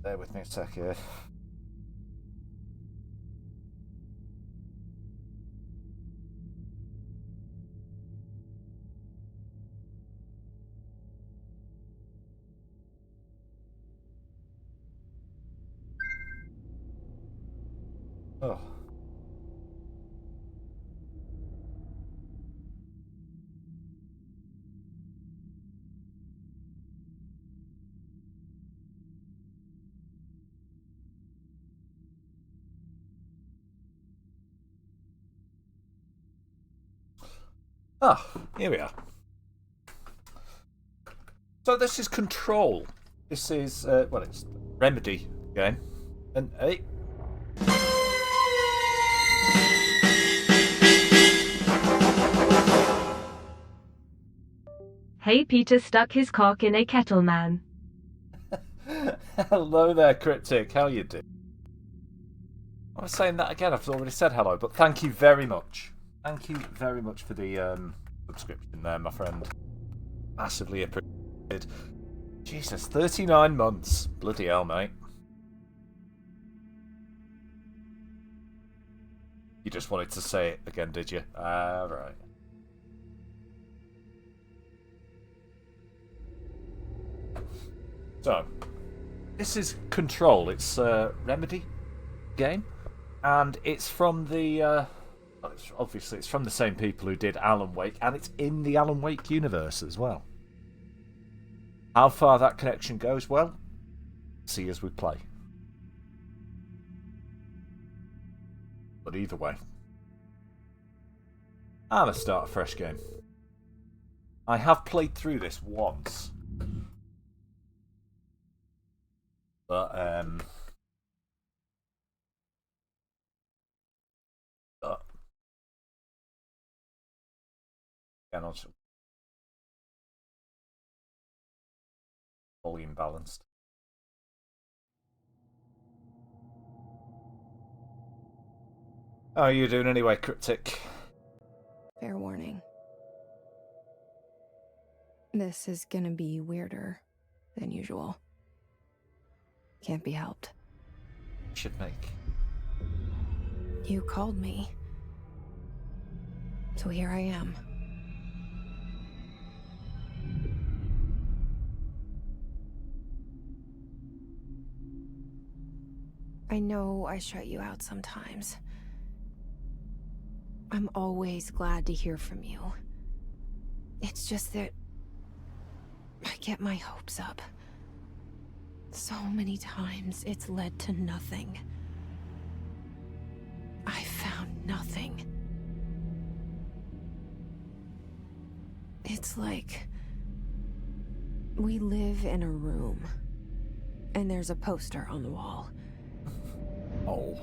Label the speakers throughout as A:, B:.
A: Bear with me a sec here. Oh. Ah, here we are. So this is Control. This is, well, it's Remedy game. And, hey.
B: Hey, Peter stuck his cock in a kettle, man.
A: Hello there, Cryptic. How you doing? I was saying that again. I've already said hello, but thank you very much. Thank you very much for the subscription there, my friend. Massively appreciated. Jesus, 39 months. Bloody hell, mate. You just wanted to say it again, did you? Right. So, this is Control. It's a Remedy game, and it's from the. Obviously, it's from the same people who did Alan Wake, and it's in the Alan Wake universe as well. How far that connection goes, well, see as we play. But either way, I'm gonna start a fresh game. I have played through this once. But again, also volume balanced. How are you doing anyway, Cryptic?
C: Fair warning. This is gonna be weirder than usual. Can't be helped.
A: Should make.
C: You called me. So here I am. I know I shut you out sometimes. I'm always glad to hear from you. It's just that I get my hopes up. So many times it's led to nothing. I found nothing. It's like we live in a room, and there's a poster on the wall.
A: Oh.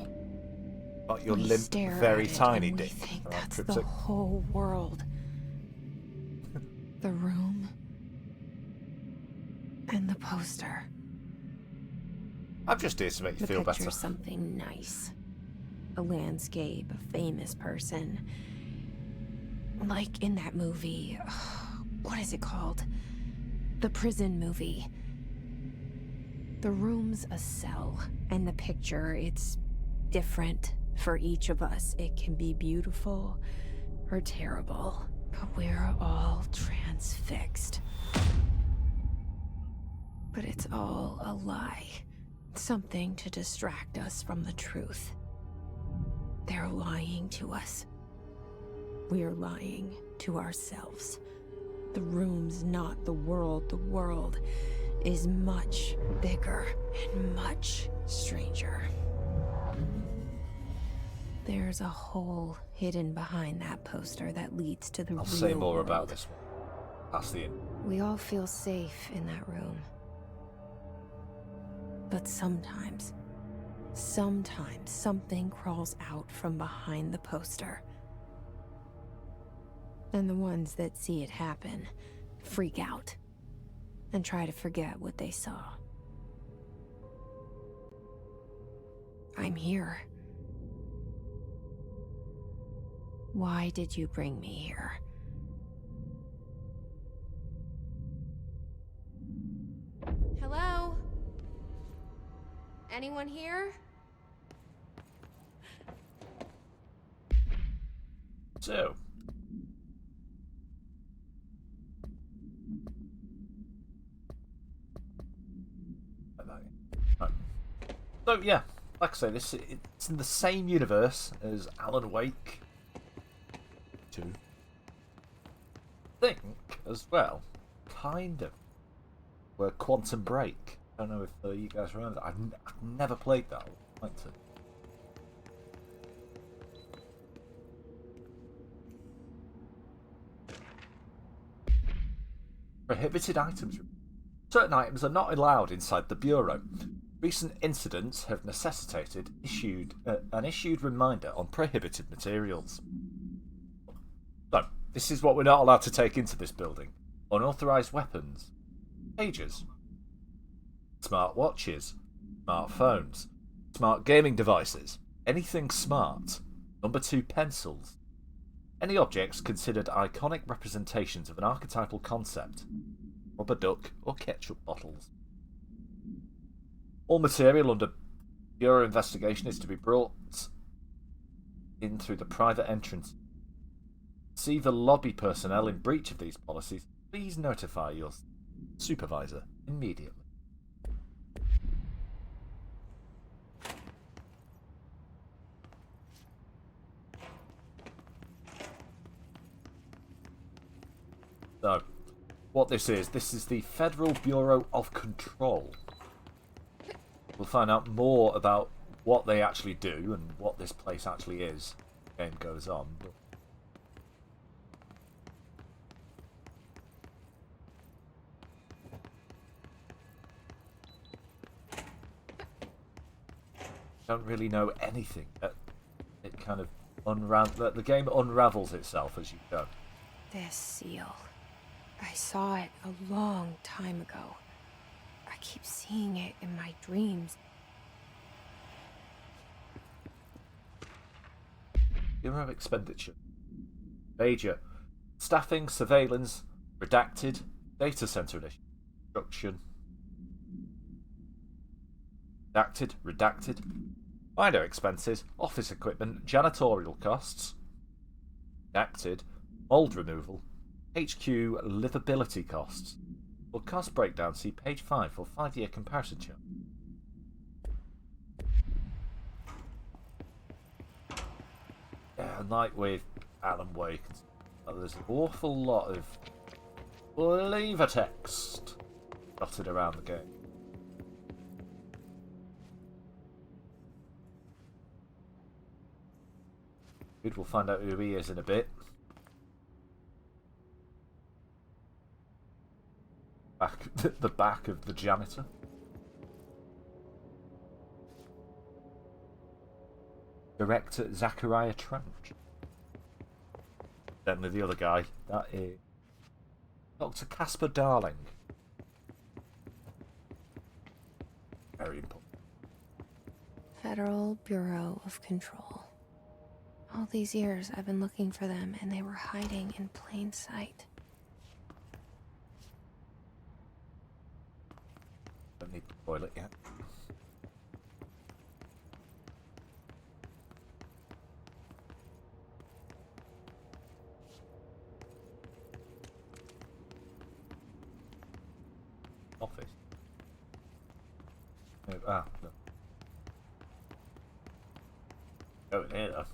A: But your
C: We
A: limp,
C: stare
A: very
C: at it
A: tiny
C: and we
A: dick.
C: think
A: Right,
C: that's the
A: Cryptic.
C: whole world. The room and the poster.
A: I'm just here to make you
C: The
A: feel
C: picture's
A: better.
C: something nice. A landscape, a famous person. Like in that movie, what is it called? The prison movie. The room's a cell, and the picture, it's different for each of us. It can be beautiful or terrible, but we're all transfixed. But it's all a lie. Something to distract us from the truth. They're lying to us. We're lying to ourselves. The room's not the world. The world is much bigger and much stranger. There's a hole hidden behind that poster that leads to the real
A: I'll say more
C: world.
A: about this one. That's the end.
C: We all feel safe in that room. But sometimes something crawls out from behind the poster. And the ones that see it happen freak out and try to forget what they saw. I'm here. Why did you bring me here? Hello? Anyone here?
A: So, right. So yeah, like I say, it's in the same universe as Alan Wake 2. I think as well, kind of, were Quantum Break. I don't know if you guys remember that. I've never played that. I'd like to. Prohibited items. Certain items are not allowed inside the Bureau. Recent incidents have necessitated an issued reminder on prohibited materials. So, this is what we're not allowed to take into this building. Unauthorised weapons, pages, smart watches, smartphones, smart gaming devices, anything smart, number 2 pencils, any objects considered iconic representations of an archetypal concept, rubber duck or ketchup bottles. All material under Bureau investigation is to be brought in through the private entrance. See the lobby personnel in breach of these policies. Please notify your supervisor immediately. So, what this is the Federal Bureau of Control. We'll find out more about what they actually do and what this place actually is as the game goes on. Don't really know anything. It kind of the game unravels itself as you go.
C: This seal. I saw it a long time ago. I keep seeing it in my dreams.
A: Bureau of Expenditure. Major. Staffing, surveillance, redacted, data center instruction. Redacted. Minor expenses, office equipment, janitorial costs. Redacted. Mold removal. HQ livability costs. For cost breakdown, see page 5 for 5-year comparison chart. Yeah, and like with Alan Wake, there's an awful lot of flavor text dotted around the game. We'll find out who he is in a bit. The back of the janitor. Director Zachariah Trench. Then with the other guy, that is Dr. Casper Darling. Very important.
C: Federal Bureau of Control. All these years I've been looking for them and they were hiding in plain sight.
A: Don't need the toilet yet. Office. No, no. Go in here though.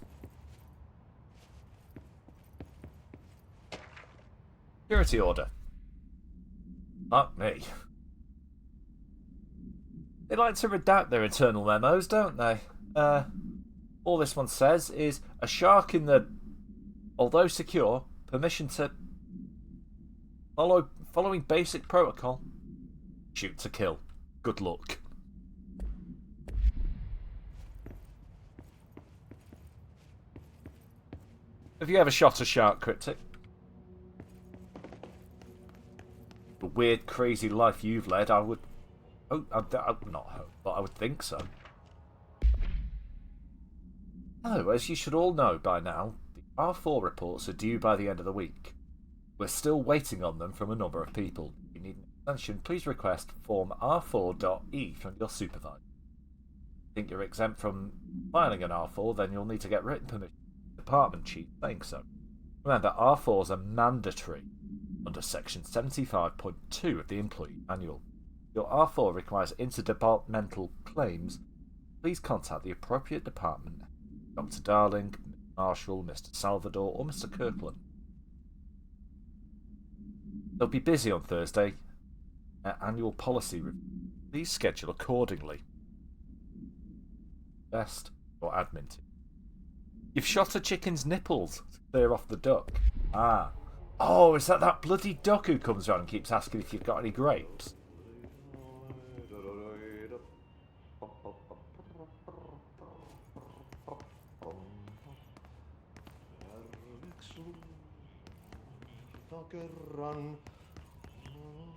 A: Security order. Fuck me. They like to redact their internal memos, don't they? All this one says is a shark in the, although secure, permission to following basic protocol. Shoot to kill. Good luck. Have you ever shot a shark, Cryptic? The weird, crazy life you've led, I would... Oh, I'd not hope, but I would think so. Oh, as you should all know by now, the R4 reports are due by the end of the week. We're still waiting on them from a number of people. If you need an extension, please request form R4.E from your supervisor. Think you're exempt from filing an R4, then you'll need to get written permission from the department chief saying so. Remember, R4s are mandatory under Section 75.2 of the Employee Manual. If your R4 requires interdepartmental claims, please contact the appropriate department, Dr. Darling, Mr. Marshall, Mr. Salvador, or Mr. Kirkland. They'll be busy on Thursday at annual policy review. Please schedule accordingly. Best or admin team. You've shot a chicken's nipples to clear off the duck. Ah. Oh, is that bloody duck who comes around and keeps asking if you've got any grapes?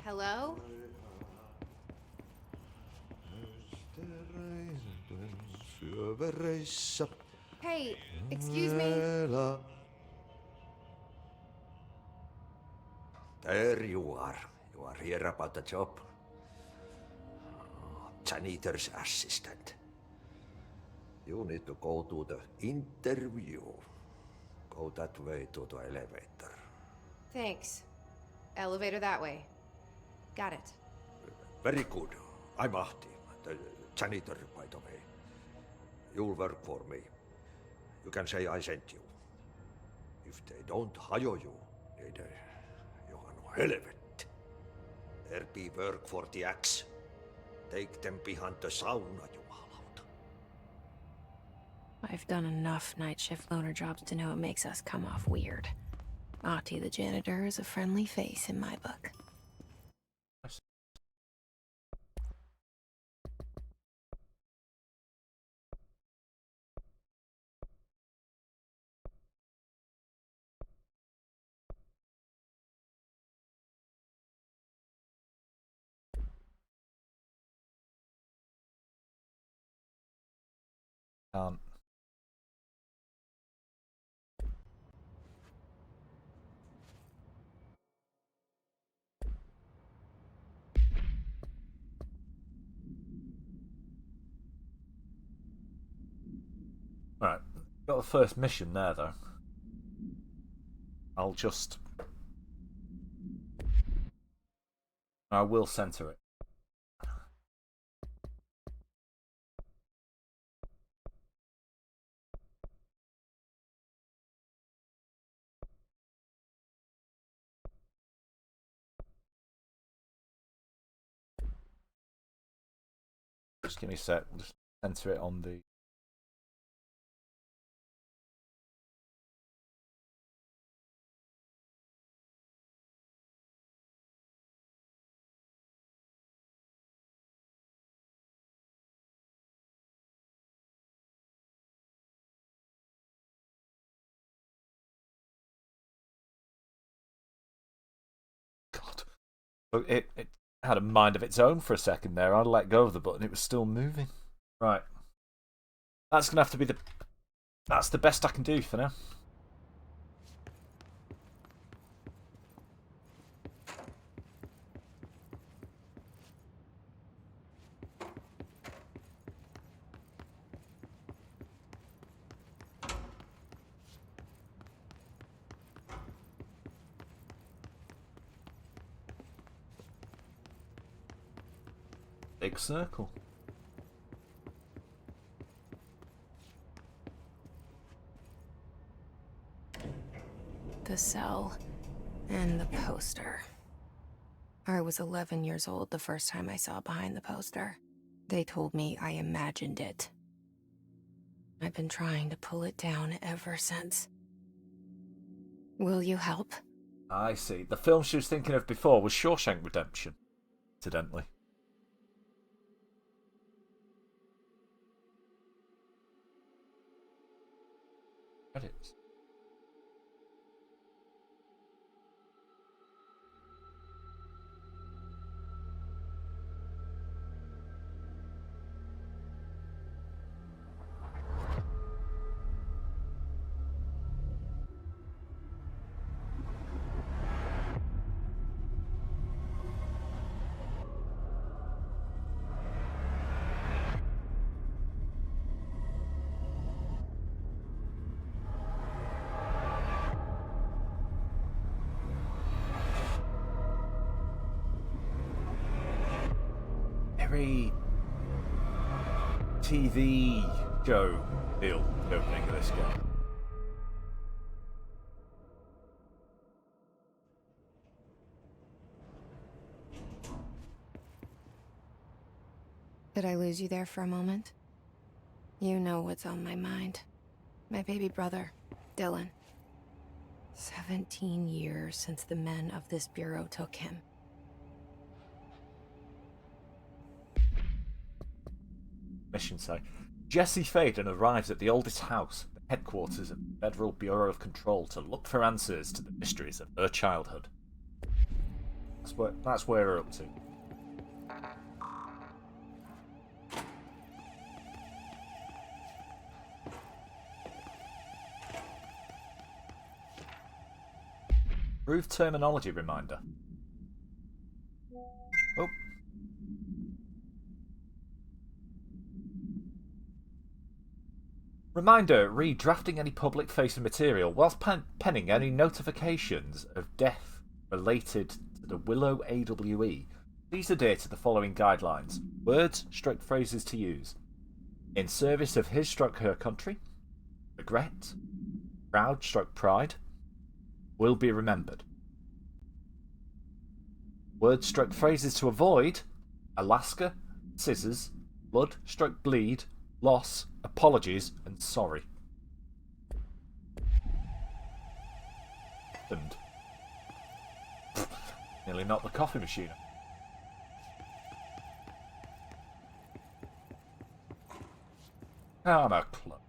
C: Hello? Hey, excuse me?
D: There you are. You are here about the job. Janitor's assistant. You need to go to the interview. Go that way to the elevator.
C: Thanks. Elevator that way. Got it.
D: Very good. I'm Ahti, the janitor, by the way. You'll work for me. You can say I sent you. If they don't hire you, niin johan on helvet. There be work for the axe. Take them behind the sauna, jumalauta.
C: I've done enough night shift loner jobs to know it makes us come off weird. Ahti the janitor is a friendly face in my book.
A: Can't. Right, got the first mission there though. I will center it. Just give me a sec. We'll just center it on the. God, it had a mind of its own for a second there. I let go of the button; it was still moving. Right, that's gonna have to be the. That's the best I can do for now. Big circle.
C: The cell and the poster. I was 11 years old the first time I saw behind the poster. They told me I imagined it. I've been trying to pull it down ever since. Will you help?
A: I see. The film she was thinking of before was Shawshank Redemption, incidentally. Credits. very TV show feel, the opening of this game.
C: Did I lose you there for a moment? You know what's on my mind. My baby brother, Dylan. 17 years since the men of this bureau took him.
A: Mission say. Jesse Faden arrives at the oldest house, the headquarters of the Federal Bureau of Control, to look for answers to the mysteries of her childhood. That's where we're up to. Approved terminology reminder. Oh. Reminder, read drafting any public-facing material whilst penning any notifications of death related to the Willow AWE. Please adhere to the following guidelines. Words, phrases to use. In service of his/her country. Regret. Proud/pride. Will be remembered. Words, phrases to avoid. Alaska. Scissors. Blood/bleed. Loss, apologies, and sorry. And nearly knocked the coffee machine. I'm a club.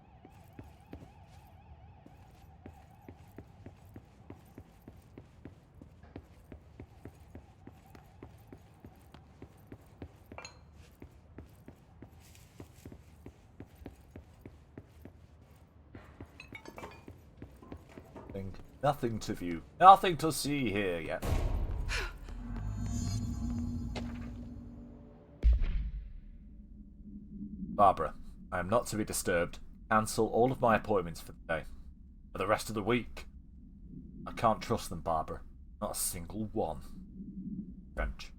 A: Nothing to view. Nothing to see here yet. Barbara, I am not to be disturbed. Cancel all of my appointments for the day. For the rest of the week. I can't trust them, Barbara. Not a single one. French.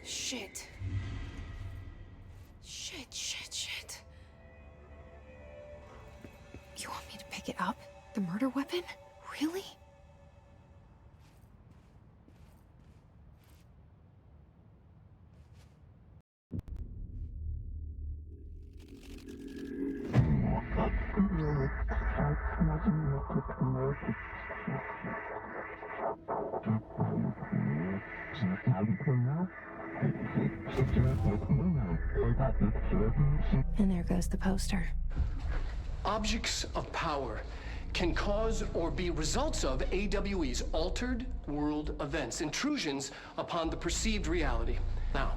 C: Shit. Shit. You want me to pick it up? The murder weapon? Really? And there goes the poster.
E: Objects of power can cause or be results of AWE's altered world events, intrusions upon the perceived reality. Now,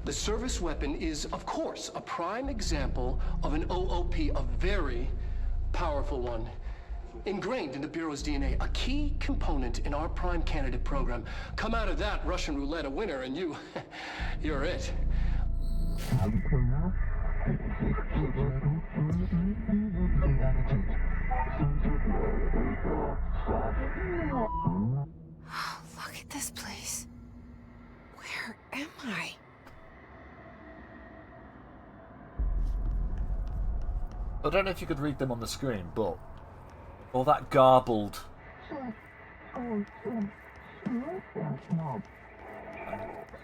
E: the service weapon is, of course, a prime example of an OOP, a very powerful one. Ingrained in the Bureau's DNA, a key component in our prime candidate program. Come out of that Russian roulette a winner and you're it.
C: Look at this place. Where am I?
A: I don't know if you could read them on the screen, but all that garbled.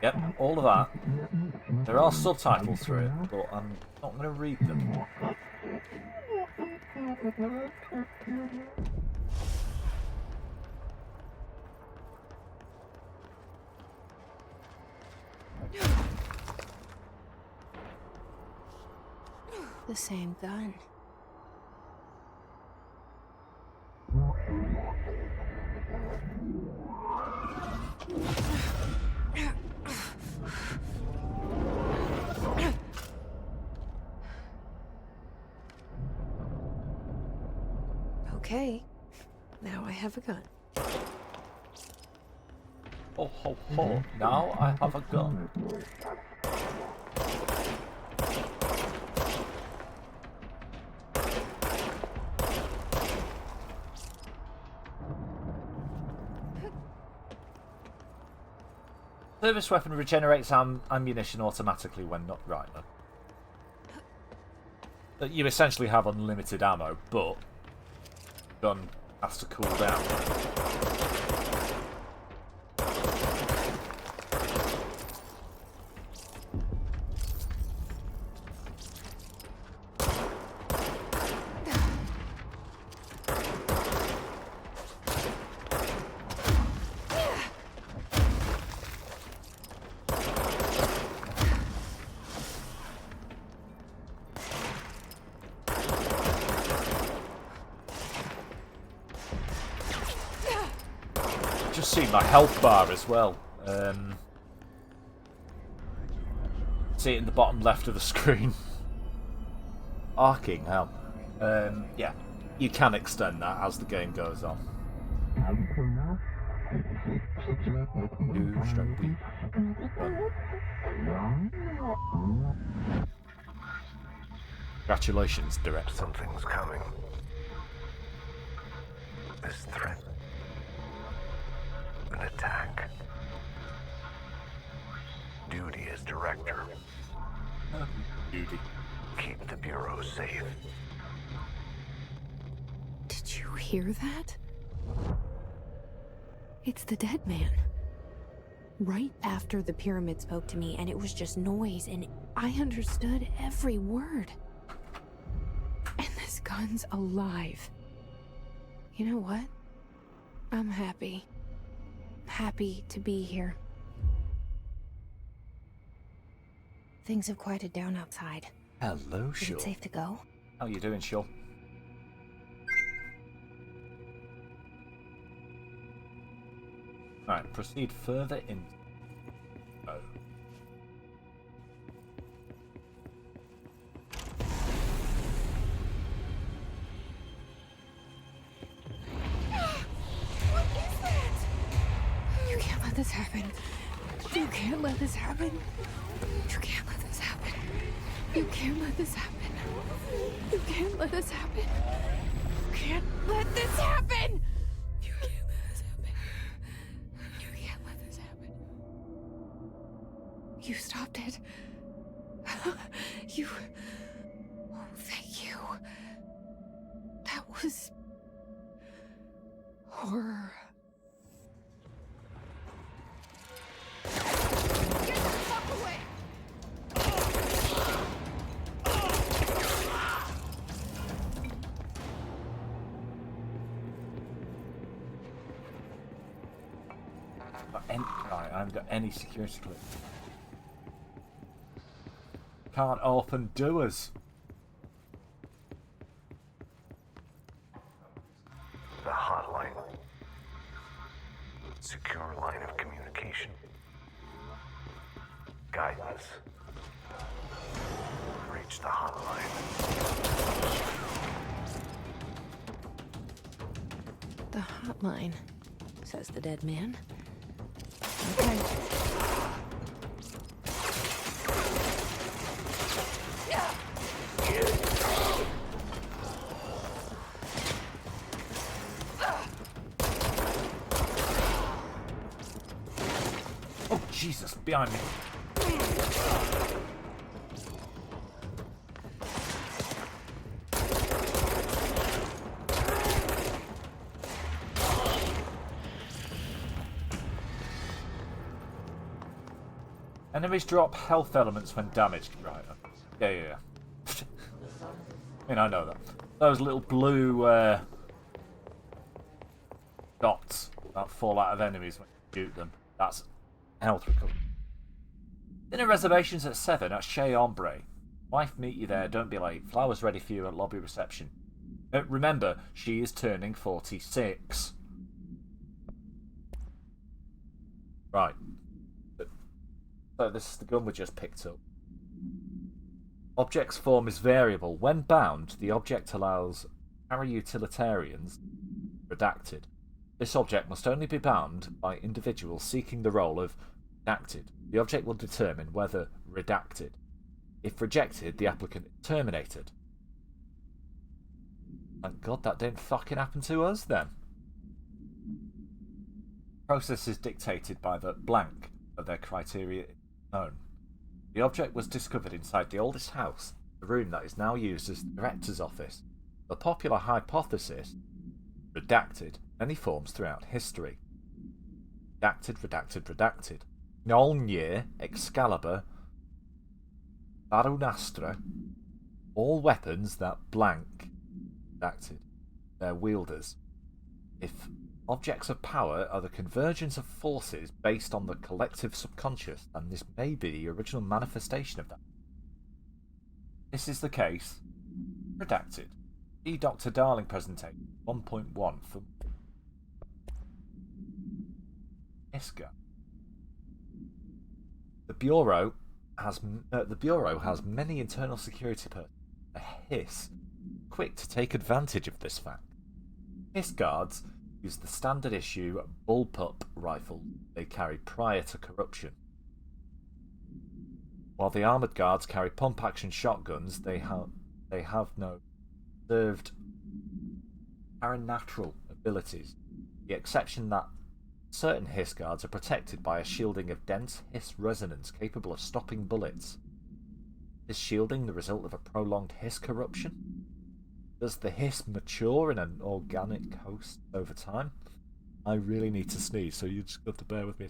A: Yep, all of that. There are subtitles through it, but I'm not going to read them.
C: The same gun. Okay, now I have a gun.
A: Oh, ho, ho. Now I have a gun. Service weapon regenerates ammunition automatically when not... Right, no. You essentially have unlimited ammo, but gun has to cool down. Just see my health bar as well. See it in the bottom left of the screen. Arcing hell. Yeah, you can extend that as the game goes on. Congratulations, Director.
F: Something's coming. This threat. An attack. Duty as director.
A: Duty.
F: Keep the Bureau safe.
C: Did you hear that? It's the dead man. Right after the pyramid spoke to me, and it was just noise, and I understood every word. And this gun's alive. You know what? I'm happy. Happy to be here. Things have quieted down outside.
A: Hello,
C: Is
A: Shaw.
C: it safe to go?
A: How you doing, Shaw? Alright, proceed further in. Oh.
C: What is that? You can't let this happen. You can't let this happen. You can't let this happen. You can't let this happen. You can't let this happen. You can't let this happen. You can't let this happen. You can't let this happen. You stopped it. You... Oh, thank you. That was... horror. Get the fuck away!
A: I haven't got any security clip. Can't open doors.
F: The hotline. Secure line of communication. Guidance. Reach the hotline.
C: The hotline, says the dead man. Okay.
A: Oh, Jesus, behind me. Enemies drop health elements when damaged. Right. Yeah. I mean, I know that. Those little blue dots that fall out of enemies when you shoot them. That's health recovery. Dinner reservations at 7 at Chez Ombre. Wife meet you there, don't be late. Flowers ready for you at lobby reception. Remember, she is turning 46. Right. So this is the gun we just picked up. Object's form is variable. When bound, the object allows para-utilitarians redacted. This object must only be bound by individuals seeking the role of redacted. The object will determine whether redacted. If rejected, the applicant is terminated. Thank God that didn't fucking happen to us then. Process is dictated by the blank. of their criteria known. The object was discovered inside the oldest house, the room that is now used as the director's office. The popular hypothesis, redacted, many forms throughout history. Redacted. Mjolnir, Excalibur, Barunastra, all weapons that blank, redacted, their wielders. If objects of power are the convergence of forces based on the collective subconscious, then this may be the original manifestation of that. This is the case. Redacted. See Dr. Darling presentation 1.1 for Iska. The Bureau has many internal security personnel. A hiss, quick to take advantage of this fact. Hiss guards use the standard issue bullpup rifle they carried prior to corruption. While the armoured guards carry pump-action shotguns, they have no served paranatural abilities, the exception that certain hiss guards are protected by a shielding of dense hiss resonance capable of stopping bullets. Is shielding the result of a prolonged hiss corruption? Does the hiss mature in an organic host over time? I really need to sneeze, so you just have to bear with me.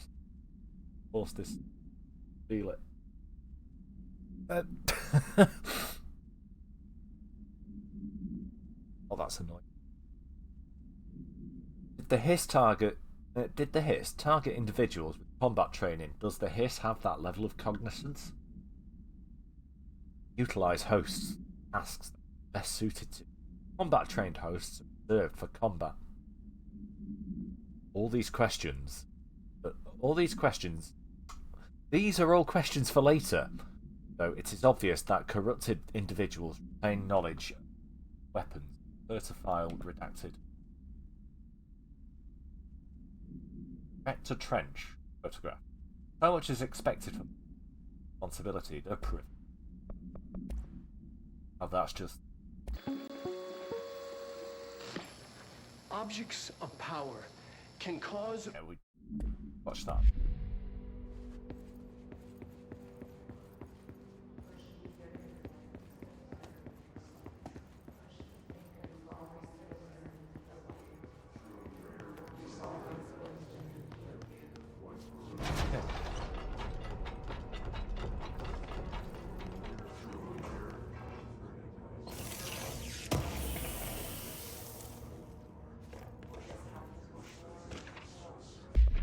A: Force this. Feel it. Oh, that's annoying. Did the hiss target individuals with combat training? Does the hiss have that level of cognizance? Utilize hosts, tasks best suited to combat trained hosts reserved for combat. These are all questions for later, though it is obvious that corrupted individuals retain knowledge of weapons. Certified redacted. Vector trench photograph. So much is expected from responsibility to prove. Oh, that's just.
E: Objects of power can cause.
A: Yeah, we watch that.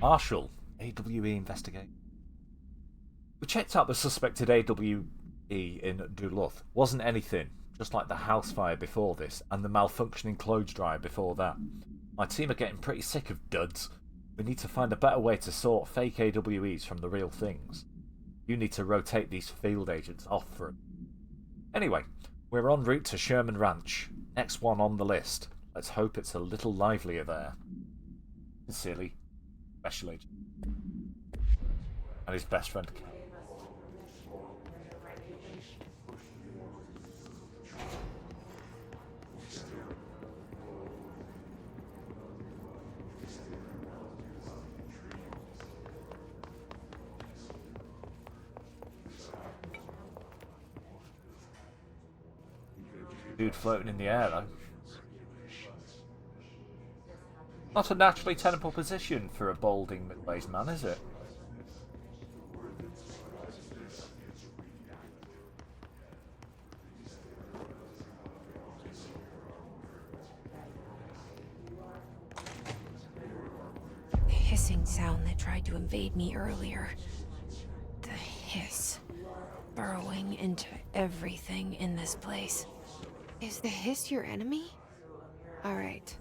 A: Marshall, AWE investigate. We checked out the suspected AWE in Duluth. Wasn't anything, just like the house fire before this and the malfunctioning clothes dryer before that. My team are getting pretty sick of duds. We need to find a better way to sort fake AWEs from the real things. You need to rotate these field agents off for it. Anyway, we're en route to Sherman Ranch. Next one on the list. Let's hope it's a little livelier there. Sincerely, Special Agent. And his best friend. Dude floating in the air though. Not a naturally tenable position for a balding middle-aged man, is it?
C: The hissing sound that tried to invade me earlier. The hiss. Burrowing into everything in this place. Is the hiss your enemy? Alright.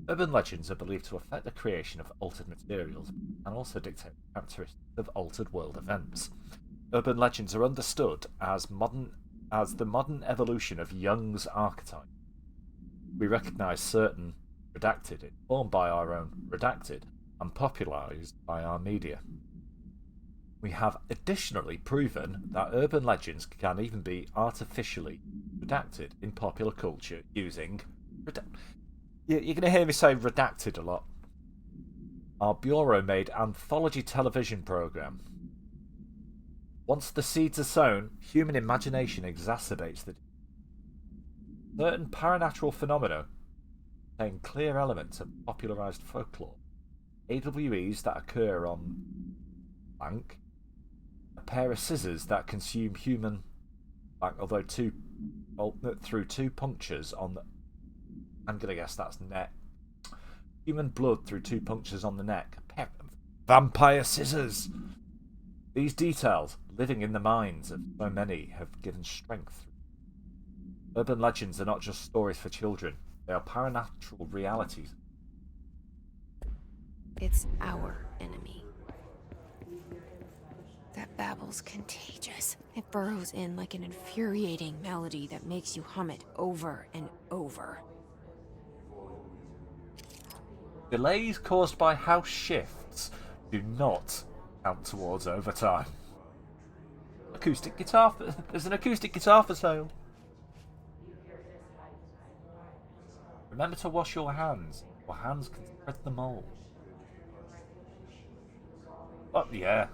A: Urban legends are believed to affect the creation of altered materials and also dictate the characteristics of altered world events. Urban legends are understood as the modern evolution of Jung's archetype. We recognise certain redacted, informed by our own redacted, and popularised by our media. We have additionally proven that urban legends can even be artificially redacted in popular culture using... You're going to hear me say redacted a lot. our bureau-made anthology television program. Once the seeds are sown, human imagination exacerbates the certain paranatural phenomena contain clear elements of popularized folklore. AWEs that occur on blank, a pair of scissors that consume human blank, through two punctures on the, I'm gonna guess that's neck. Human blood through two punctures on the neck. A pair of vampire scissors. These details, living in the minds of so many, have given strength. Urban legends are not just stories for children, they are paranatural realities.
C: It's our enemy. That babble's contagious. It burrows in like an infuriating melody that makes you hum it over and over.
A: Delays caused by house shifts do not count towards overtime. Acoustic guitar. There's an acoustic guitar for sale. Remember to wash your hands. Your hands can spread the mold. Oh, yeah.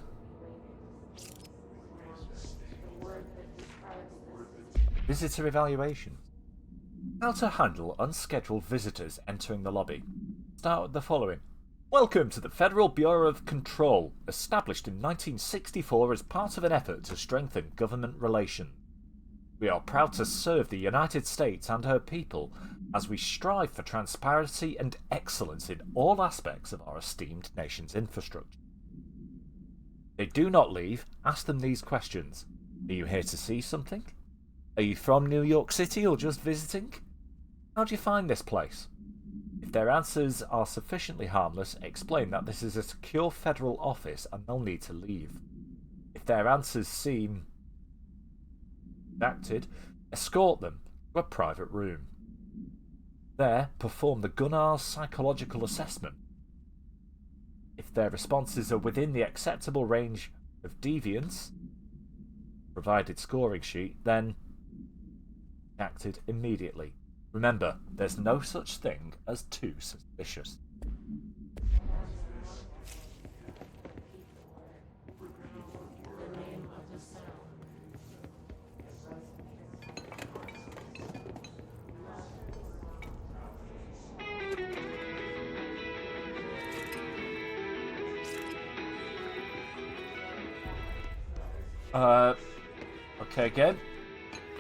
A: Visitor evaluations. How to handle unscheduled visitors entering the lobby. Start with the following. Welcome to the Federal Bureau of Control, established in 1964 as part of an effort to strengthen government relations. We are proud to serve the United States and her people as we strive for transparency and excellence in all aspects of our esteemed nation's infrastructure. They do not leave, ask them these questions. Are you here to see something? Are you from New York City or just visiting? How do you find this place? If their answers are sufficiently harmless, explain that this is a secure federal office and they'll need to leave. If their answers seem redacted, escort them to a private room. There, perform the Gunnar's psychological assessment. If their responses are within the acceptable range of deviance, provided scoring sheet, then acted immediately. Remember, there's no such thing as too suspicious. Okay, again.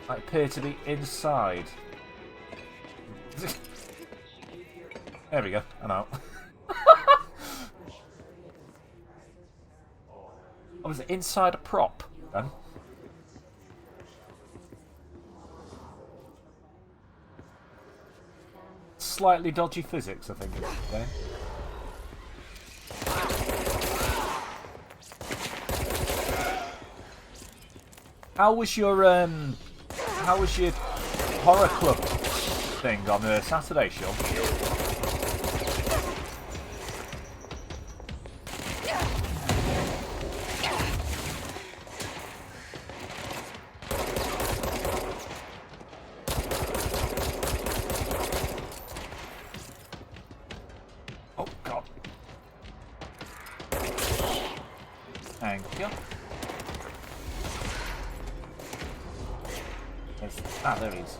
A: I appear to be inside. There we go, I'm out. I was inside a prop, then. Slightly dodgy physics, I think it's okay. How was your horror club thing on the Saturday show? Oh God! Thank you. There he is.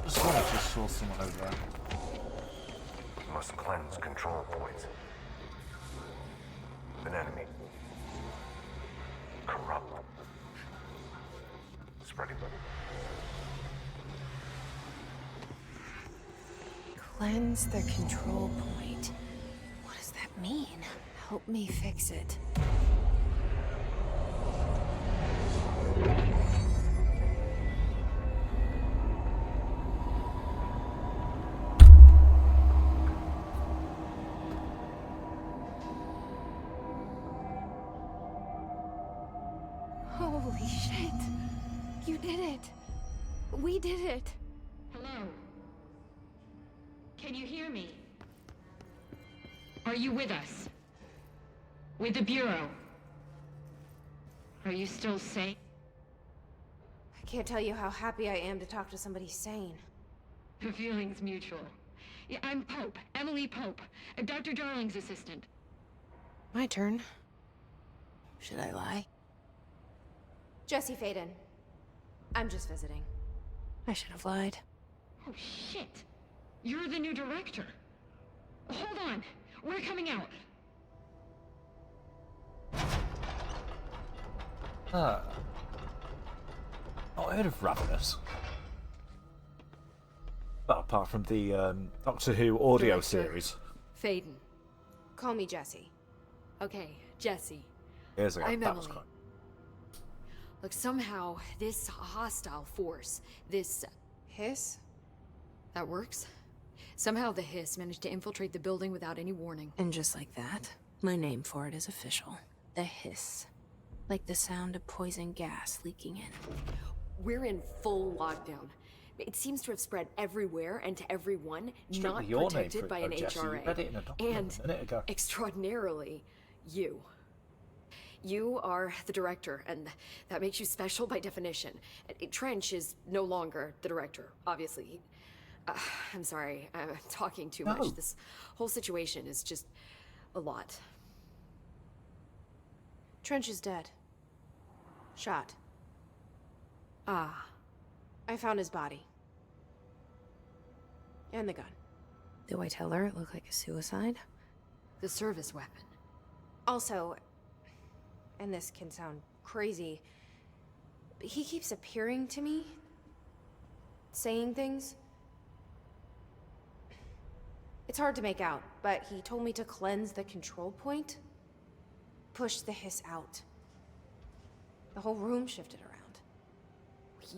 A: Just thought I just saw someone over there.
F: Must cleanse control points. An enemy. Corrupt. Spreading.
C: Cleanse the control point. What does that mean? Help me fix it. Holy shit! You did it! We did it!
G: Hello? Can you hear me? Are you with us? With the Bureau? Are you still safe?
C: I can't tell you how happy I am to talk to somebody sane.
G: The feeling's mutual. Yeah, I'm Pope. Emily Pope. Dr. Darling's assistant.
C: My turn. Should I lie? Jesse Faden. I'm just visiting. I should have lied.
G: Oh, shit. You're the new director. Hold on. We're coming out.
A: Not heard of Ravenous. Well, apart from the Doctor Who audio
H: Director.
A: series.
H: Faden.
C: Call me Jesse.
H: Okay, Jesse.
A: Years ago,
H: I'm
A: that was
H: Emily.
A: quite...
H: Look, somehow, this hostile force, this...
C: Hiss?
H: that works? Somehow the Hiss managed to infiltrate the building without any warning.
C: And just like that, my name for it is official. The hiss. Like the sound of poison gas leaking in.
H: We're in full lockdown. It seems to have spread everywhere and to everyone,
A: Strictly
H: not
A: your name
H: protected
A: for it,
H: by
A: though,
H: an
A: Jesse. You
H: HRA.
A: read it in a document
H: And,
A: a minute ago.
H: extraordinarily, you. You are the director, and that makes you special by definition. Trench is no longer the director, obviously. I'm sorry, I'm talking too
A: No.
H: much. This whole situation is just a lot.
C: Trench is dead. Shot.
H: Ah,
C: I found his body. And the gun. Do I tell her it looked like a suicide?
H: the service weapon.
C: Also, and this can sound crazy, but he keeps appearing to me. Saying things. It's hard to make out, but he told me to cleanse the control point. Push the hiss out. The whole room shifted around.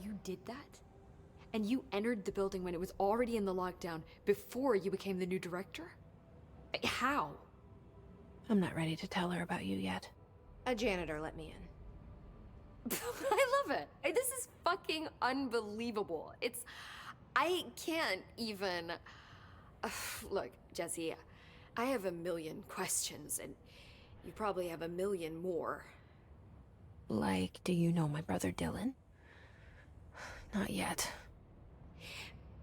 H: You did that? And you entered the building when it was already in the lockdown before you became the new director? How?
C: I'm not ready to tell her about you yet. A janitor let me in.
H: I love it. This is fucking unbelievable. I can't even... Look, Jesse, I have a million questions, and you probably have a million more.
C: Like, do you know my brother Dylan? Not yet.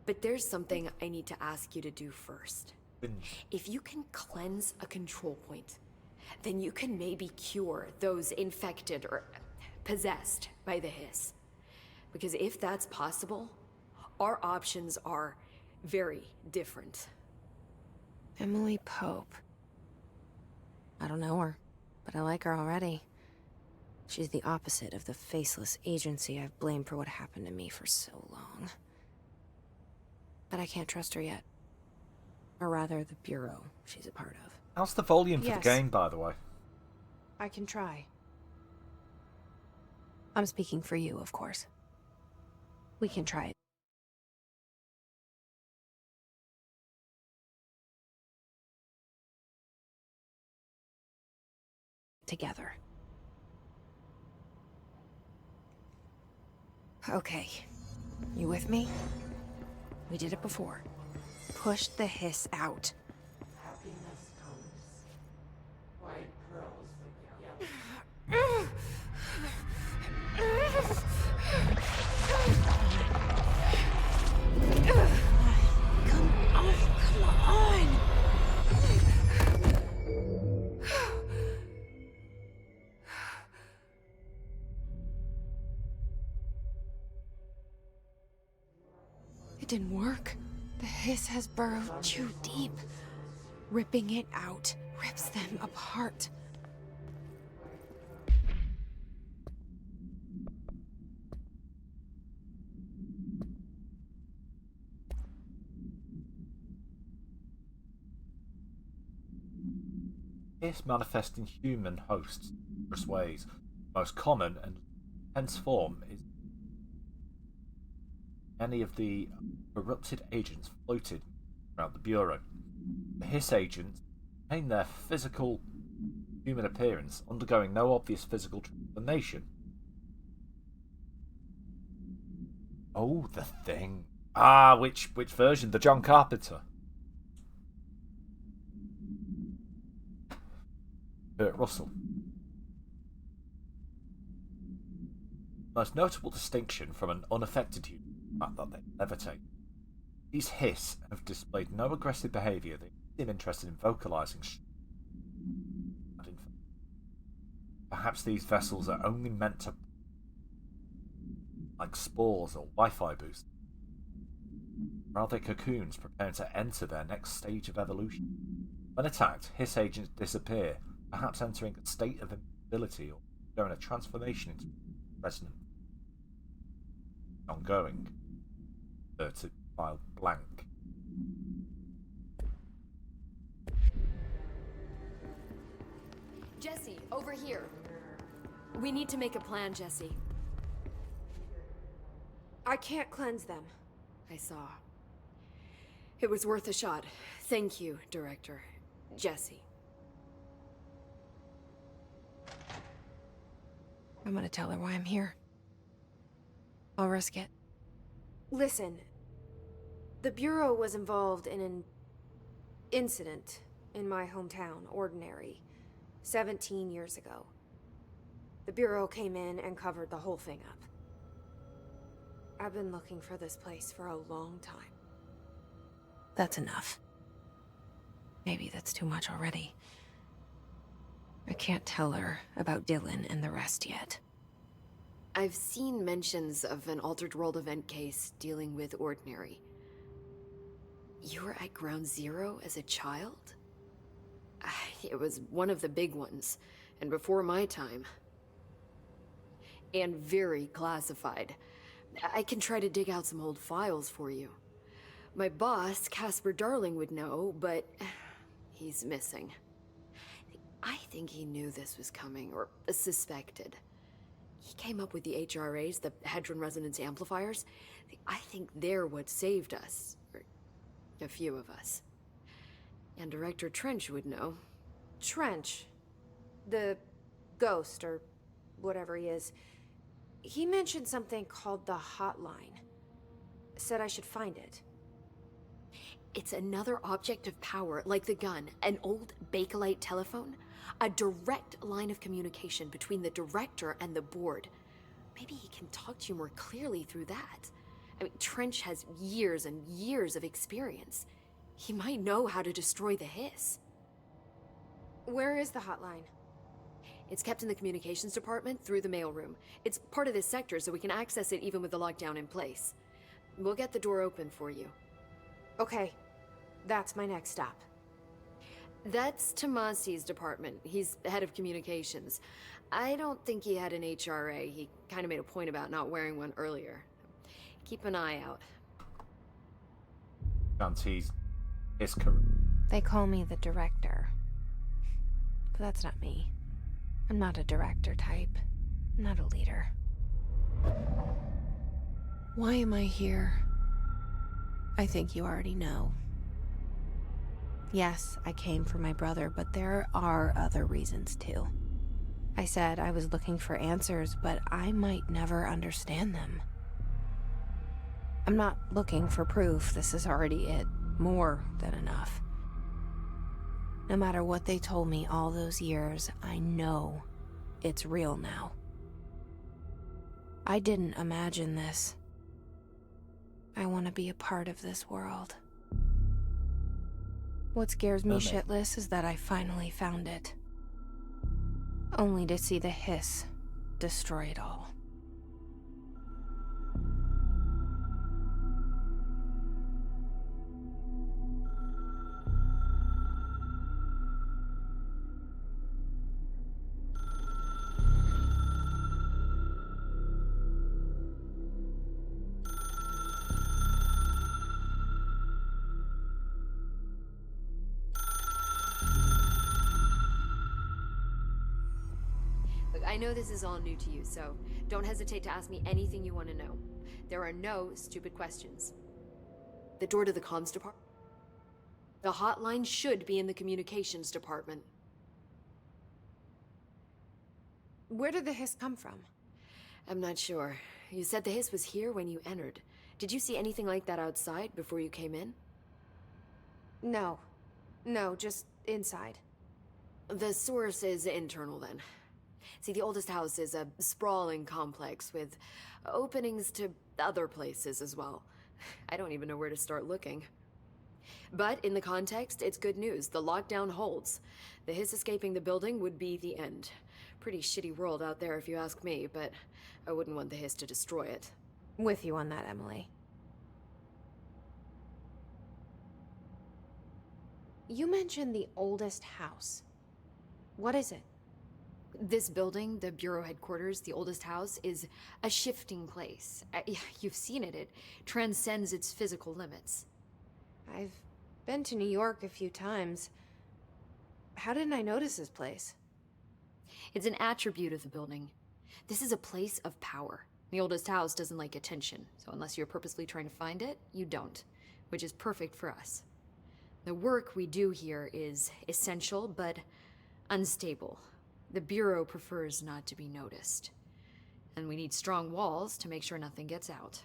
H: But there's something I need to ask you to do first.
A: Binge.
H: If you can cleanse a control point, then you can maybe cure those infected or possessed by the hiss. Because if that's possible, our options are very different.
C: Emily Pope. I don't know her, but I like her already. She's the opposite of the faceless agency I've blamed for what happened to me for so long. But I can't trust her yet. Or rather, the Bureau she's a part of.
A: How's the volume for
C: Yes.
A: the game, by the way?
C: I can try. I'm speaking for you, of course. We can try it. Together. Okay. You with me? We did it before. Push the hiss out. Come on. It didn't work. The hiss has burrowed too deep. Ripping it out rips them apart.
A: Hiss manifests in human hosts in numerous ways. The most common and intense form is any of the corrupted agents floated around the Bureau. The Hiss agents retain their physical human appearance, undergoing no obvious physical transformation. Oh, the Thing. Ah, which version? The John Carpenter. Kurt Russell. Most notable distinction from an unaffected human is the fact that they levitate. These Hiss have displayed no aggressive behaviour. They seem interested in vocalising. Perhaps these vessels are only meant to, like spores or Wi-Fi boosts. Or are they cocoons preparing to enter their next stage of evolution? When attacked, Hiss agents disappear, perhaps entering a state of immobility or during a transformation into resonant. Ongoing. To file blank.
H: Jesse, over here. We need to make a plan, Jesse.
C: I can't cleanse them.
H: I saw. It was worth a shot. Thank you, Director. Jesse.
C: I'm gonna tell her why I'm here. I'll risk it. Listen, the Bureau was involved in an incident in my hometown, Ordinary, 17 years ago. The Bureau came in and covered the whole thing up. I've been looking for this place for a long time. That's enough. Maybe that's too much already. I can't tell her about Dylan and the rest yet.
H: I've seen mentions of an Altered World event case dealing with Ordinary. You were at Ground Zero as a child? It was one of the big ones, and before my time. And very classified. I can try to dig out some old files for you. My boss, Casper Darling, would know, but he's missing. I think he knew this was coming, or suspected. He came up with the HRAs, the Hadron Resonance Amplifiers. I think they're what saved us. Or a few of us. And Director Trench would know.
C: Trench? The ghost, or whatever he is. He mentioned something called the Hotline. Said I should find it.
H: It's another object of power, like the gun, an old Bakelite telephone. A direct line of communication between the director and the board. Maybe he can talk to you more clearly through that. I mean, Trench has years and years of experience. He might know how to destroy the Hiss.
C: Where is the hotline?
H: It's kept in the communications department through the mailroom. It's part of this sector, so we can access it even with the lockdown in place. We'll get the door open for you.
C: Okay, that's my next stop.
H: That's Tomasi's department. He's head of communications. I don't think he had an HRA. He kind of made a point about not wearing one earlier. Keep an eye out.
A: Chanty's is correct.
C: They call me the director. But that's not me. I'm not a director type. I'm not a leader. Why am I here? I think you already know. Yes, I came for my brother, but there are other reasons too. I said I was looking for answers, but I might never understand them. I'm not looking for proof. This is already it. More than enough. No matter what they told me all those years, I know it's real now. I didn't imagine this. I want to be a part of this world. What scares me shitless is that I finally found it. Only to see the Hiss destroy it all.
H: I know this is all new to you, so don't hesitate to ask me anything you want to know. There are no stupid questions. The door to the comms department? The hotline should be in the communications department.
C: Where did the Hiss come from?
H: I'm not sure. You said the Hiss was here when you entered. Did you see anything like that outside before you came in?
C: No. No, just inside.
H: The source is internal then. See, the oldest house is a sprawling complex with openings to other places as well. I don't even know where to start looking. But in the context, it's good news. The lockdown holds. The Hiss escaping the building would be the end. Pretty shitty world out there if you ask me, but I wouldn't want the Hiss to destroy it.
C: With you on that, Emily. You mentioned the oldest house. What is it?
H: This building, the Bureau headquarters, the oldest house, is a shifting place. You've seen it. It transcends its physical limits.
C: I've been to New York a few times. How didn't I notice this place?
H: It's an attribute of the building. This is a place of power. The oldest house doesn't like attention, so unless you're purposely trying to find it, you don't, which is perfect for us. The work we do here is essential, but unstable. The Bureau prefers not to be noticed. And we need strong walls to make sure nothing gets out.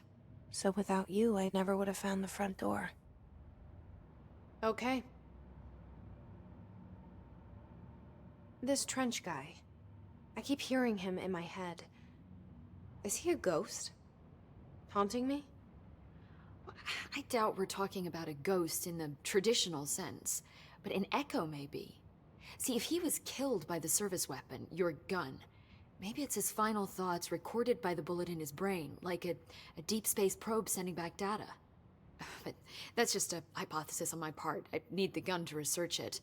C: So without you, I never would have found the front door. Okay. This Trench guy. I keep hearing him in my head. Is he a ghost? Haunting me?
H: I doubt we're talking about a ghost in the traditional sense, but an echo maybe. See, if he was killed by the service weapon, your gun, maybe it's his final thoughts recorded by the bullet in his brain, like a deep space probe sending back data. But that's just a hypothesis on my part. I need the gun to research it.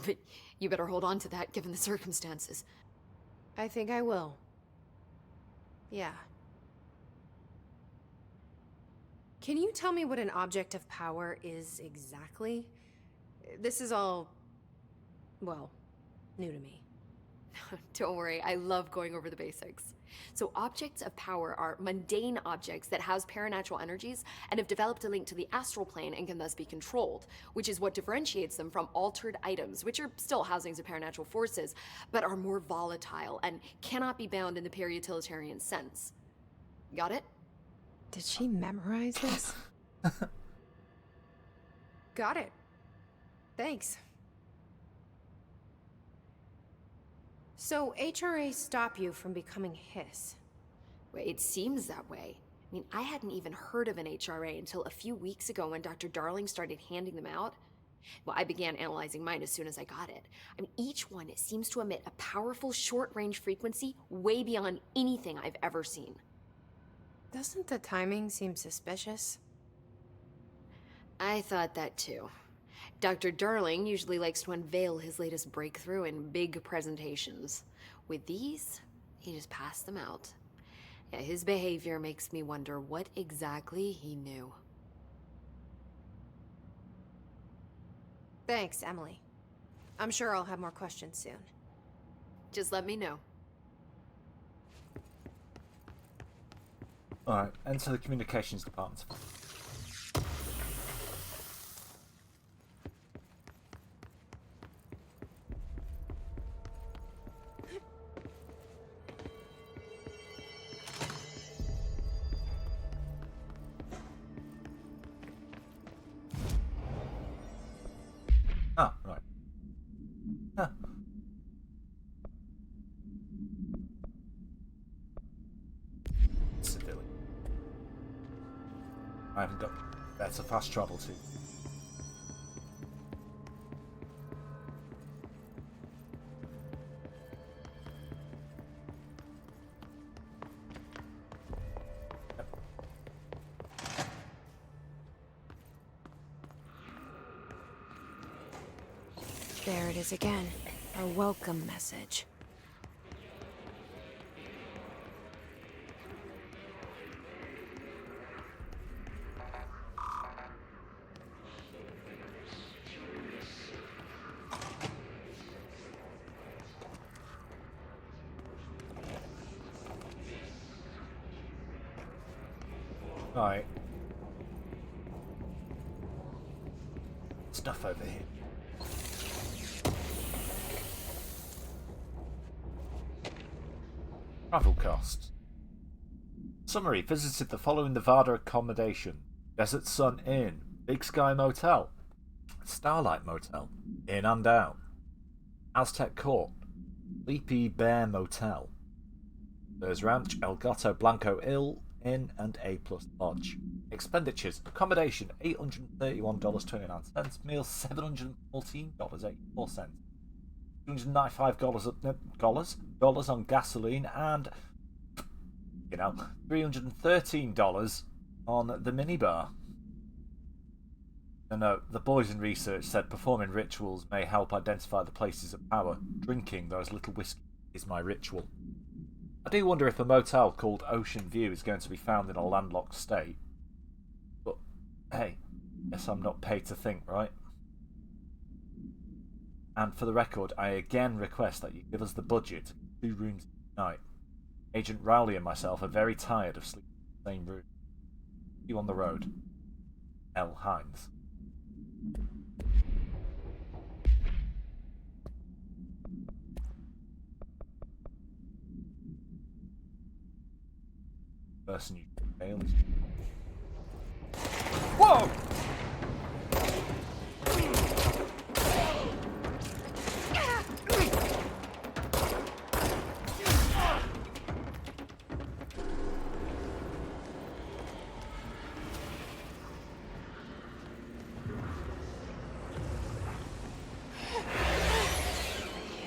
H: But you better hold on to that given the circumstances.
C: I think I will. Yeah. Can you tell me what an object of power is exactly? This is all, well, new to me.
H: Don't worry, I love going over the basics. So objects of power are mundane objects that house paranatural energies and have developed a link to the astral plane and can thus be controlled, which is what differentiates them from altered items, which are still housings of paranatural forces, but are more volatile and cannot be bound in the peri-utilitarian sense. Got it?
C: Did she memorize this? Got it. Thanks. So, HRA stop you from becoming Hiss?
H: Well, it seems that way. I mean, I hadn't even heard of an HRA until a few weeks ago when Dr. Darling started handing them out. Well, I began analyzing mine as soon as I got it. I mean, each one seems to emit a powerful short-range frequency way beyond anything I've ever seen.
C: Doesn't the timing seem suspicious?
H: I thought that too. Dr. Darling usually likes to unveil his latest breakthrough in big presentations. With these, he just passed them out. Yeah, his behavior makes me wonder what exactly he knew.
C: Thanks, Emily. I'm sure I'll have more questions soon.
H: Just let me know.
A: Alright, enter the communications department. Ah, right. Huh. Civilian. I haven't got... That's a fast travel too.
C: There it is again. A welcome message.
A: Alright. Stuff over here. Travel costs. Summary: visited the following Nevada accommodation: Desert Sun Inn, Big Sky Motel, Starlight Motel, In and Out, Aztec Court, Sleepy Bear Motel, There's Ranch, El Gato Blanco Inn, Inn and A Plus Lodge. Expenditures: accommodation $831.29, meals $714.84, $295 on gasoline, and $313 on the minibar. No, the boys in research said performing rituals may help identify the places of power. Drinking those little whiskey is my ritual. I do wonder if a motel called Ocean View is going to be found in a landlocked state. But, hey, guess I'm not paid to think, right? And for the record, I again request that you give us the budget, 2 rooms tonight. Agent Rowley and myself are very tired of sleeping in the same room. See you on the road. L. Hines. Person you fail is... Whoa!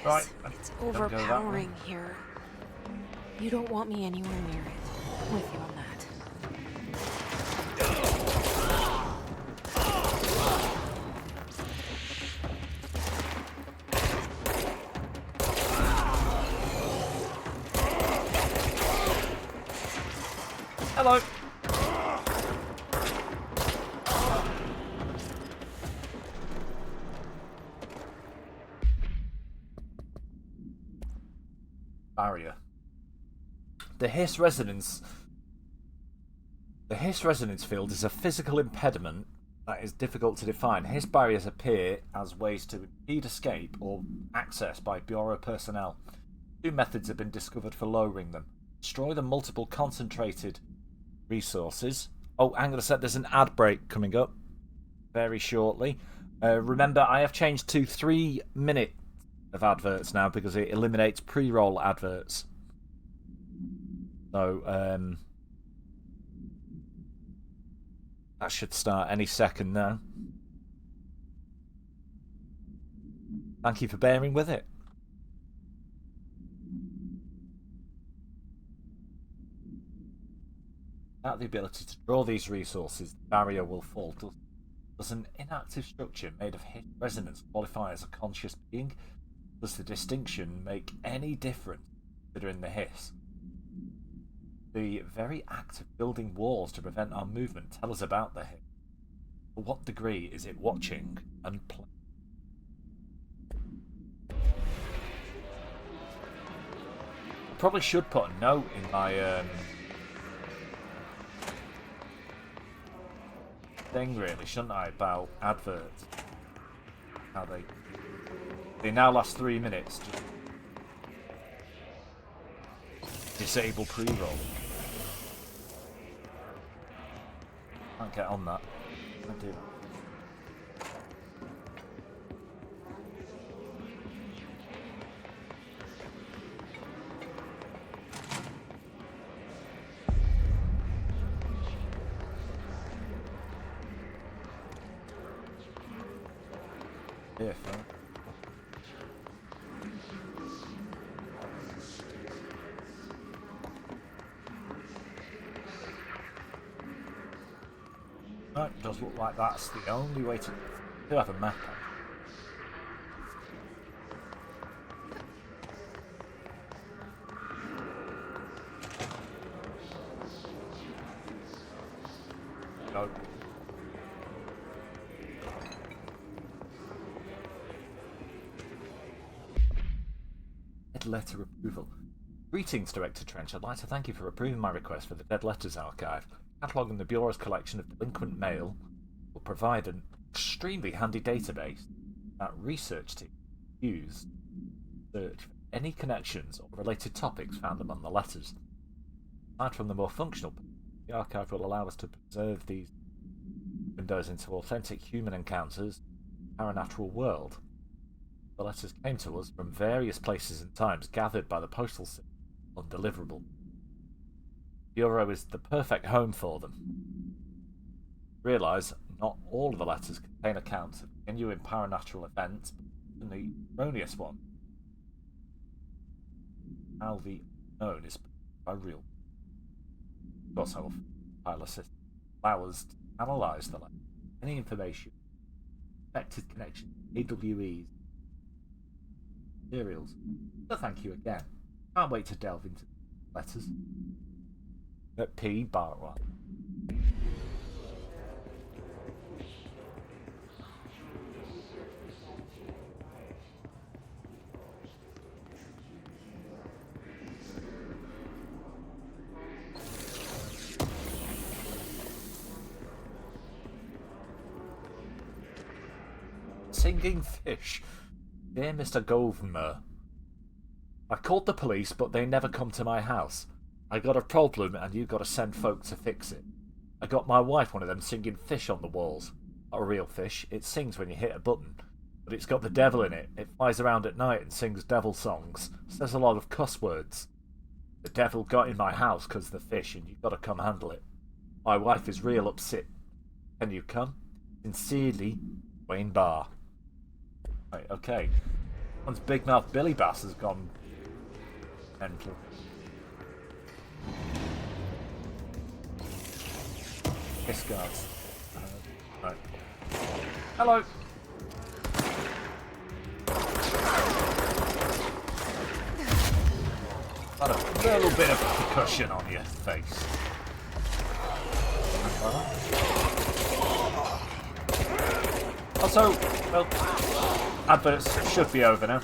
A: Right.
C: It's overpowering here. You don't want me anywhere near it. I'm with you on that.
A: Hello. Barrier. The Hiss resonance field is a physical impediment that is difficult to define. Hiss barriers appear as ways to impede escape or access by Bureau personnel. 2 methods have been discovered for lowering them. Destroy the multiple concentrated resources. Oh, hang on a sec, there's an ad break coming up very shortly. Remember, I have changed to 3 minutes of adverts now because it eliminates pre-roll adverts. So, that should start any second now. Thank you for bearing with it. Without the ability to draw these resources, the barrier will fall. Does an inactive structure made of Hiss resonance qualify as a conscious being? Does the distinction make any difference considering the Hiss? The very act of building walls to prevent our movement tell us about the Hiss. To what degree is it watching and playing? I probably should put a note in my thing, really, shouldn't I, about adverts? How they now last 3 minutes. Disable pre-roll. Can't get on that. Can't do that. Yeah, fine. No, it does look like that's the only way to do have a map. No. Dead letter approval. Greetings, Director Trench. I'd like to thank you for approving my request for the Dead Letters Archive. Cataloguing the Bureau's collection of delinquent mail will provide an extremely handy database that research teams use to search for any connections or related topics found among the letters. Aside from the more functional, the archive will allow us to preserve these windows into authentic human encounters in our natural world. The letters came to us from various places and times gathered by the postal system undeliverable. Bureau is the perfect home for them. Realise not all of the letters contain accounts of genuine paranatural events, but the erroneous one. How the unknown is by real. Of course, our file system allows us to analyse the letter. Any information, affected connection, AWEs, materials. So thank you again. Can't wait to delve into letters. At P. Bartwell. Singing fish. Dear Mr. Governor, I called the police, but they never come to my house. I got a problem, and you got to send folk to fix it. I got my wife one of them singing fish on the walls. Not a real fish. It sings when you hit a button, but it's got the devil in it. It flies around at night and sings devil songs. Says a lot of cuss words. The devil got in my house 'cause of the fish, and you got to come handle it. My wife is real upset. Can you come? Sincerely, Wayne Barr. Right, okay. Once Big Mouth Billy Bass has gone mental. Kiss guards. Right. Hello. Got a little bit of percussion on your face. Also, well, adverts should be over now.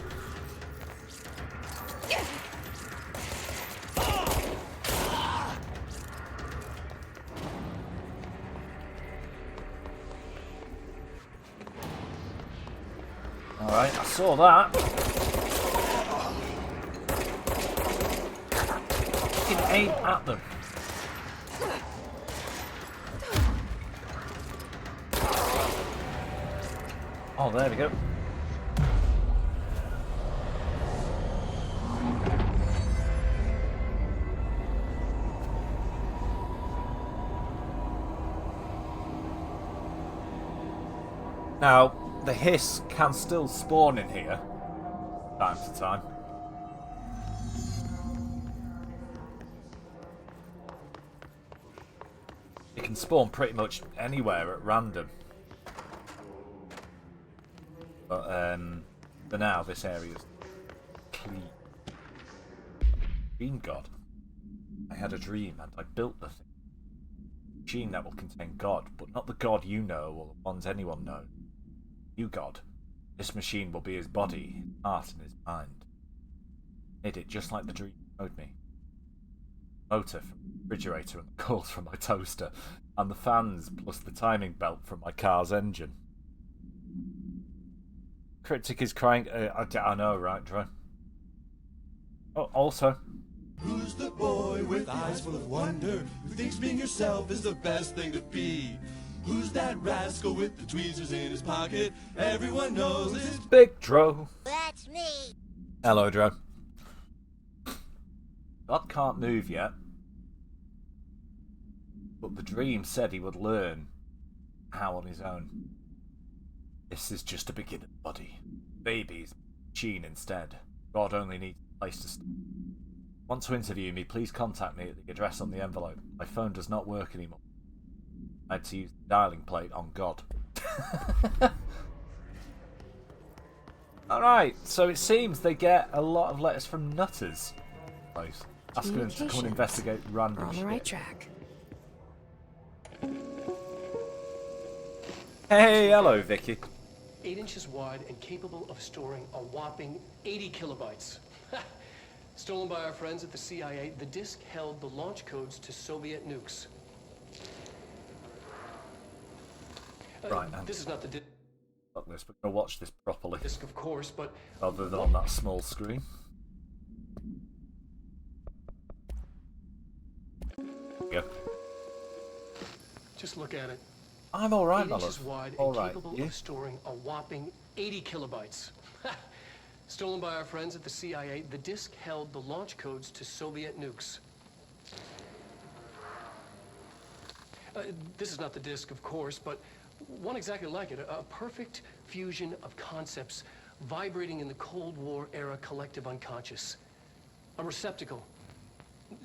A: Alright, I saw that. You can aim at them. Oh, there we go. Now, the hiss can still spawn in here, time to time. It can spawn pretty much anywhere at random. But for now, this area's clean. Dream God. I had a dream and I built the thing. Machine that will contain God, but not the God you know or the ones anyone knows. You God. This machine will be his body, his heart, and his mind. Made it just like the dream showed me. Motor from the refrigerator and the coils from my toaster, and the fans plus the timing belt from my car's engine. Cryptic is crying. I know, right, Drew? Oh, also.
I: Who's the boy with eyes full of wonder who thinks being yourself is the best thing to be? Who's that rascal with the tweezers in his pocket? Everyone knows it's
A: Big Dro.
J: That's me.
A: Hello, Dro. God can't move yet, but the dream said he would learn how on his own. This is just a beginner, buddy. Baby's machine instead. God only needs a place to stay. Want to interview me, please contact me at the address on the envelope. My phone does not work anymore. I had to use the dialing plate on God. Alright, so it seems they get a lot of letters from nutters. Place. Asking them to come and investigate random
C: We're on
A: shit.
C: the right track.
A: Hey, hello, Vicky.
E: 8 inches wide and capable of storing a whopping 80 kilobytes. Stolen by our friends at the CIA, the disk held the launch codes to Soviet nukes.
A: Right, and
E: this is not the disk,
A: fuck this, we're going to watch this properly.
E: of course, but
A: Other than on that small screen. Go.
E: just look at it.
A: I'm alright,
E: 8
A: my
E: inches
A: love.
E: wide and
A: Alright,
E: capable
A: you?
E: of storing a whopping 80 kilobytes. Stolen by our friends at the CIA, the disk held the launch codes to Soviet nukes. This is not the disc, of course, but one exactly like it. A perfect fusion of concepts vibrating in the Cold War era collective unconscious. A receptacle.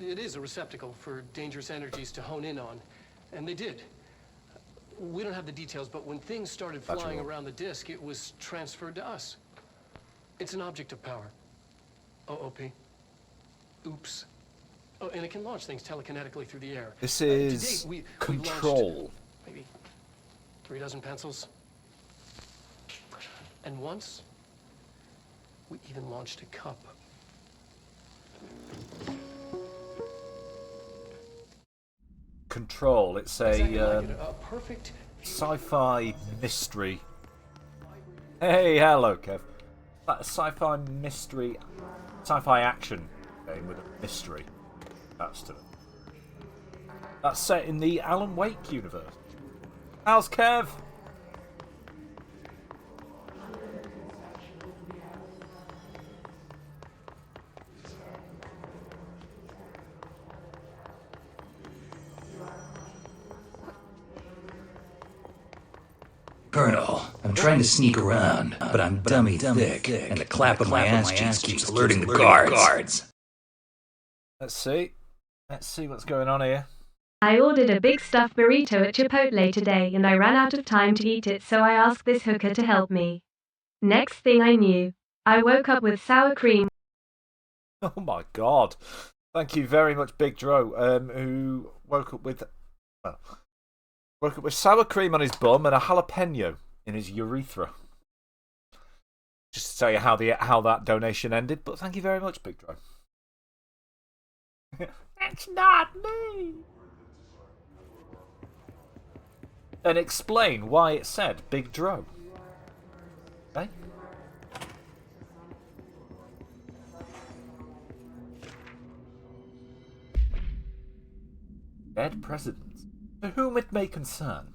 E: It is a receptacle for dangerous energies to hone in on. And they did. We don't have the details, but when things started flying around the disk, it was transferred to us. It's an object of power. OOP. Oops. Oh, and it can launch things telekinetically through the air.
A: This
E: To
A: is
E: date, we
A: Control.
E: launched maybe 3 dozen pencils. And once, we even launched a cup.
A: Control. It's
E: Exactly
A: a
E: like it. A perfect
A: sci-fi mystery. Hey, hello, Kev. That sci-fi mystery, sci-fi action game with a mystery attached to it. That's set in the Alan Wake universe. How's Kev?
J: Colonel, I'm trying to sneak around, but I'm dummy thick, and the clap of my ass cheeks keeps alerting the guards.
A: Let's see. Let's see what's going on here.
B: I ordered a big stuffed burrito at Chipotle today and I ran out of time to eat it, so I asked this hooker to help me. Next thing I knew, I woke up with sour cream.
A: Oh my god. Thank you very much, Big Dro, who woke up with sour cream on his bum and a jalapeno in his urethra. Just to tell you how that donation ended, but thank you very much, Big Dro. It's not me! And explain why it said Big Dro. Okay? Dead presidents. To whom it may concern,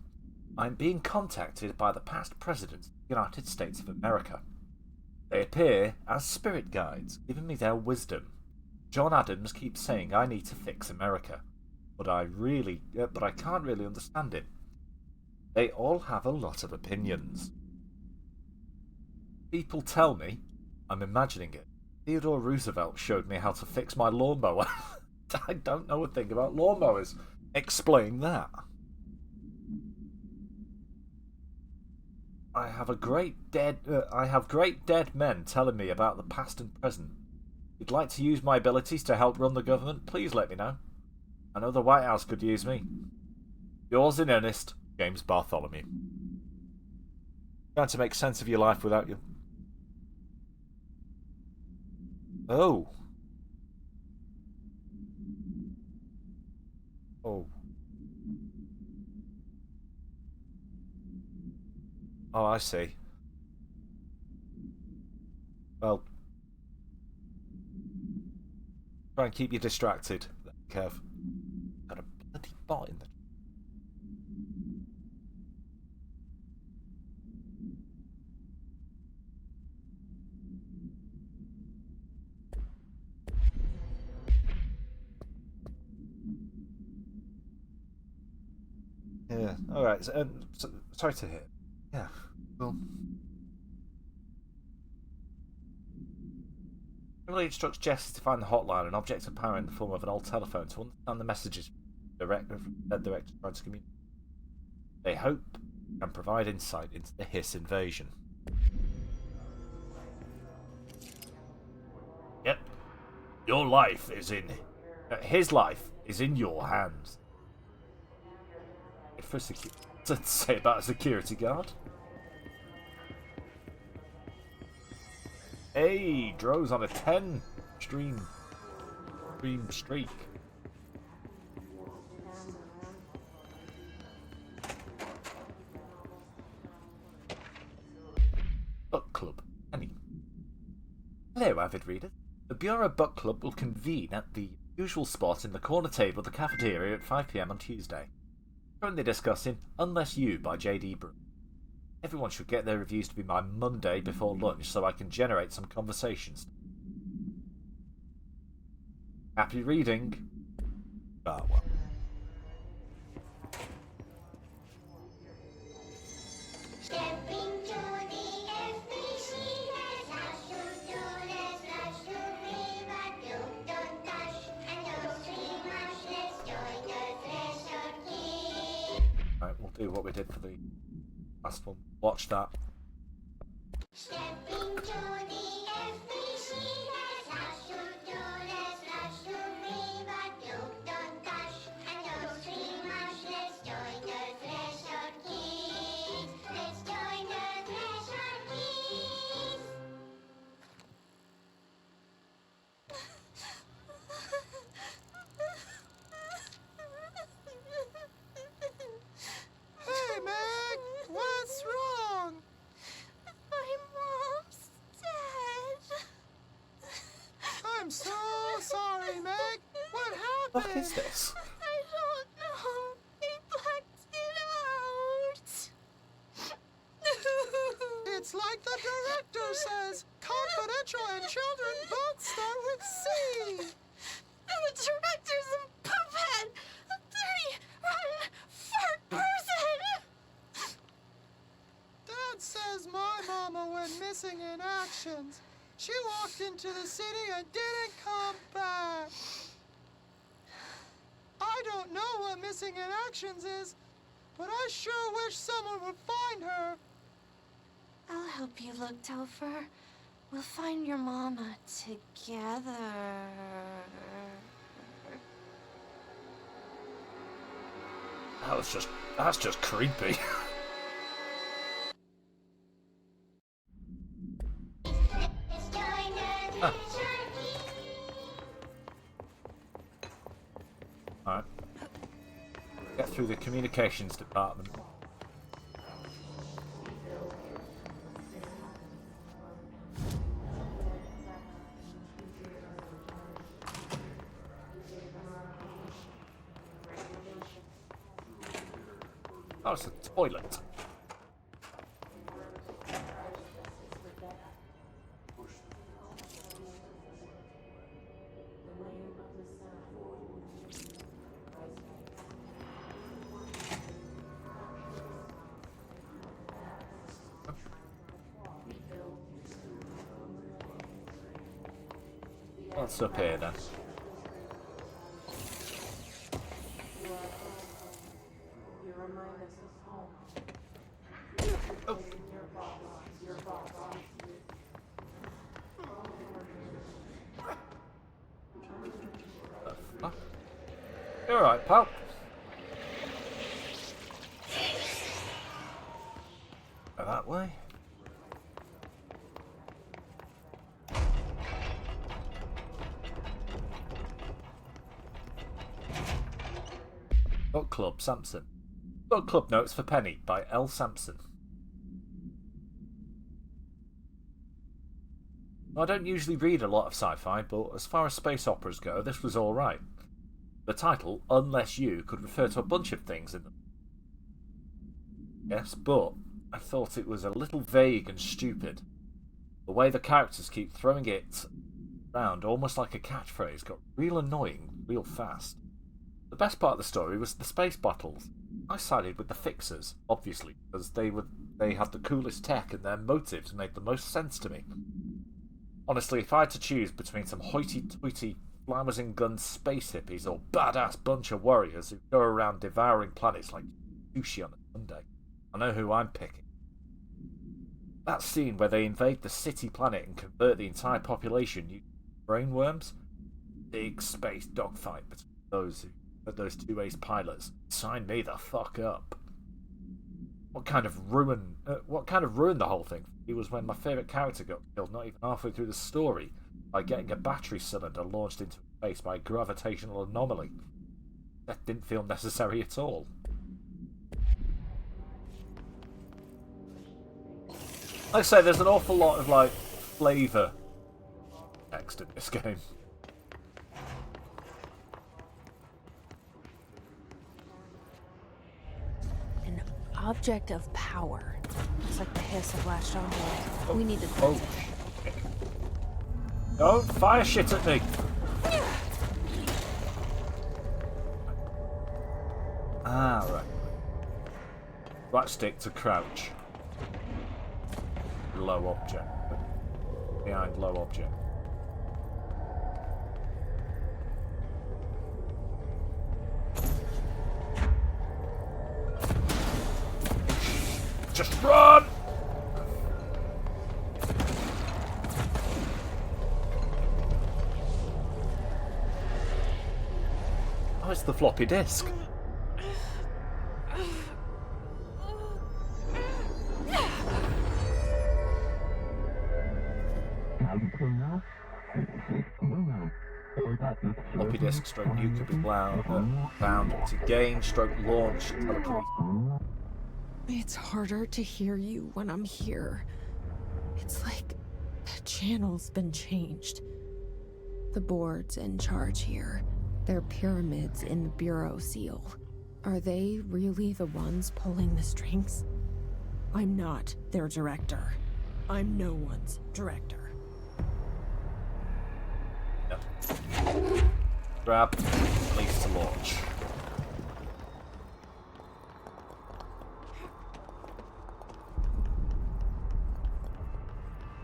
A: I am being contacted by the past presidents of the United States of America. They appear as spirit guides, giving me their wisdom. John Adams keeps saying I need to fix America, but I can't really understand it. They all have a lot of opinions. People tell me, I'm imagining it, Theodore Roosevelt showed me how to fix my lawnmower. I don't know a thing about lawnmowers. Explain that. I have great dead men telling me about the past and present. If you'd like to use my abilities to help run the government, please let me know. I know the White House could use me. Yours in earnest, James Bartholomew. Trying to make sense of your life without you. Oh. Oh. Oh, I see. Well, try and keep you distracted, Kev. Got a bloody bot in there. Yeah, alright. So, sorry to hear. Yeah, well. Really instructs Jesse to find the hotline, an object of power in the form of an old telephone, to understand the messages director trying to communicate. They hope and provide insight into the Hiss invasion. Yep. Your life is in... his life is in your hands. For to say about a security guard. Hey, Dro's on a 10 stream streak. Book Club. Penny. Hello, avid reader. The Bureau Book Club will convene at the usual spot in the corner table of the cafeteria at 5 PM on Tuesday. Currently discussing Unless You by J.D. Broome. Everyone should get their reviews to be by Monday before lunch so I can generate some conversations. Happy reading. Ah, well. Right, we'll do what we did for the last one. Watch that.
K: Hey, Meg! What's wrong?
C: My mom's dead.
K: I'm so sorry, Meg. What
A: What
K: happened?
A: is this?
C: I don't know. They blacked it out.
K: It's like the director says. Confidential and children both start with C.
C: And the director's a puppet. A dirty, rotten, fart person.
K: Dad says my mama went missing in actions. She walked into the city and didn't come back. I don't know what missing in actions is, but I sure wish someone would find her.
C: I'll help you look, Telfer. We'll find your mama together.
A: That's just creepy. Ah. Alright. Get through the communications department. Oh, it's a toilet. What's up here then? Oh. You alright, pal? Go that way. Book Club, Sampson. Book Club Notes for Penny by L. Sampson. I don't usually read a lot of sci-fi, but as far as space operas go, this was alright. The title, Unless You, could refer to a bunch of things in them. Yes, but I thought it was a little vague and stupid. The way the characters keep throwing it around, almost like a catchphrase, got real annoying real fast. The best part of the story was the space battles. I sided with the Fixers, obviously, because they had the coolest tech and their motives made the most sense to me. Honestly, if I had to choose between some hoity-toity, flowers and guns space hippies or badass bunch of warriors who go around devouring planets like sushi on a Sunday, I know who I'm picking. That scene where they invade the city planet and convert the entire population using brainworms? Big space dogfight between those two ace pilots. Sign me the fuck up. What kind of ruined the whole thing for me was when my favourite character got killed not even halfway through the story by getting a battery cylinder launched into space by a gravitational anomaly. That didn't feel necessary at all. Like I say, there's an awful lot of like flavour text in this game.
C: An object of power. Looks like the hiss have latched onto it. We need to.
A: Oh. Don't fire shit at me! Ah, right. Right stick to crouch. Low object. Behind low object. Just run! Oh, it's the floppy disk. Floppy disk stroke new could be bound to gain stroke launch telekinesis.
C: It's harder to hear you when I'm here. It's like the channel's been changed. The board's in charge here. They're pyramids in the Bureau seal. Are they really the ones pulling the strings? I'm not their director. I'm no one's director.
A: Yep. Grab, release to launch.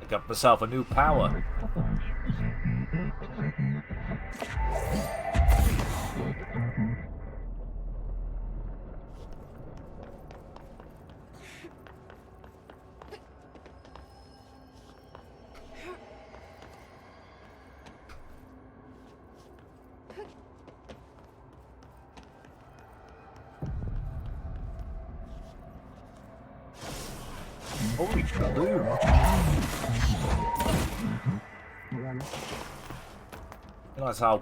A: I got myself a new power. Holy balloon! Realize how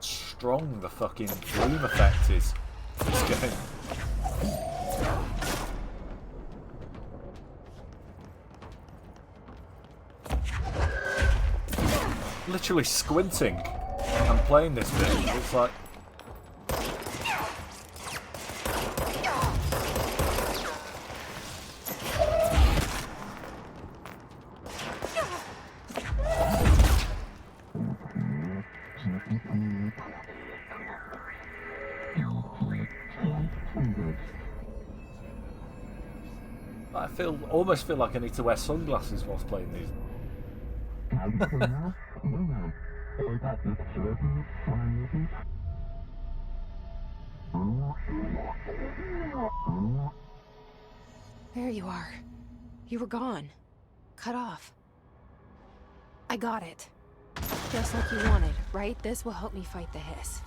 A: strong the fucking bloom effect is. This game. Literally squinting and playing this bit. It's like. Almost feel like I need to wear sunglasses whilst playing these.
C: There you are. You were gone. Cut off. I got it. Just like you wanted, right? This will help me fight the hiss.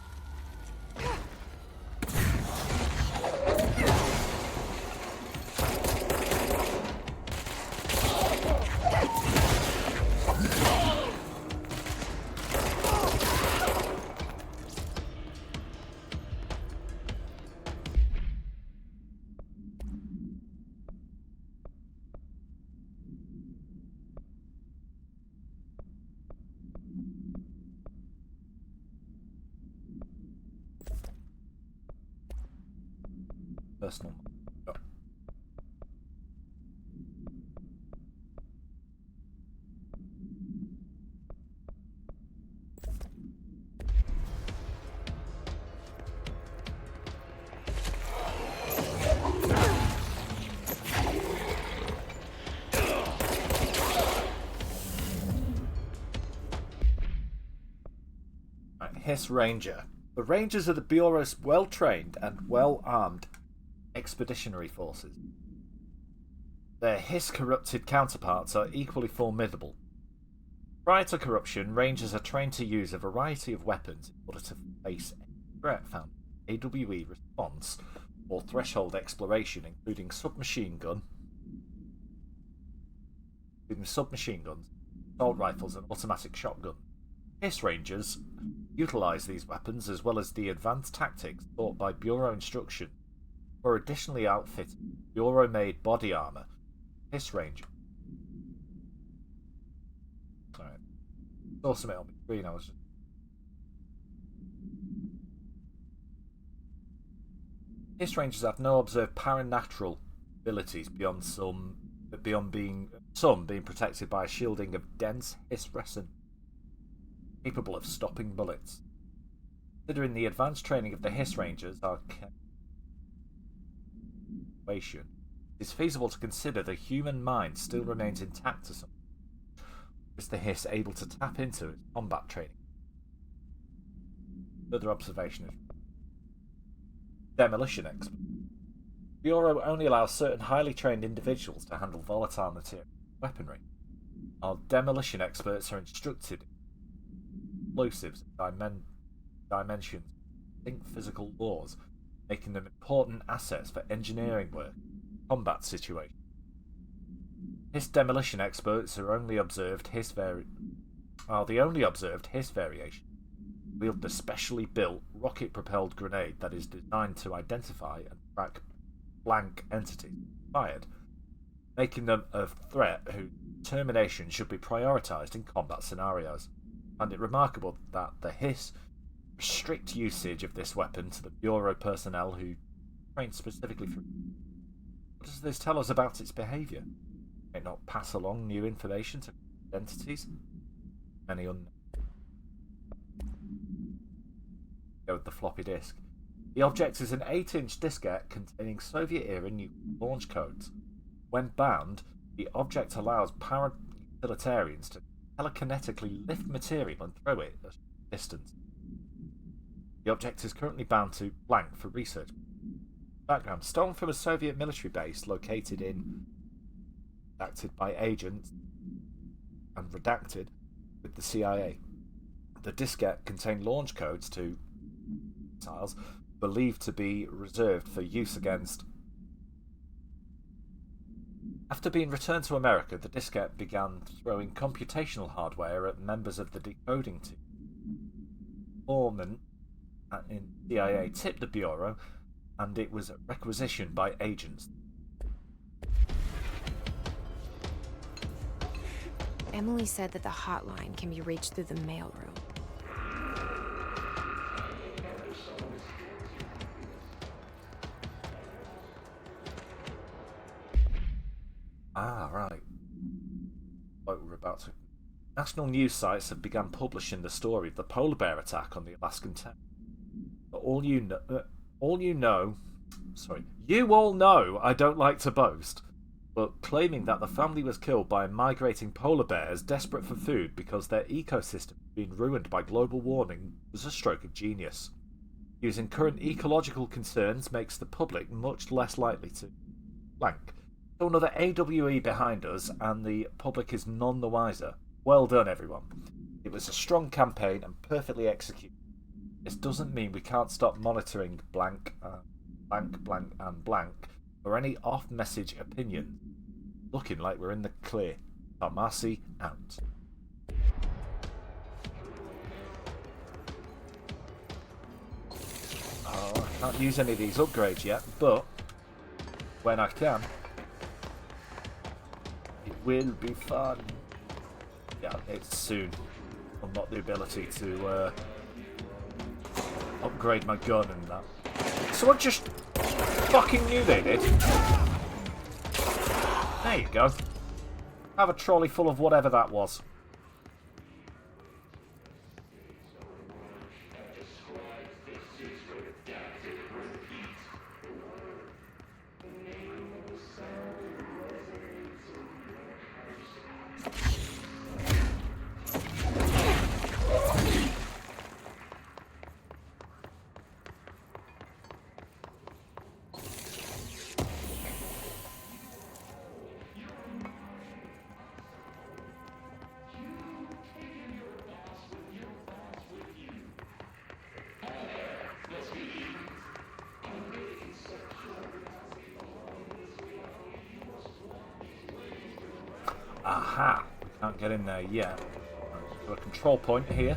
A: Personal. Oh. Right, Hiss Ranger. The Rangers are the Bureau's well-trained and well-armed expeditionary forces. Their Hiss-corrupted counterparts are equally formidable. Prior to corruption, Rangers are trained to use a variety of weapons in order to face any threat found in AWE response or threshold exploration, including submachine guns, assault rifles, and automatic shotguns. Hiss Rangers utilize these weapons as well as the advanced tactics taught by Bureau instruction or additionally outfitted Bureau-made body armor. Hiss Ranger. Sorry. Saw something on the screen. I was just. Hiss Rangers have no observed paranatural abilities beyond being protected by a shielding of dense hiss resin, capable of stopping bullets. Considering the advanced training of the Hiss Rangers are It's feasible to consider the human mind still remains intact to some. Is the Hiss able to tap into its combat training? Further observation of demolition expert. Bureau only allows certain highly trained individuals to handle volatile material weaponry, while demolition experts are instructed in explosives and dimensions, distinct physical laws, making them important assets for engineering work, combat situations. Hiss demolition experts are only observed Hiss the only observed Hiss variation wield the specially built rocket-propelled grenade that is designed to identify and track blank entities fired, making them a threat whose termination should be prioritized in combat scenarios. And it remarkable that the Hiss strict usage of this weapon to the Bureau personnel who trained specifically for. What does this tell us about its behaviour? May it not pass along new information to entities? Any unknown. Go with the floppy disk. The object is an 8-inch diskette containing Soviet-era nuclear launch codes. When bound, the object allows para-utilitarians to telekinetically lift material and throw it at a distance. The object is currently bound to blank for research. Background: stolen from a Soviet military base located in redacted by agents and redacted with the CIA. The diskette contained launch codes to missiles believed to be reserved for use against. After being returned to America, the diskette began throwing computational hardware at members of the decoding team. Foreman in CIA tipped the Bureau, and it was requisitioned by agents.
C: Emily said that the hotline can be reached through the mailroom.
A: Ah, right. What we're about to. National news sites have begun publishing the story of the polar bear attack on the Alaskan town. But you all know I don't like to boast, but claiming that the family was killed by migrating polar bears desperate for food because their ecosystem had been ruined by global warming was a stroke of genius. Using current ecological concerns makes the public much less likely to blank. So another AWE behind us, and the public is none the wiser. Well done, everyone. It was a strong campaign and perfectly executed. This doesn't mean we can't stop monitoring blank, blank, and blank, or any off-message opinion. Looking like we're in the clear. Tomasi out. Oh, I can't use any of these upgrades yet, but when I can, it will be fun. Yeah, it's soon. Unlock the ability to upgrade my gun and that. So I just fucking knew they did. There you go. Have a trolley full of whatever that was. Aha! We can't get in there yet. Got a control point here.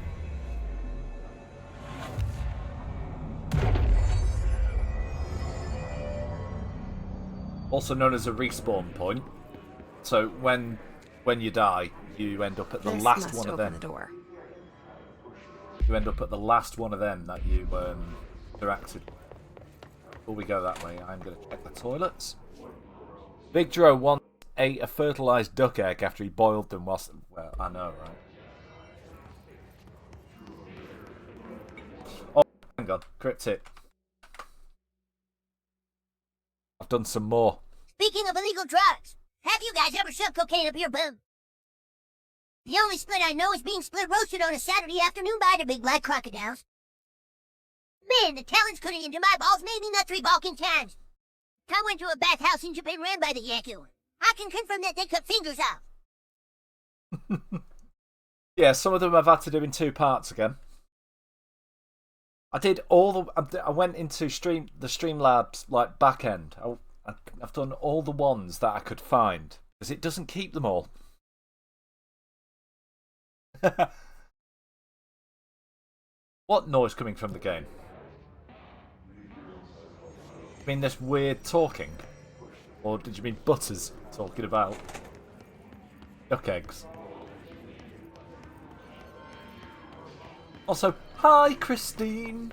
A: Also known as a respawn point. So when you die, you end up at the last one of them. You end up at the last one of them that you interacted with. Before we go that way, I'm going to check the toilets. Big Dro wants ate a fertilised duck egg after he boiled them whilst... Well, I know, right? Oh, hang on. Crypt tip. I've done some more.
L: Speaking of illegal drugs, have you guys ever shoved cocaine up your bum? The only split I know is being split roasted on a Saturday afternoon by the big black crocodiles. Man, the talents cutting into my balls made me nut 3 Balkan times. I went to a bathhouse in Japan ran by the Yaku. I can confirm that they cut fingers off.
A: Yeah, some of them I've had to do in 2 parts again. I did I went into the Streamlabs like back end. I've done all the ones that I could find because it doesn't keep them all. What noise coming from the game? You mean this weird talking? Or did you mean Butters talking about duck eggs? Also, hi Christine!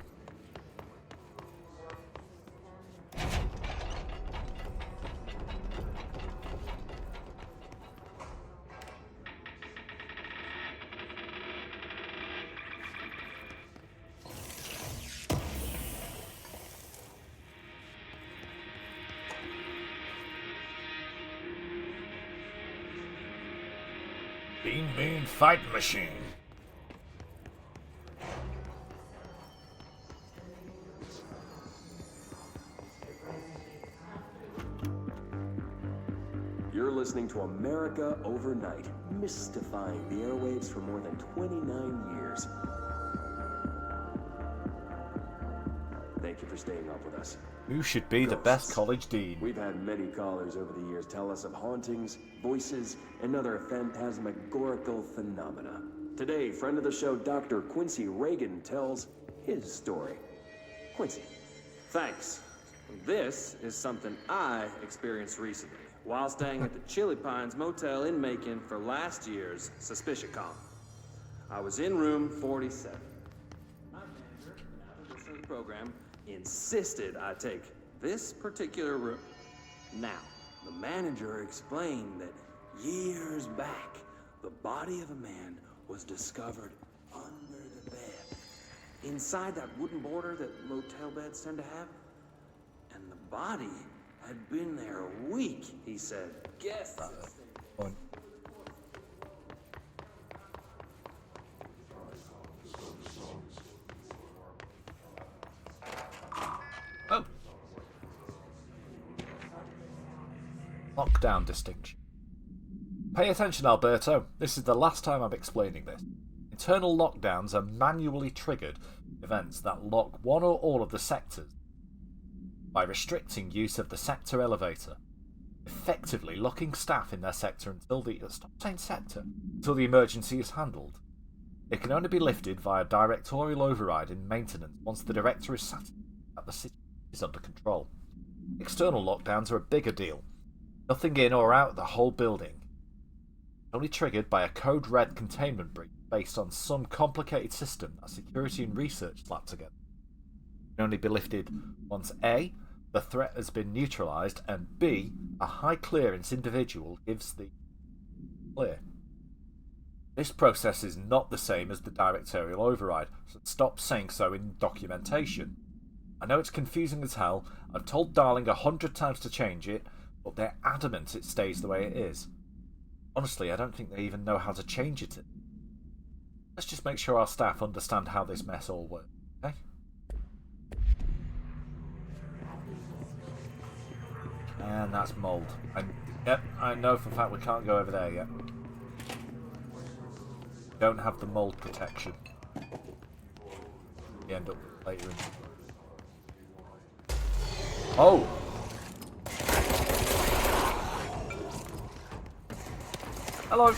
A: Mean fight machine.
M: You're listening to America Overnight, mystifying the airwaves for more than 29 years. Thank you for staying up with us.
A: Who should be the best college dean?
M: We've had many callers over the years tell us of hauntings, voices, and other phantasmagorical phenomena. Today, friend of the show, Dr. Quincy Reagan, tells his story. Quincy, thanks. This is something I experienced recently while staying at the Chili Pines Motel in Macon for last year's SuspiciaCon. I was in room 47. My manager, after the program, insisted I take this particular room. Now, the manager explained that years back, the body of a man was discovered under the bed, inside that wooden border that motel beds tend to have. And the body had been there a week, he said. Guess
A: Fine. Oh. Lockdown distinction. Pay attention, Alberto. This is the last time I'm explaining this. Internal lockdowns are manually triggered events that lock one or all of the sectors by restricting use of the sector elevator, effectively locking staff in their sector until the emergency is handled. It can only be lifted via directorial override in maintenance once the director is satisfied that the situation is under control. External lockdowns are a bigger deal. Nothing in or out of the whole building. Only triggered by a code red containment breach based on some complicated system that security and research slapped together. It can only be lifted once A, the threat has been neutralised, and B, a high clearance individual gives the clear. This process is not the same as the directorial override, so stop saying so in documentation. I know it's confusing as hell. I've told Darling 100 times to change it, but they're adamant it stays the way it is. Honestly, I don't think they even know how to change it. Let's just make sure our staff understand how this mess all works, okay? And that's mould. Yep, I know for a fact we can't go over there yet. Don't have the mould protection. We end up later in. Oh! Hello!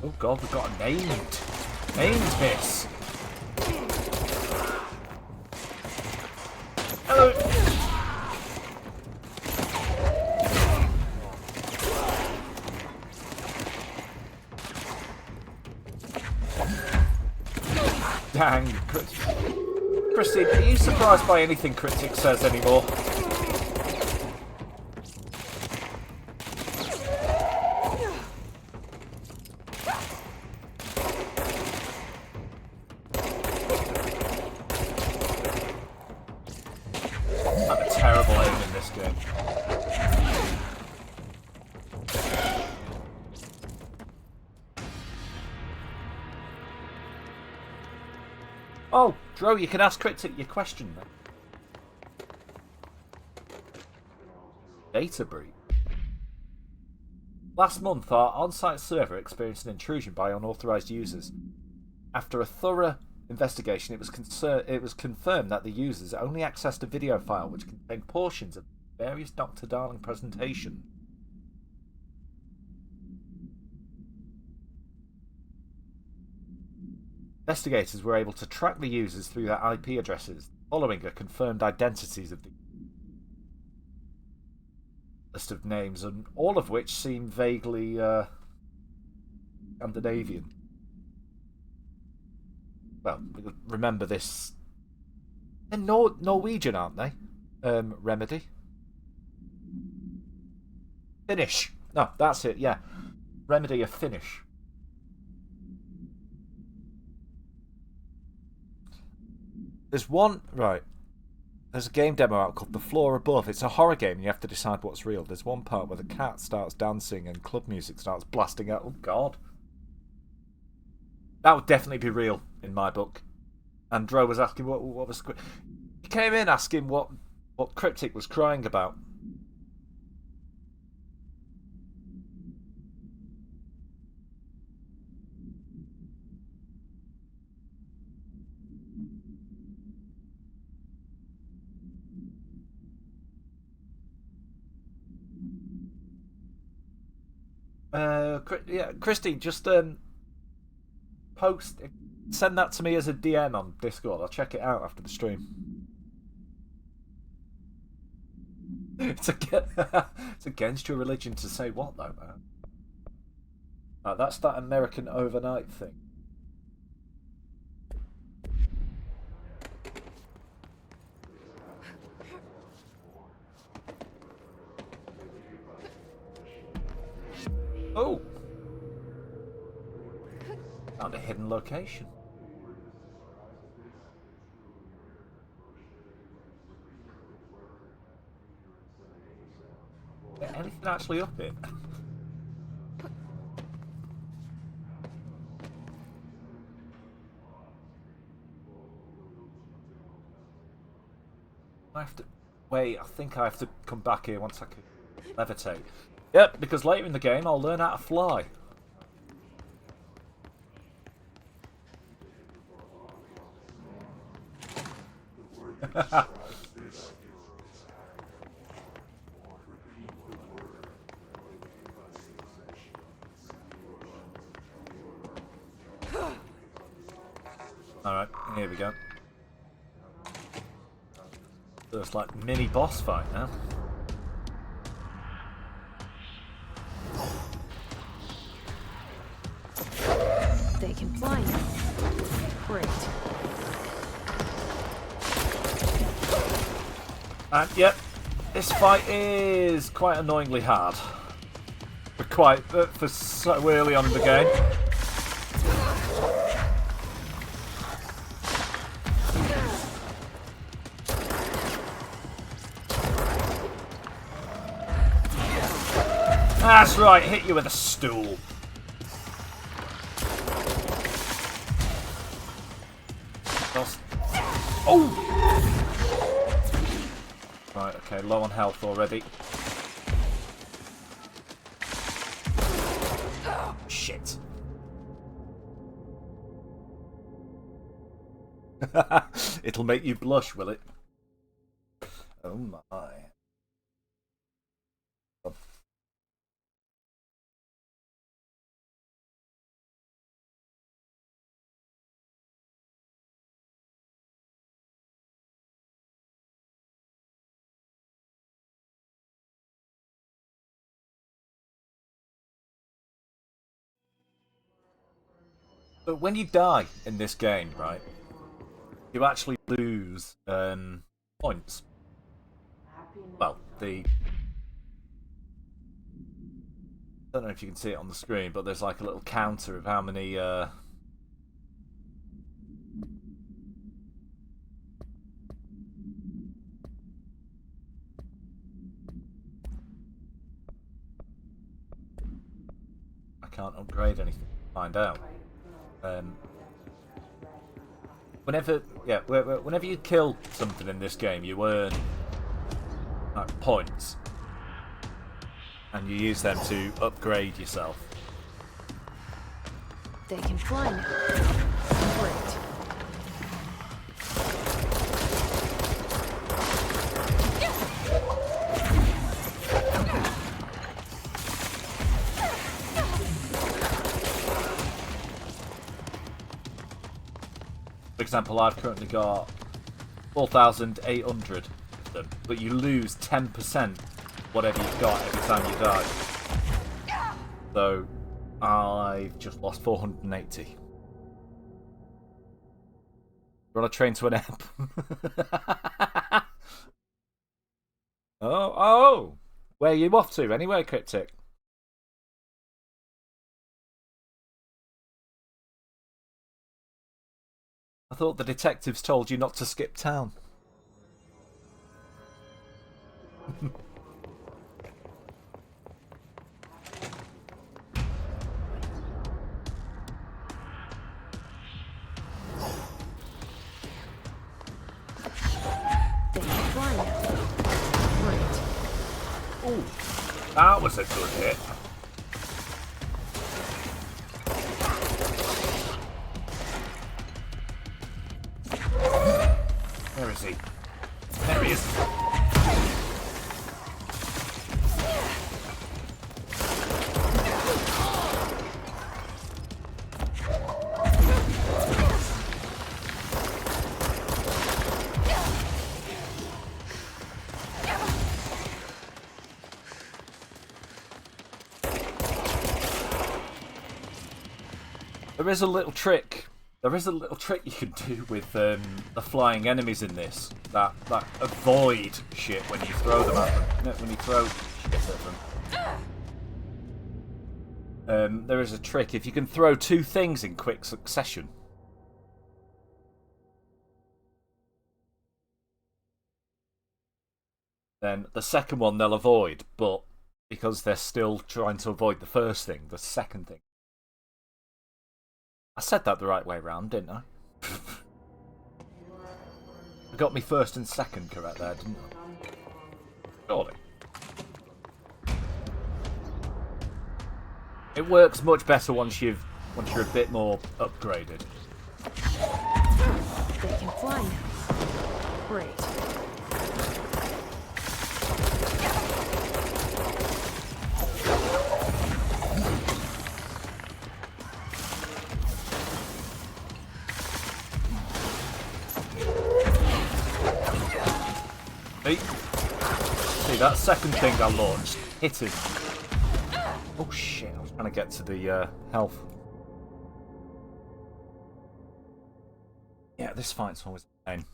A: Oh god, we've got a named miss! Hello! Dang, Christine, are you surprised by anything Cryptic says anymore? Oh, Dro, you can ask Cryptic your question then. Data breach. Last month, our on-site server experienced an intrusion by unauthorized users. After a thorough investigation, it was confirmed that the users only accessed a video file which contained portions of various Dr. Darling presentations. Investigators were able to track the users through their IP addresses, following a confirmed identities of the list of names, and all of which seem vaguely Scandinavian. Well, remember this. They're Norwegian, aren't they? Remedy. Finnish. No, that's it. Yeah, Remedy are Finnish. There's one right. There's a game demo out called The Floor Above. It's a horror game and you have to decide what's real. There's one part where the cat starts dancing and club music starts blasting out. Oh, God. That would definitely be real in my book. And Dro was asking what was... He came in asking what Cryptic was crying about. Yeah, Christy, just send that to me as a DM on Discord. I'll check it out after the stream. It's against your religion to say what though, man? That's that American overnight thing. Oh! Found a hidden location. Anything actually up here? I have to... Wait, I think I have to come back here once I can levitate. Yep, because later in the game I'll learn how to fly. Alright, here we go. So it's like mini boss fight now.
C: They can fly now. Great.
A: And yep, this fight is quite annoyingly hard. For so early on in the game. That's right, hit you with a stool. Oh! Right, okay, low on health already. Shit. It'll make you blush, will it? Oh my. But when you die in this game, right, you actually lose points. Well, I don't know if you can see it on the screen, but there's like a little counter of how many I can't upgrade anything to find out. whenever you kill something in this game, you earn points, and you use them to upgrade yourself.
C: They can fly now. Great.
A: For example, I've currently got 4,800 of them, but you lose 10% whatever you've got every time you die. So I've just lost 480. We're on a train to an app. Oh! Where are you off to anyway, Cryptic? I thought the detectives told you not to skip town. Ooh, that was a good hit. Where is he? There he is. There is a little trick. There is a little trick you can do with the flying enemies in this that avoid shit when you throw them at them. No, when you throw shit at them. There is a trick. If you can throw two things in quick succession, then the second one they'll avoid, but because they're still trying to avoid the first thing, the second thing. I said that the right way round, didn't I? I got me first and second correct there, didn't I? Surely. It works much better once you're a bit more upgraded.
C: They can fly now. Great.
A: See, that second thing I launched hit him. Oh shit, I was trying to get to the health. Yeah, this fight's always a pain.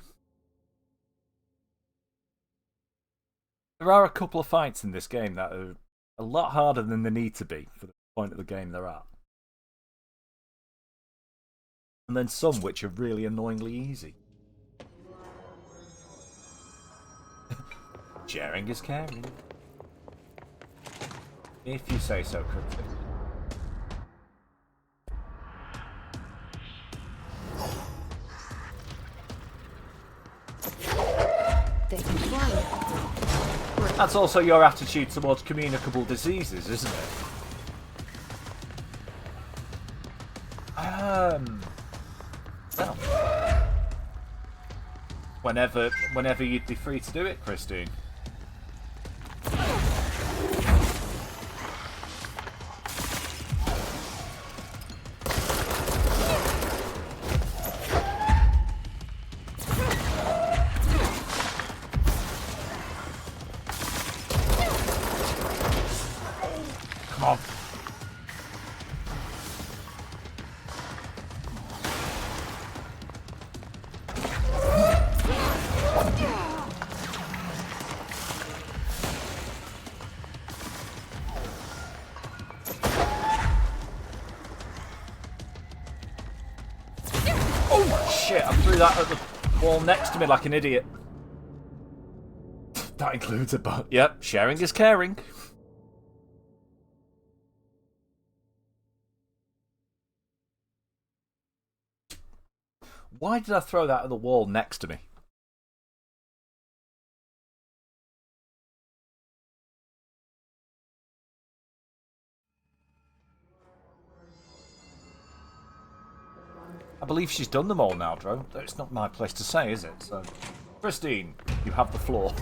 A: There are a couple of fights in this game that are a lot harder than they need to be for the point of the game they're at. And then some which are really annoyingly easy. Sharing is caring. If you say so, Cryptic.
C: They can fly.
A: That's also your attitude towards communicable diseases, isn't it? Well, whenever you'd be free to do it, Christine. Come on. Shit, I threw that at the wall next to me like an idiot. That includes a butt. Yep, sharing is caring. Why did I throw that at the wall next to me? I believe she's done them all now, Dro. It's not my place to say, is it? So, Christine, you have the floor.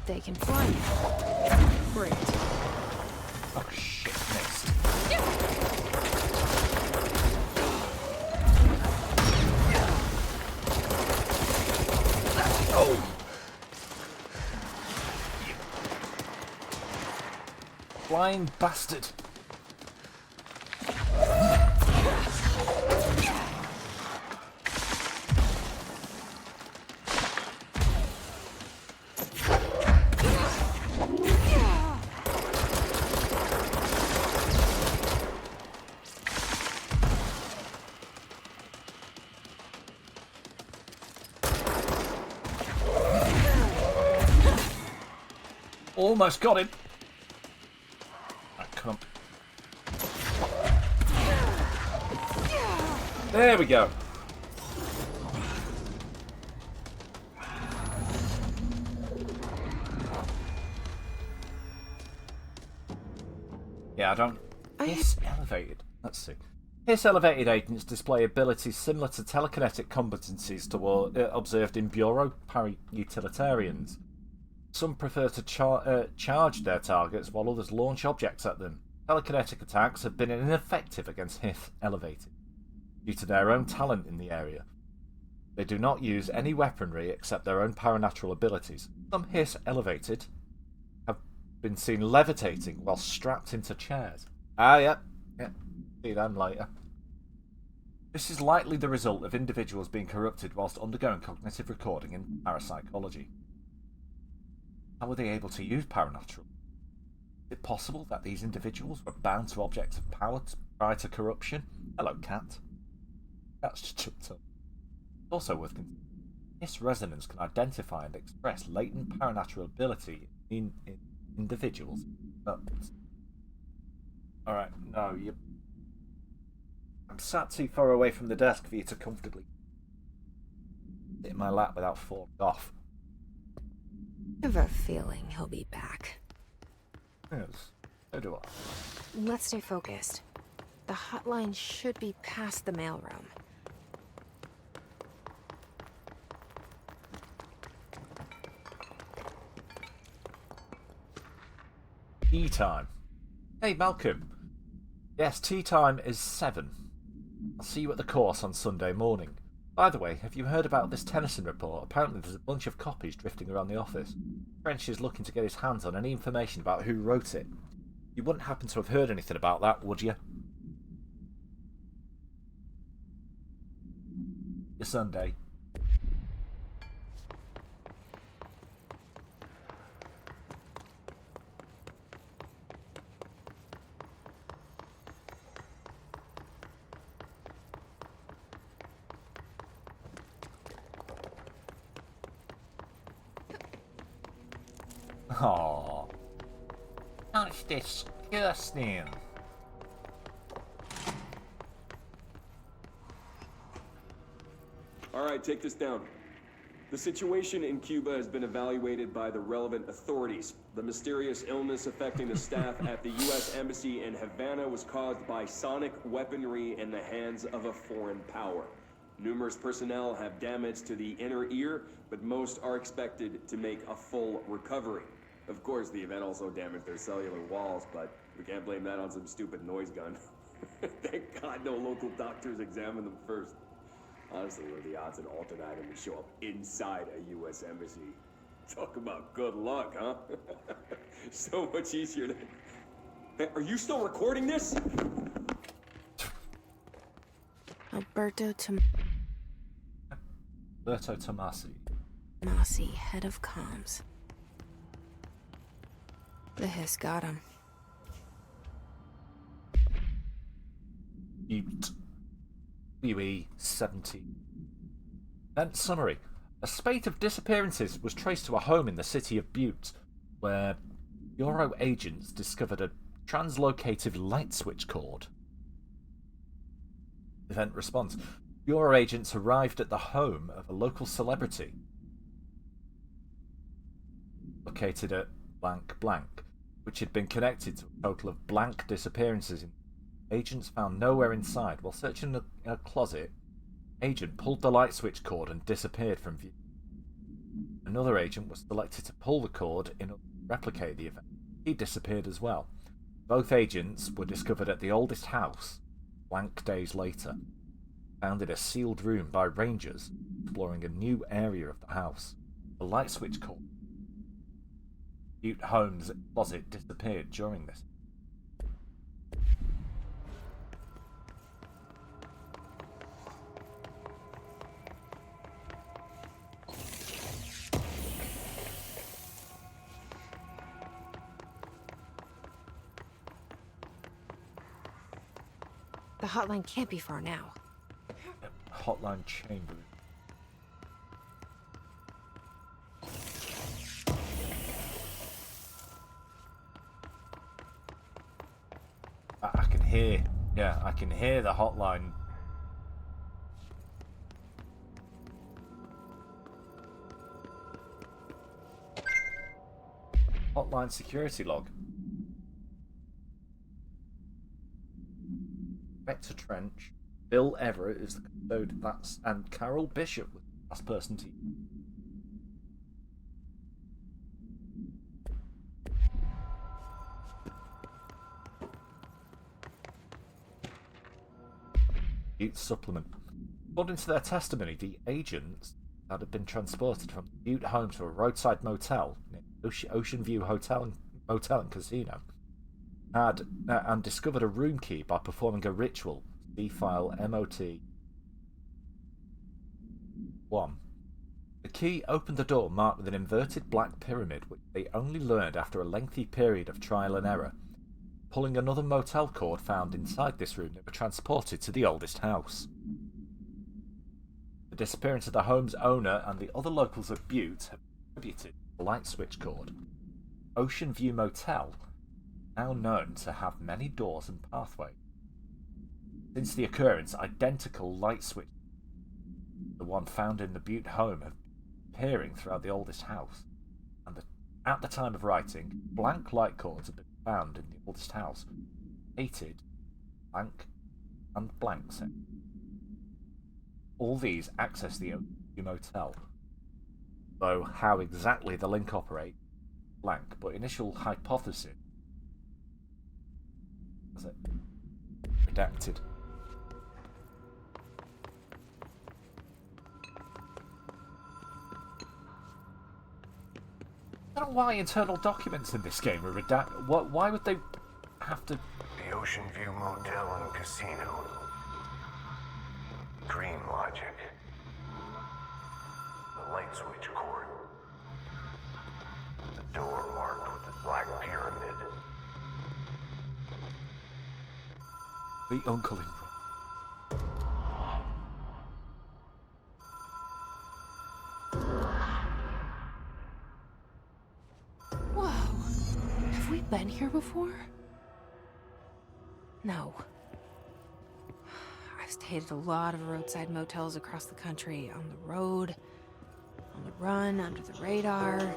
C: They can fly now. Great.
A: Oh shit, missed. Oh! Flying bastard. Almost got him. There we go. Yeah, I don't... Hiss elevated. Let's see. Hiss elevated agents display abilities similar to telekinetic competencies observed in Bureau para-utilitarians. Some prefer to charge their targets while others launch objects at them. Telekinetic attacks have been ineffective against Hiss elevated due to their own talent in the area. They do not use any weaponry except their own paranatural abilities. Some Hiss elevated have been seen levitating while strapped into chairs. Yep. See them later. This is likely the result of individuals being corrupted whilst undergoing cognitive recording in parapsychology. How were they able to use paranatural? Is it possible that these individuals were bound to objects of power prior to corruption? Hello, cat. That's just chucked up. It's also worth considering. Hiss resonance can identify and express latent paranatural ability in individuals. Alright, no, you... I'm sat too far away from the desk for you to comfortably sit in my lap without falling off.
C: I have a feeling he'll be back.
A: Yes, so do I.
C: Let's stay focused. The hotline should be past the mailroom.
A: Tea time. Hey, Malcolm. Yes, tea time is 7. I'll see you at the course on Sunday morning. By the way, have you heard about this Tennyson report? Apparently there's a bunch of copies drifting around the office. French is looking to get his hands on any information about who wrote it. You wouldn't happen to have heard anything about that, would you? Your Sunday. Aww. That's disgusting.
M: Alright, take this down. The situation in Cuba has been evaluated by the relevant authorities. The mysterious illness affecting the staff at the U.S. Embassy in Havana was caused by sonic weaponry in the hands of a foreign power. Numerous personnel have damage to the inner ear, but most are expected to make a full recovery. Of course, the event also damaged their cellular walls, but we can't blame that on some stupid noise gun. Thank God no local doctors examined them first. Honestly, what are the odds an alternate item would show up inside a U.S. embassy? Talk about good luck, huh? So much easier to... Hey, are you still recording this?
C: Alberto
A: Tomasi.
C: Tomasi, head of comms. The Hiss got him.
A: Butte. WE-70. Then summary. A spate of disappearances was traced to a home in the city of Butte, where Bureau agents discovered a translocative light switch cord. Event response. Your agents arrived at the home of a local celebrity located at blank blank, which had been connected to a total of blank disappearances. Agents found nowhere inside. While searching in a closet, agent pulled the light switch cord and disappeared from view. Another agent was selected to pull the cord in order to replicate the event. He disappeared as well. Both agents were discovered at the oldest house blank days later, found in a sealed room by rangers exploring a new area of the house. The light switch cord Butte Holmes' closet disappeared during this.
C: The hotline can't be far now.
A: Hotline chamber. I can hear, yeah, I can hear the hotline. Hotline security log. Vector Trench. Bill Everett is the custodian, and Carol Bishop was the last person to. Butte supplement. According to their testimony, the agents that had been transported from Butte home to a roadside motel, Ocean View Motel and Casino, had and discovered a room key by performing a ritual. See file MOT 1. The key opened the door marked with an inverted black pyramid, which they only learned after a lengthy period of trial and error. Pulling another motel cord found inside this room, they were transported to the oldest house. The disappearance of the home's owner and the other locals of Butte have attributed the light switch cord. Ocean View Motel, now known to have many doors and pathways. Since the occurrence, identical light switch, the one found in the Butte home, have been appearing throughout the oldest house. And at the time of writing, blank light cords have been found in the oldest house, dated blank and blank set. All these access the Ocean View Motel. Though how exactly the link operates, blank, but initial hypothesis is it redacted. I don't know why internal documents in this game are redacted. Why would they have to?
F: The Ocean View Motel and Casino. Dream logic. The light switch cord. The door marked with the black pyramid.
A: The uncle in.
C: Whoa. Have we been here before? No. I've stayed at a lot of roadside motels across the country, on the road, on the run, under the radar.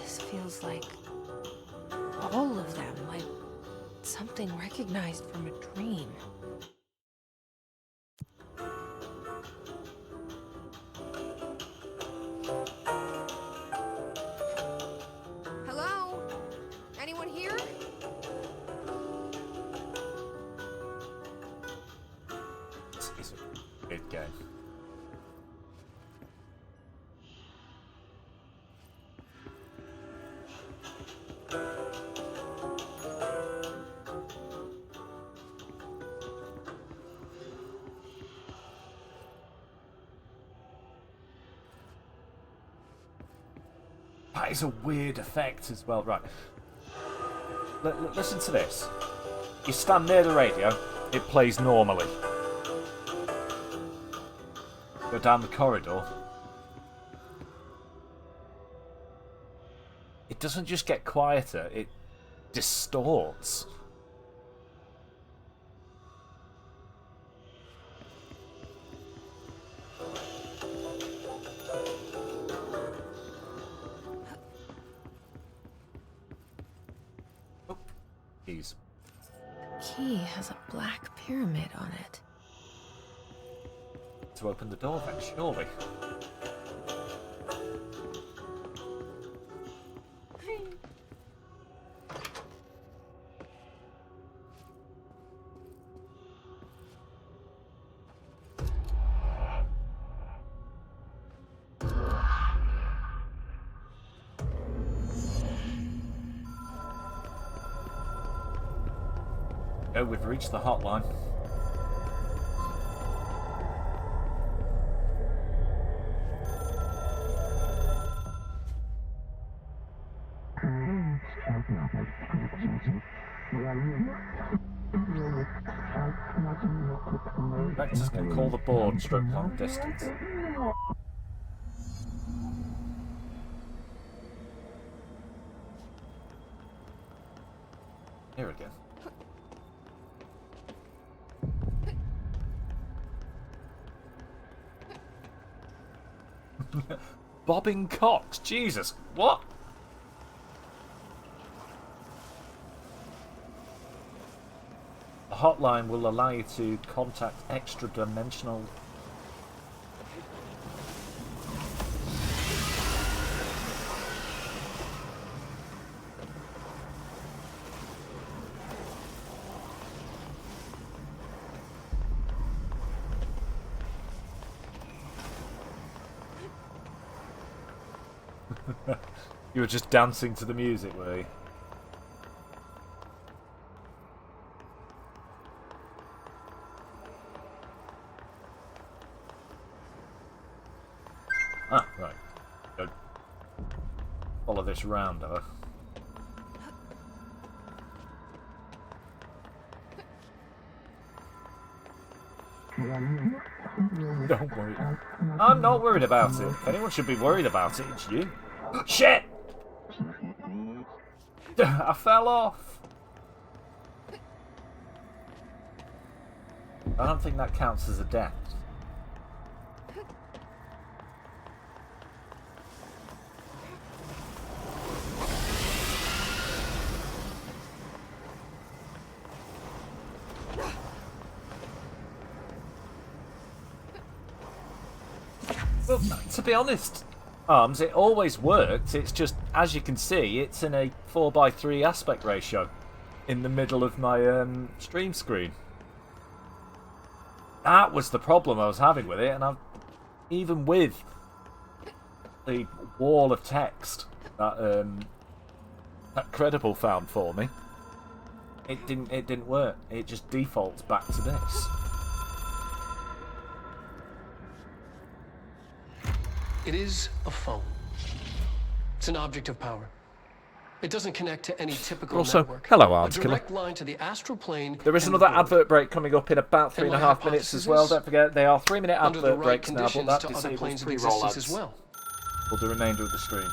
C: This feels like all of them, like something recognized from a dream. Hello? Anyone here?
A: It's a good game. That is a weird effect as well. Right. Listen to this. You stand near the radio, it plays normally. Go down the corridor. It doesn't just get quieter, it distorts. Oh, keys.
C: Key has a black pyramid on it.
A: To open the door then, surely. Oh, we've reached the hotline. Vectors can call the board stroke long distance. Here again. Bobbing cocks, Jesus, what? The hotline will allow you to contact extra-dimensional... You were just dancing to the music, were you? Ah, right. Good. Follow this round, though. Don't worry. I'm not worried about it. If anyone should be worried about it, it's you. Shit! I fell off. I don't think that counts as a death. Well, to be honest, Arms, it always worked. It's just, as you can see, it's in a 4:3 aspect ratio in the middle of my stream screen. That was the problem I was having with it, and even with the wall of text that that Credible found for me, it didn't work. It just defaults back to this.
E: It is a phone. It's an object of power. It doesn't connect to any typical
A: Also,
E: network.
A: hello, Arms
E: A
A: Killer.
E: direct line to the astral plane.
A: There is
E: and
A: another
E: the void.
A: advert break coming up in about 3.5 minutes as well. Don't forget, they are 3-minute
E: Under the
A: advert
E: right
A: breaks now, but
E: conditions
A: that
E: to other
A: disables
E: planes of
A: pre-roll
E: existence
A: ads
E: as well.
A: for the remainder of the stream.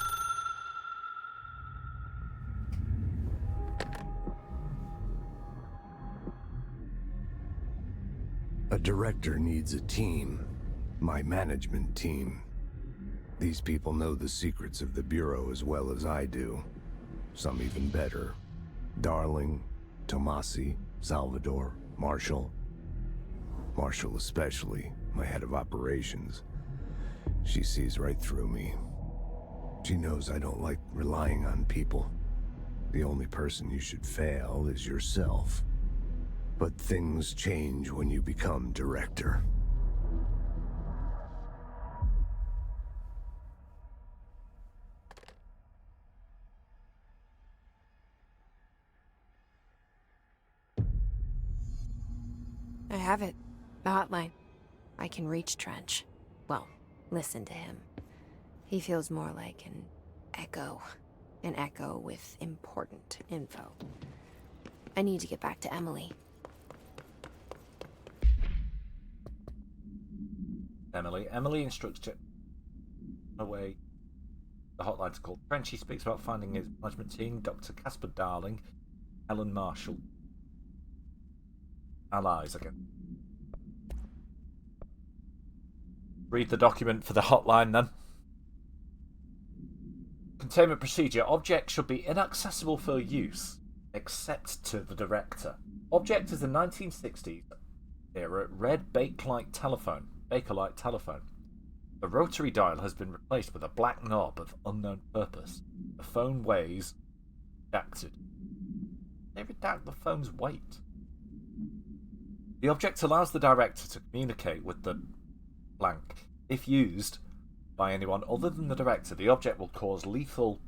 N: A director needs a team. My management team. These people know the secrets of the Bureau as well as I do. Some even better. Darling, Tomasi, Salvador, Marshall. Marshall especially, my head of operations. She sees right through me. She knows I don't like relying on people. The only person you should fail is yourself. But things change when you become director.
C: I have it. The hotline. I can reach Trench. Well, listen to him. He feels more like an echo. An echo with important info. I need to get back to Emily.
A: Emily instructs you away. The hotline's called French. He speaks about finding his management team, Dr. Casper Darling, Helen Marshall. Allies again. Read the document for the hotline then. Containment procedure. Object should be inaccessible for use, except to the director. Object is a 1960s era red Bakelite telephone. The rotary dial has been replaced with a black knob of unknown purpose. The phone weighs redacted. They redact the phone's weight. The object allows the director to communicate with the blank. If used by anyone other than the director, the object will cause lethal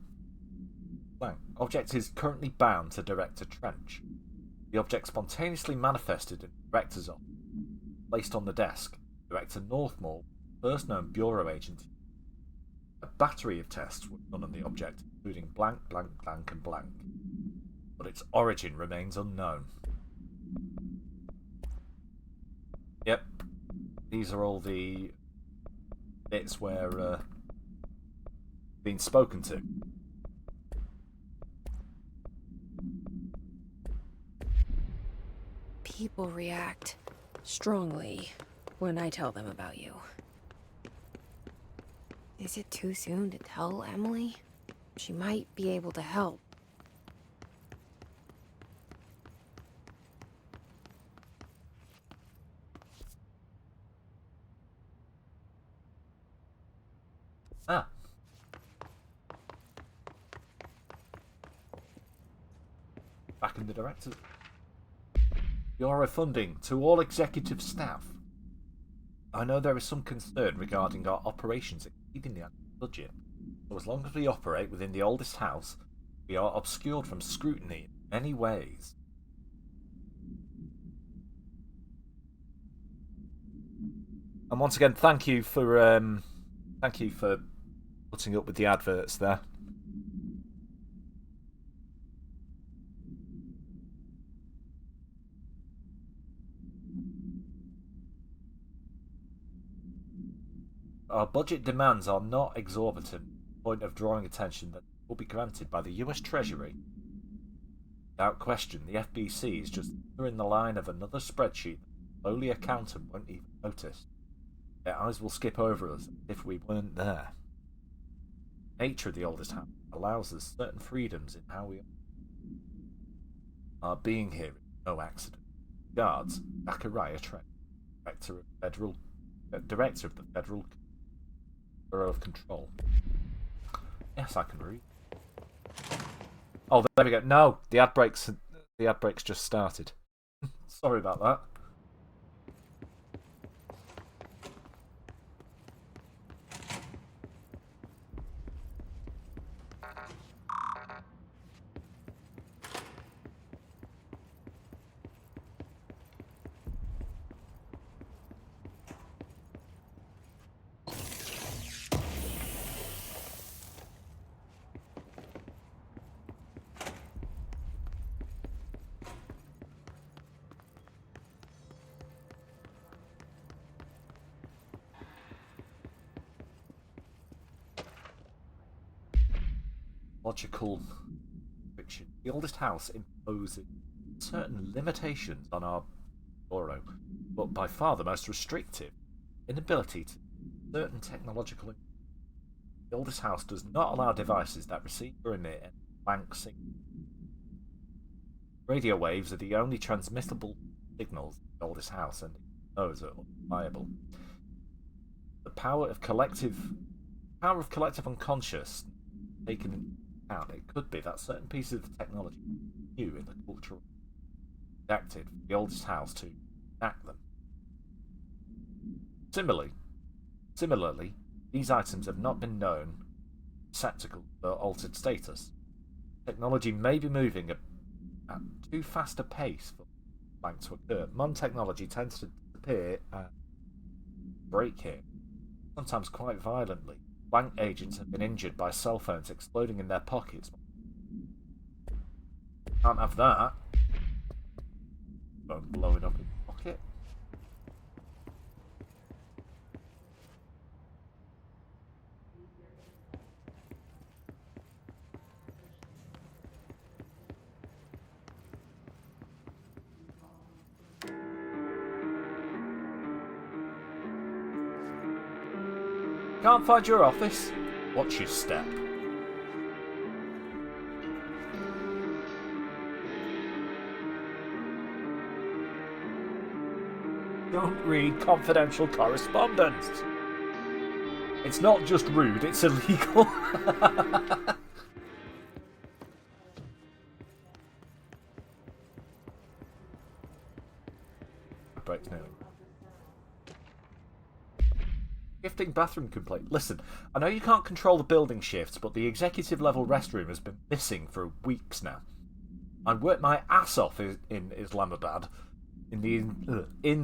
A: blank. Object is currently bound to Director Trench. The object spontaneously manifested in the director's office, placed on the desk. Director Northmore, first known bureau agent. A battery of tests were done on the object, including blank, blank, blank, and blank, but its origin remains unknown. Yep, these are all the bits where being spoken to.
C: People react strongly when I tell them about you. Is it too soon to tell Emily? She might be able to help.
A: Ah. Back in the director. Bureau funding to all executive staff. I know there is some concern regarding our operations exceeding the annual budget. So as long as we operate within the oldest house, we are obscured from scrutiny in many ways. And once again, thank you for putting up with the adverts there. Our budget demands are not exorbitant, point of drawing attention that will be granted by the US Treasury. Without question, the FBC is just in the line of another spreadsheet that the lowly accountant won't even notice. Their eyes will skip over us if we weren't there. The nature of the oldest house allows us certain freedoms in how we are. Being here is no accident. Guards, Zachariah Trent, Director of the Federal Bureau of Control. Yes, I can read. Oh, there we go. No, the ad breaks just started. Sorry about that. Logical fiction. The oldest house imposes certain limitations on our bureau, but by far the most restrictive, inability to certain technological. The oldest house does not allow devices that receive or emit any blank signal. Radio waves are the only transmissible signals in the oldest house, and those are unreliable. The power of collective unconscious taken into account, it could be that certain pieces of technology new in the cultural adapted for the oldest house to enact them. Similarly, these items have not been known receptacle for altered status. Technology may be moving at too fast a pace for blank to occur. Modern technology tends to disappear and break here, sometimes quite violently. Blank agents have been injured by cell phones exploding in their pockets. Can't have that. Phone blowing up in the pocket. Can't find your office? Watch your step. Don't read confidential correspondence. It's not just rude, it's illegal. Breaks nearly. Gifting bathroom complaint. Listen, I know you can't control the building shifts, but the executive level restroom has been missing for weeks now. I worked my ass off in Islamabad, in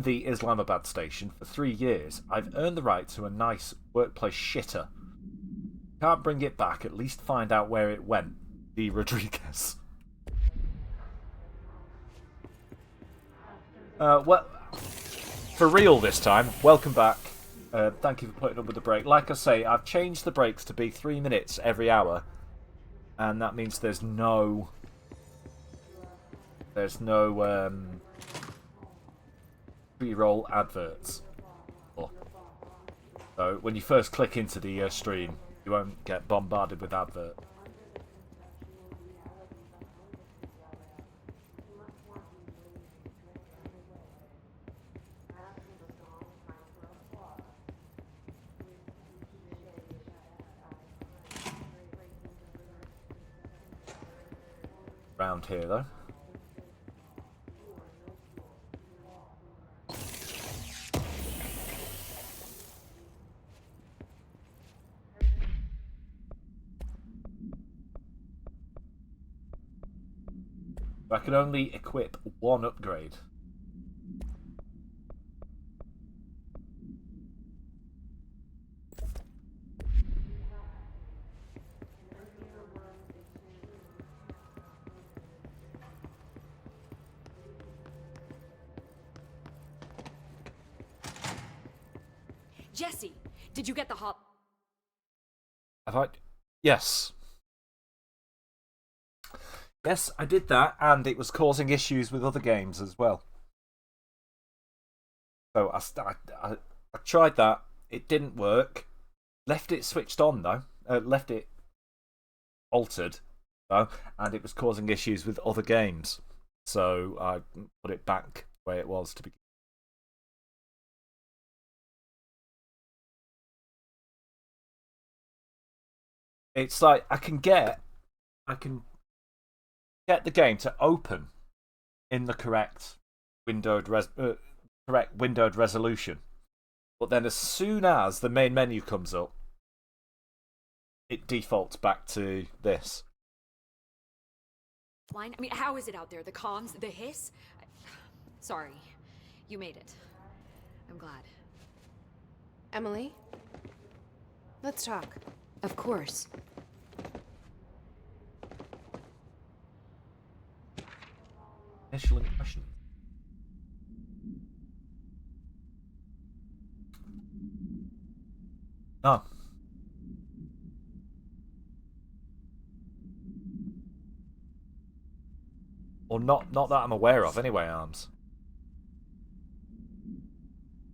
A: the Islamabad station for 3 years. I've earned the right to a nice workplace shitter. Can't bring it back, at least find out where it went. D. Rodriguez. Well, for real this time, welcome back. Thank you for putting up with the break. Like I say, I've changed the breaks to be 3 minutes every hour, and that means there's no pre-roll adverts. So when you first click into the stream, you won't get bombarded with adverts. Around here, though. I can only equip one upgrade.
H: Jesse, did you get the hop?
A: Have I? Yes. Yes, I did that, and it was causing issues with other games as well. So I tried that. It didn't work. Left it switched on, though. Left it altered, though, and it was causing issues with other games. So I put it back where it was to begin. It's like I can get the game to open in the correct windowed resolution, but then as soon as the main menu comes up, it defaults back to this.
H: Line? I mean, how is it out there? The comms, the hiss? Sorry, you made it. I'm glad.
C: Emily? Let's talk.
H: Of course.
A: Initial impression. No. Or not that I'm aware of, anyway, Arms.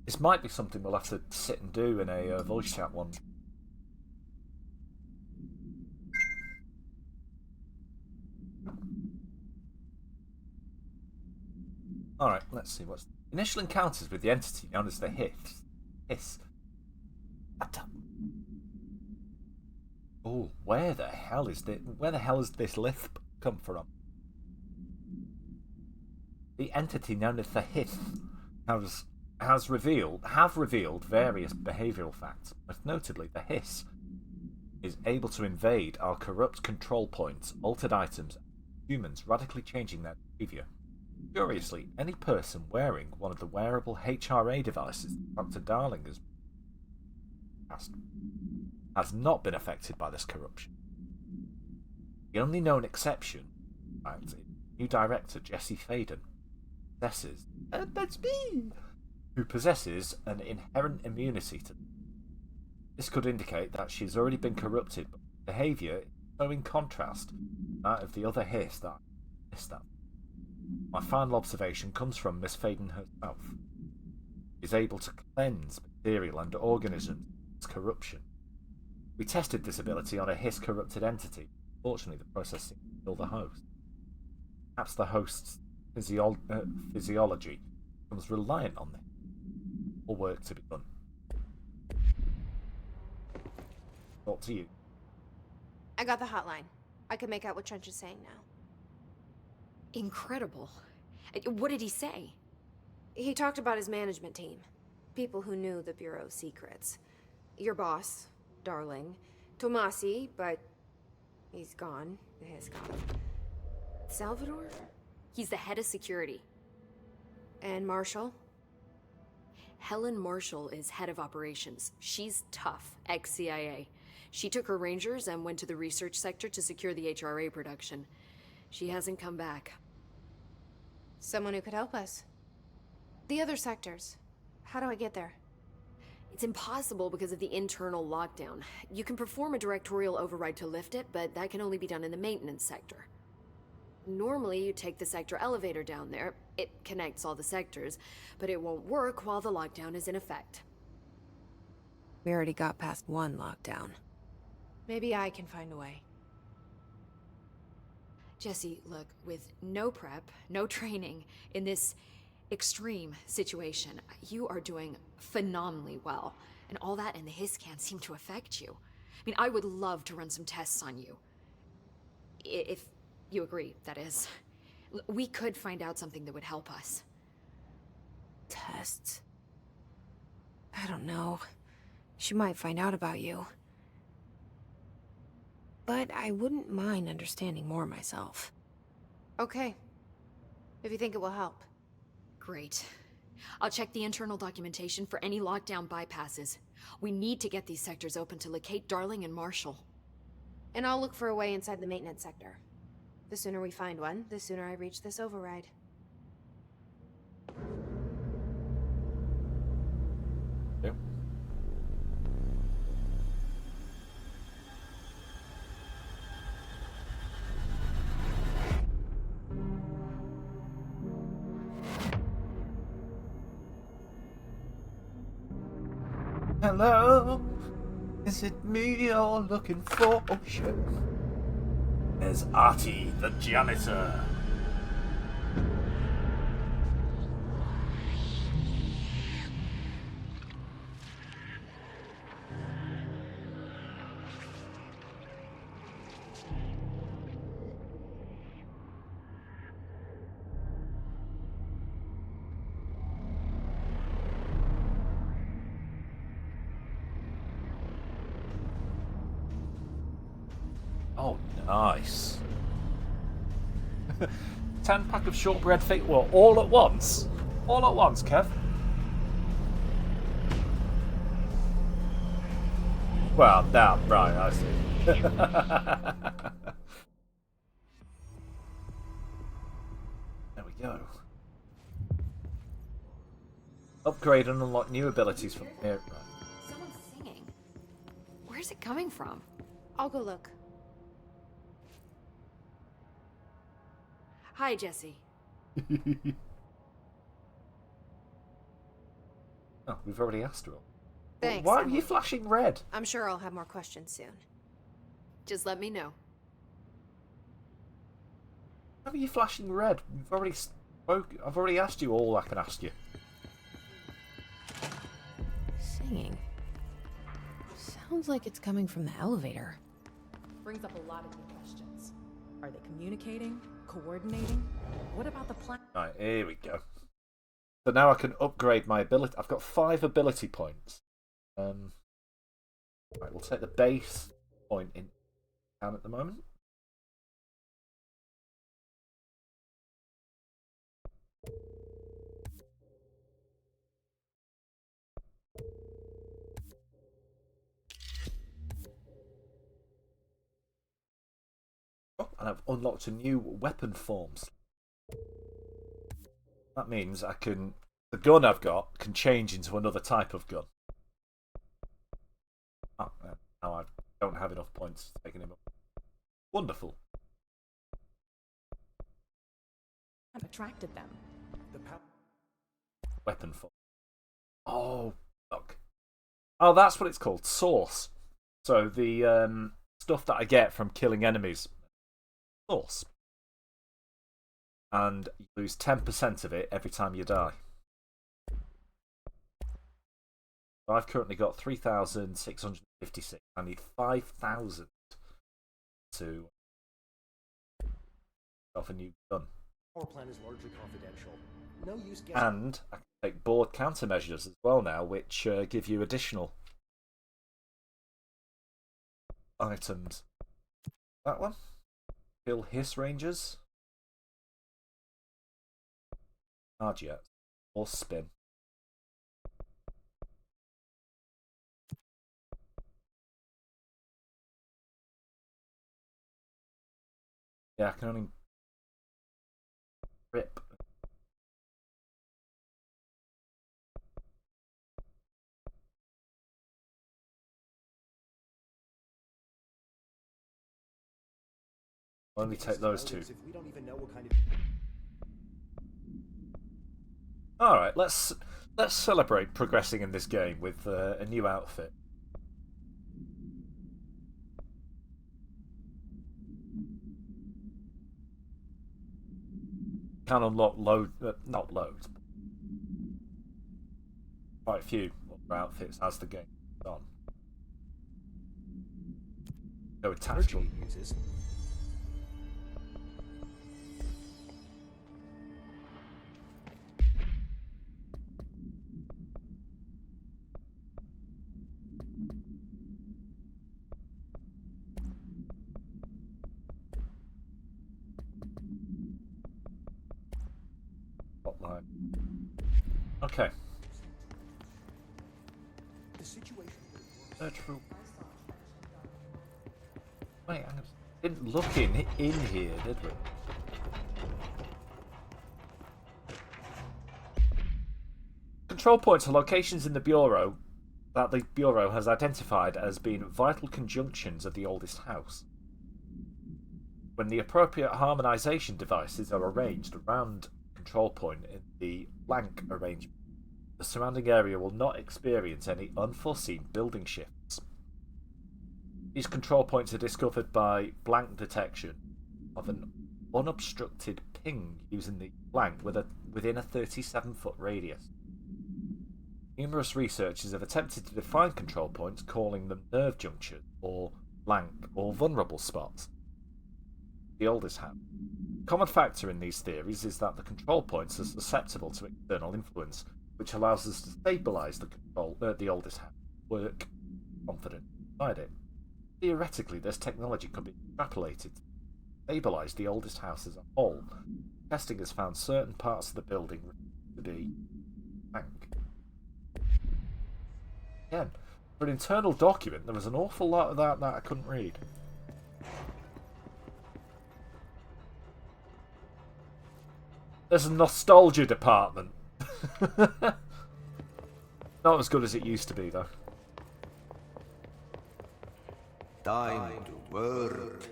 A: This might be something we'll have to sit and do in a voice chat one. Alright, let's see what's... Initial encounters with the entity known as the hiss. Oh, where the hell has this lisp come from? The entity known as the hiss have revealed various behavioural facts. Most notably, the hiss is able to invade our corrupt control points, altered items, and humans, radically changing their behaviour. Curiously, any person wearing one of the wearable HRA devices Dr. Darling has not been affected by this corruption. The only known exception, in fact, is new director Jesse Faden, who possesses an inherent immunity to them. This could indicate that she's already been corrupted, but behaviour is so in contrast to that of the other hiss that I missed that. My final observation comes from Miss Faden herself. She is able to cleanse material and organisms of its corruption. We tested this ability on a Hiss-corrupted entity. Fortunately, the process seemed to kill the host. Perhaps the host's physiology becomes reliant on this. More work to be done. Talk to you.
C: I got the hotline. I can make out what Trench is saying now.
H: Incredible. What did he say?
C: He talked about his management team. People who knew the Bureau's secrets. Your boss, Darling. Tomasi, but he's gone. He's gone. Salvador?
H: He's the head of security.
C: And Marshall?
H: Helen Marshall is head of operations. She's tough, ex-CIA. She took her Rangers and went to the research sector to secure the HRA production. She hasn't come back.
C: Someone who could help us. The other sectors. How do I get there?
H: It's impossible because of the internal lockdown. You can perform a directorial override to lift it, but that can only be done in the maintenance sector. Normally, you take the sector elevator down there. It connects all the sectors, but it won't work while the lockdown is in effect.
C: We already got past one lockdown. Maybe I can find a way.
H: Jesse, look, with no prep, no training, in this extreme situation, you are doing phenomenally well. And all that and the hiss can't seem to affect you. I mean, I would love to run some tests on you. If you agree, that is. We could find out something that would help us.
C: Tests? I don't know. She might find out about you. But I wouldn't mind understanding more myself. Okay. If you think it will help.
H: Great. I'll check the internal documentation for any lockdown bypasses. We need to get these sectors open to locate Darling and Marshall.
C: And I'll look for a way inside the maintenance sector. The sooner we find one, the sooner I reach this override.
A: Yep. Hello? Is it me you're looking for? Oh shit. There's Artie, the janitor. Oh, nice. 10 pack of shortbread feet. Well, all at once. All at once, Kev. Well, now, right, I see. There we go. Upgrade and unlock new abilities from here. Right.
H: Someone's singing. Where's it coming from?
C: I'll go look.
H: Hi, Jesse.
A: Oh, we've already asked her.
C: Thanks.
A: Why are you flashing red?
C: I'm sure I'll have more questions soon.
H: Just let me know.
A: Why are you flashing red? We've already spoke. I've already asked you all I can ask you.
C: Singing. Sounds like it's coming from the elevator.
O: Brings up a lot of new questions. Are they communicating? Coordinating? What about the plan?
A: Right, here we go. So now I can upgrade my ability. I've got 5 ability points. Right, we'll take the base point in down at the moment. Oh, and I've unlocked a new weapon forms. That means I can. The gun I've got can change into another type of gun. Oh, now I don't have enough points taking him up. Wonderful.
O: I've attracted them.
A: Weapon form. Oh, look. Oh, that's what it's called. Source. So the stuff that I get from killing enemies, source, and you lose 10% of it every time you die. I've currently got 3,656. I need 5,000 to off a new gun.
P: Our plan is largely confidential. No use guessing.
A: And I can take board countermeasures as well now, which give you additional items. That one. Kill hiss rangers. Hard yet. Or spin. Yeah, I can only rip. Only take those two. Alright, let's celebrate progressing in this game with a new outfit. Can unlock not loads, but quite a few other outfits as the game goes on. Go with tactical. Hotline. Okay. Search for. Wait, I didn't look in here, did we? Control points are locations in the Bureau that the Bureau has identified as being vital conjunctions of the oldest house. When the appropriate harmonization devices are arranged around control point in the blank arrangement, the surrounding area will not experience any unforeseen building shifts. These control points are discovered by blank detection of an unobstructed ping using the blank within a 37-foot radius. Numerous researchers have attempted to define control points, calling them nerve junctions, or blank, or vulnerable spots. The oldest house. A common factor in these theories is that the control points are susceptible to external influence, which allows us to stabilize the oldest house, work confident inside it. Theoretically, this technology could be extrapolated to stabilize the oldest house as a whole. Testing has found certain parts of the building to be blank. Again, for an internal document, there was an awful lot of that I couldn't read. There's a nostalgia department. Not as good as it used to be, though.
D: Time to work.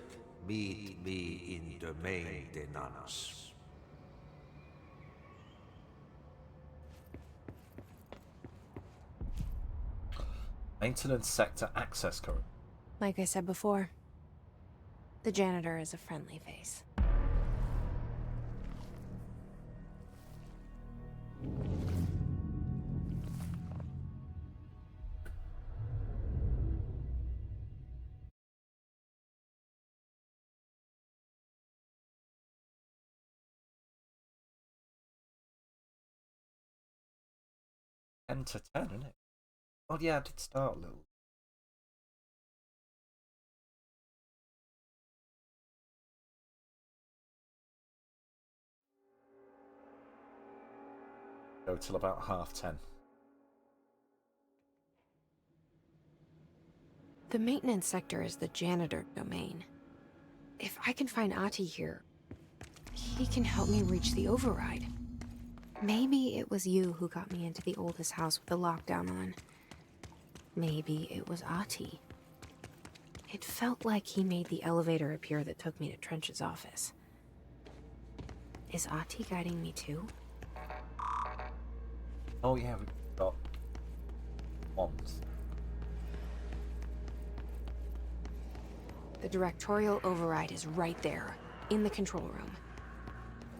D: Meet me in the maintenance.
A: Maintenance sector access code.
C: Like I said before, the janitor is a friendly face.
A: To 10, isn't it? Oh yeah, I did start a little. Go till about 10:30.
C: The maintenance sector is the janitor domain. If I can find Ahti here, he can help me reach the override. Maybe it was you who got me into the oldest house with the lockdown on. Maybe it was Ahti. It felt like he made the elevator appear that took me to Trench's office. Is Ahti guiding me too?
A: Oh yeah, we've got wands.
C: The directorial override is right there, in the control room.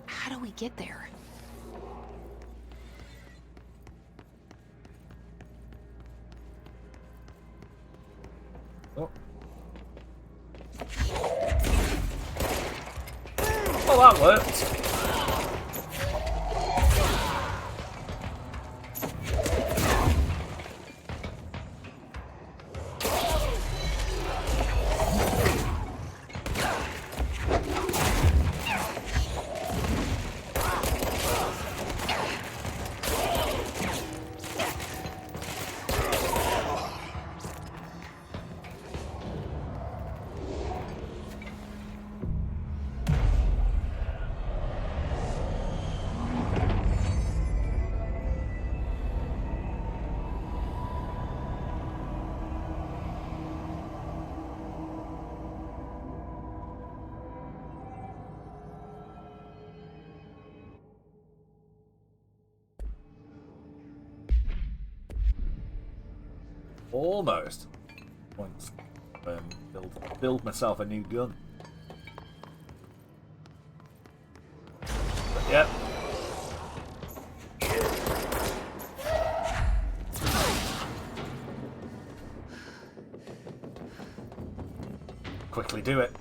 C: How do we get there?
A: Oh. Well, that worked. Almost. Points. Build myself a new gun. But, yep. Quickly do it.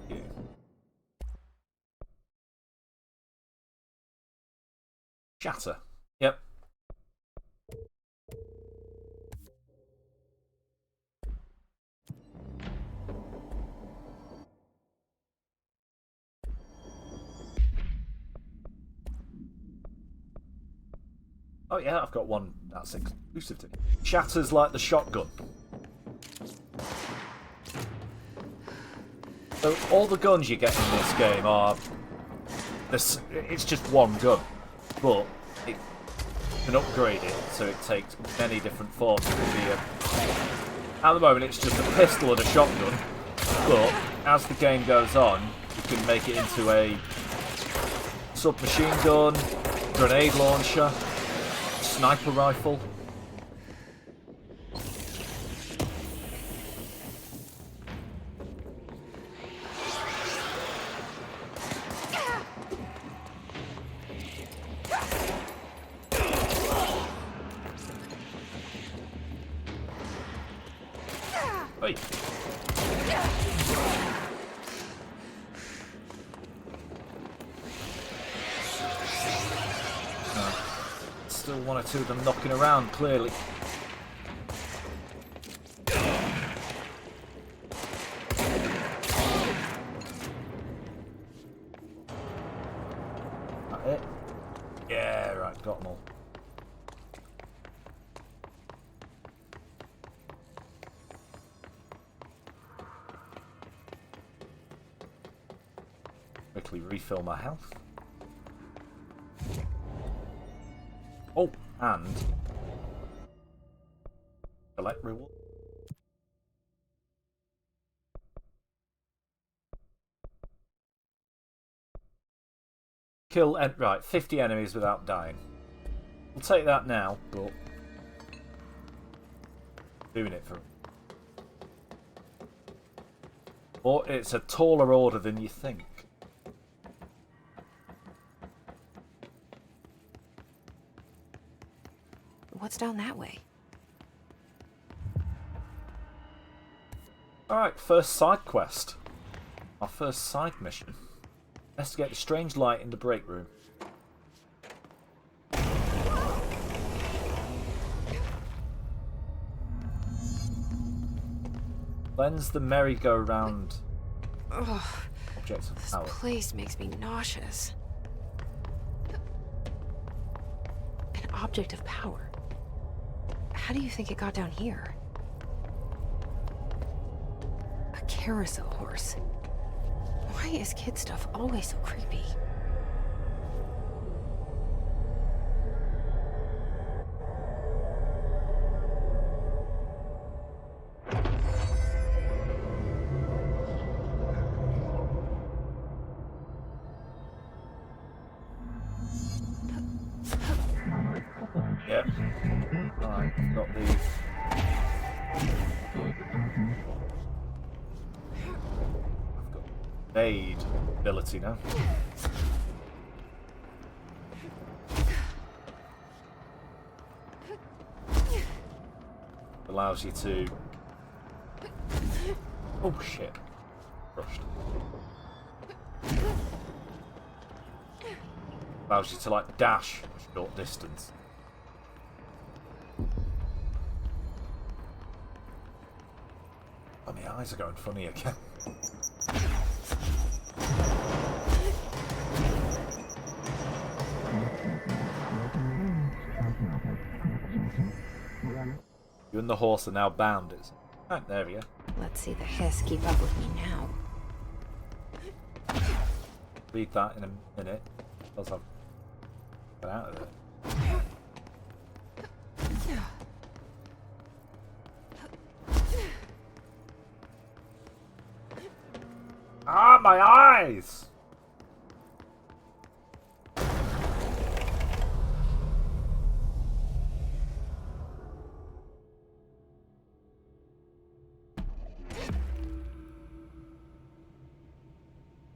A: Yeah. Shatter. Yep. Oh yeah, I've got one that's exclusive to me. Shatter's like the shotgun. So all the guns you get in this game are... it's just one gun, but it can upgrade it so it takes many different forms. It can be at the moment it's just a pistol and a shotgun, but as the game goes on, you can make it into a submachine gun, grenade launcher, sniper rifle. Oi. Still one or two of them knocking around, clearly. That it? Yeah, right, got them all. Quickly refill my health. Oh, and select reward. Kill right 50 enemies without dying. We'll take that now, but doing it for. Or it's a taller order than you think.
C: What's down that way?
A: Alright, first side quest. Our first side mission. Investigate the strange light in the break room. Cleanse the merry-go-round.
C: Ugh,
A: Objects of
C: this
A: power.
C: place makes me nauseous. An object of power. How do you think it got down here? A carousel horse. Why is kid stuff always so creepy?
A: Yep. Alright, got the Evade ability now. Allows you to... Oh shit. Rushed. Allows you to like dash a short distance. Oh, my eyes are going funny again. You and the horse are now bound. Right, there we go.
C: Let's see the hiss keep up with me now.
A: Read that in a minute. Else I'll get out of it. Ah, my eyes!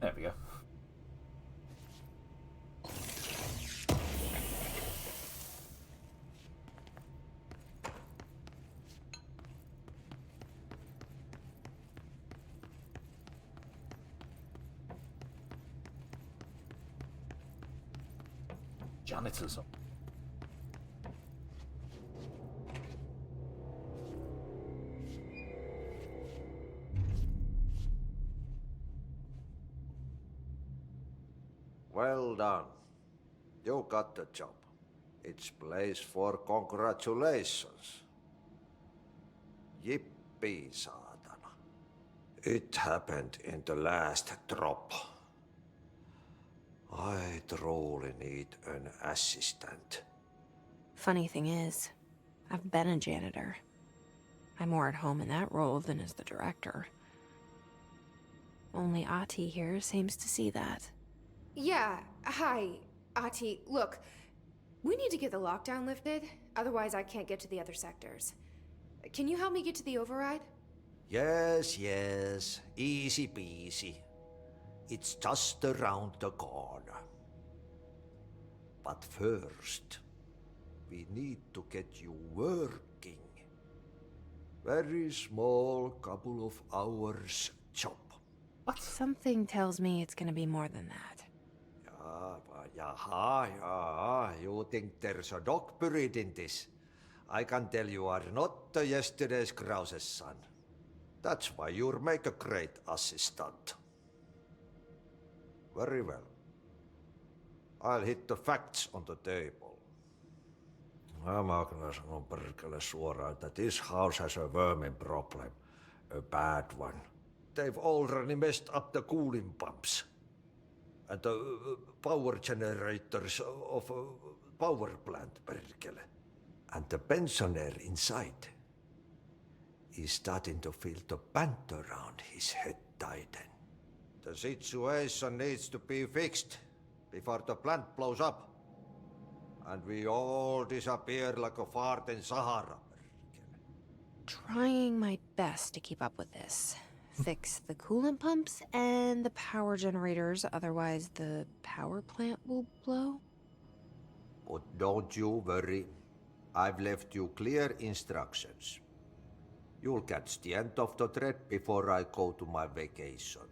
A: There we go. Janitors.
D: Well done. You got the job. It's place for congratulations. Yippee, saatana. It happened in the last drop. I truly need an assistant.
C: Funny thing is, I've been a janitor. I'm more at home in that role than as the director. Only Ati here seems to see that.
Q: Yeah, hi, Ati. Look, we need to get the lockdown lifted, otherwise I can't get to the other sectors. Can you help me get to the override?
D: Yes, easy peasy. It's just around the corner. But first, we need to get you working. Very small, couple of hours job.
C: What? Something tells me it's gonna be more than that.
D: Yeah, you think there's a dog buried in this? I can tell you are not the yesterday's Krause's son. That's why you'll make a great assistant. Very well. I'll hit the facts on the table. Mä kyllä sanon perkele suoraan, että this house has a vermin problem. A bad one. They've already messed up the cooling pumps. And the power generators of a power plant, perkele. And the pensioner inside is starting to feel the pant around his head tighten. The situation needs to be fixed before the plant blows up. And we all disappear like a fart in Sahara.
C: Trying my best to keep up with this. Fix the coolant pumps and the power generators, otherwise the power plant will blow.
D: But don't you worry. I've left you clear instructions. You'll catch the end of the thread before I go to my vacation.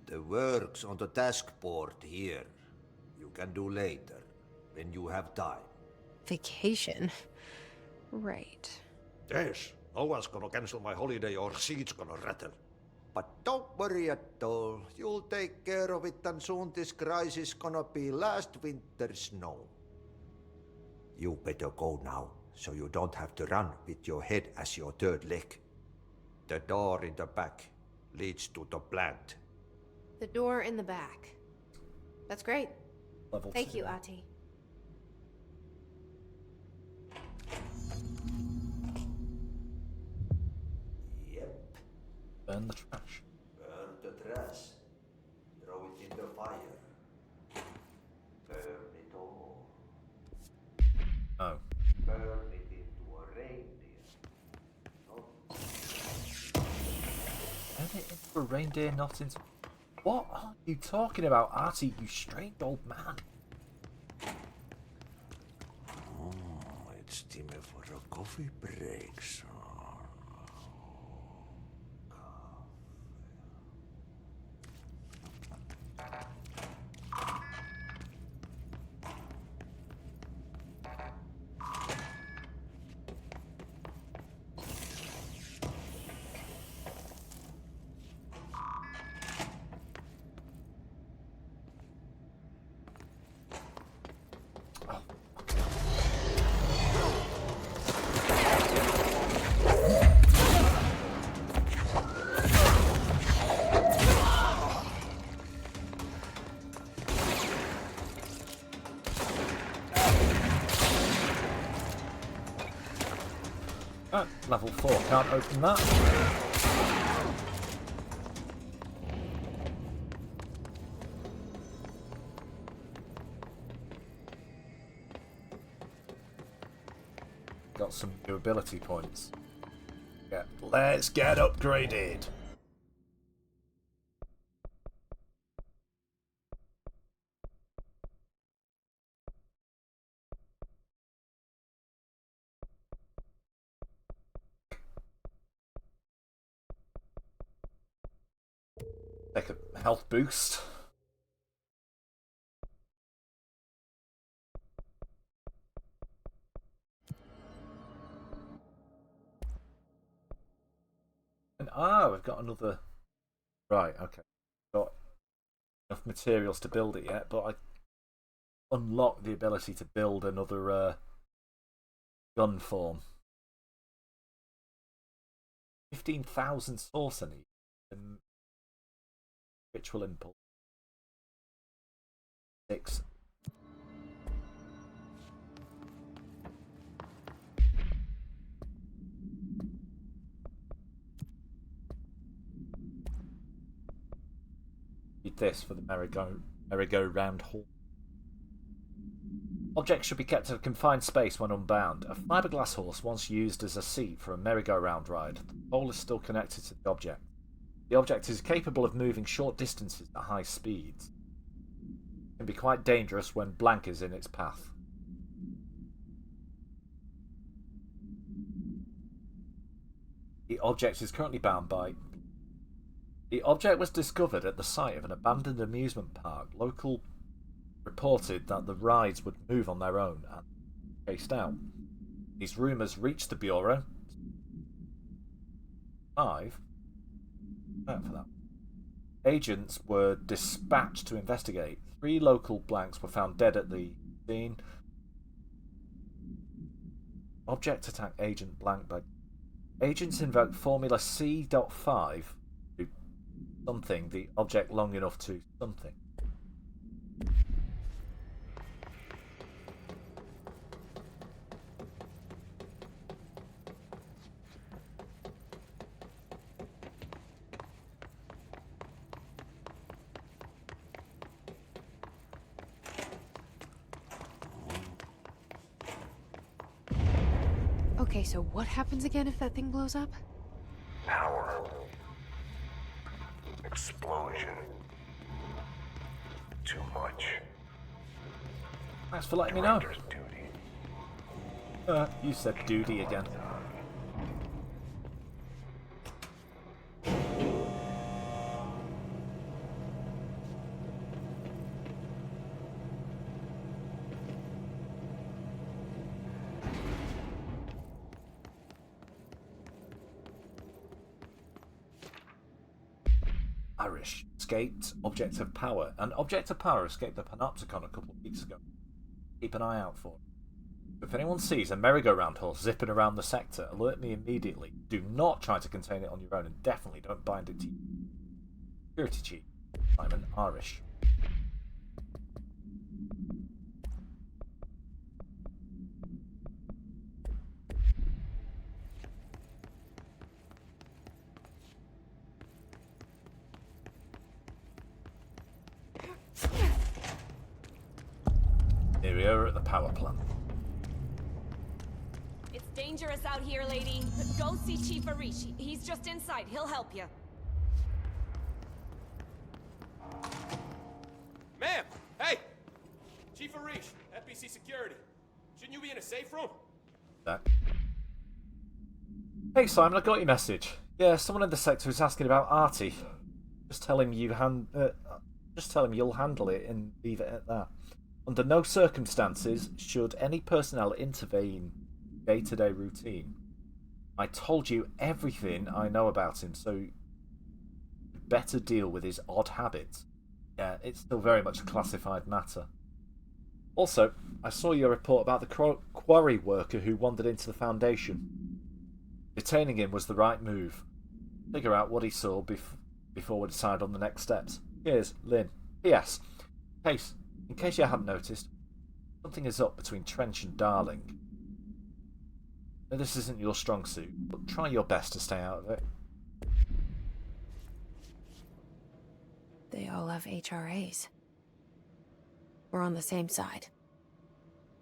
D: The work's on the task board here. You can do later, when you have time.
C: Vacation? Right.
D: Yes, no one's gonna cancel my holiday or seat's gonna rattle. But don't worry at all. You'll take care of it and soon this crisis gonna be last winter's snow. You better go now, so you don't have to run with your head as your third leg. The door in the back leads to the plant.
Q: The door in the back. That's great.
A: Level
Q: Thank
A: 2.
Q: you, Ati.
D: Yep.
A: Burn the trash.
D: Burn the trash. Throw it in the fire. Burn it all.
A: Oh.
D: Burn it into a reindeer.
A: Turn it into a reindeer, not into... What are you talking about, Artie, you strange old man?
D: Oh, it's time for a coffee break, son.
A: Level 4, can't open that. Got some new ability points. Yeah, let's get upgraded. Take a health boost. And we've got another. Right, okay. Got enough materials to build it yet, but I unlocked the ability to build another gun form. 15,000 source energy. Ritual impulse. 6. Need this for the merry-go-round hall. Objects should be kept in a confined space when unbound. A fiberglass horse once used as a seat for a merry-go-round ride. The pole is still connected to the object. The object is capable of moving short distances at high speeds. It can be quite dangerous when blank is in its path. The object is currently bound by... The object was discovered at the site of an abandoned amusement park. Local reported that the rides would move on their own and chased out. These rumours reached the Bureau. 5. For that. Agents were dispatched to investigate. 3 local blanks were found dead at the scene. Object attack agent blank by... Agents invoked Formula C.5 to something the object long enough to something.
Q: Okay, so what happens again if that thing blows up?
F: Power. Explosion. Too much.
A: Thanks for letting me know.
F: Director's duty.
A: You said duty again. Irish escaped object of power. An object of power escaped the Panopticon a couple of weeks ago. Keep an eye out for it. If anyone sees a merry-go-round horse zipping around the sector, alert me immediately. Do not try to contain it on your own, and definitely don't bind it to you. Security chief, Simon Irish. Here we are at the power plant.
R: It's dangerous out here, lady. Go see Chief Arishi. He's just inside. He'll help you.
S: FBC security. Shouldn't you be in a safe room?
A: Hey Simon, I got your message. Yeah, someone in the sector is asking about Artie. Just tell him you'll handle it and leave it at that. Under no circumstances should any personnel intervene in day-to-day routine. I told you everything I know about him, so you better deal with his odd habits. Yeah, it's still very much a classified matter. Also, I saw your report about the quarry worker who wandered into the Foundation. Detaining him was the right move. Figure out what he saw before we decide on the next steps. Here's Lynn. P.S. In case you hadn't noticed, something is up between Trench and Darling. Now, this isn't your strong suit, but try your best to stay out of it.
C: They all have HRAs. We're on the same side.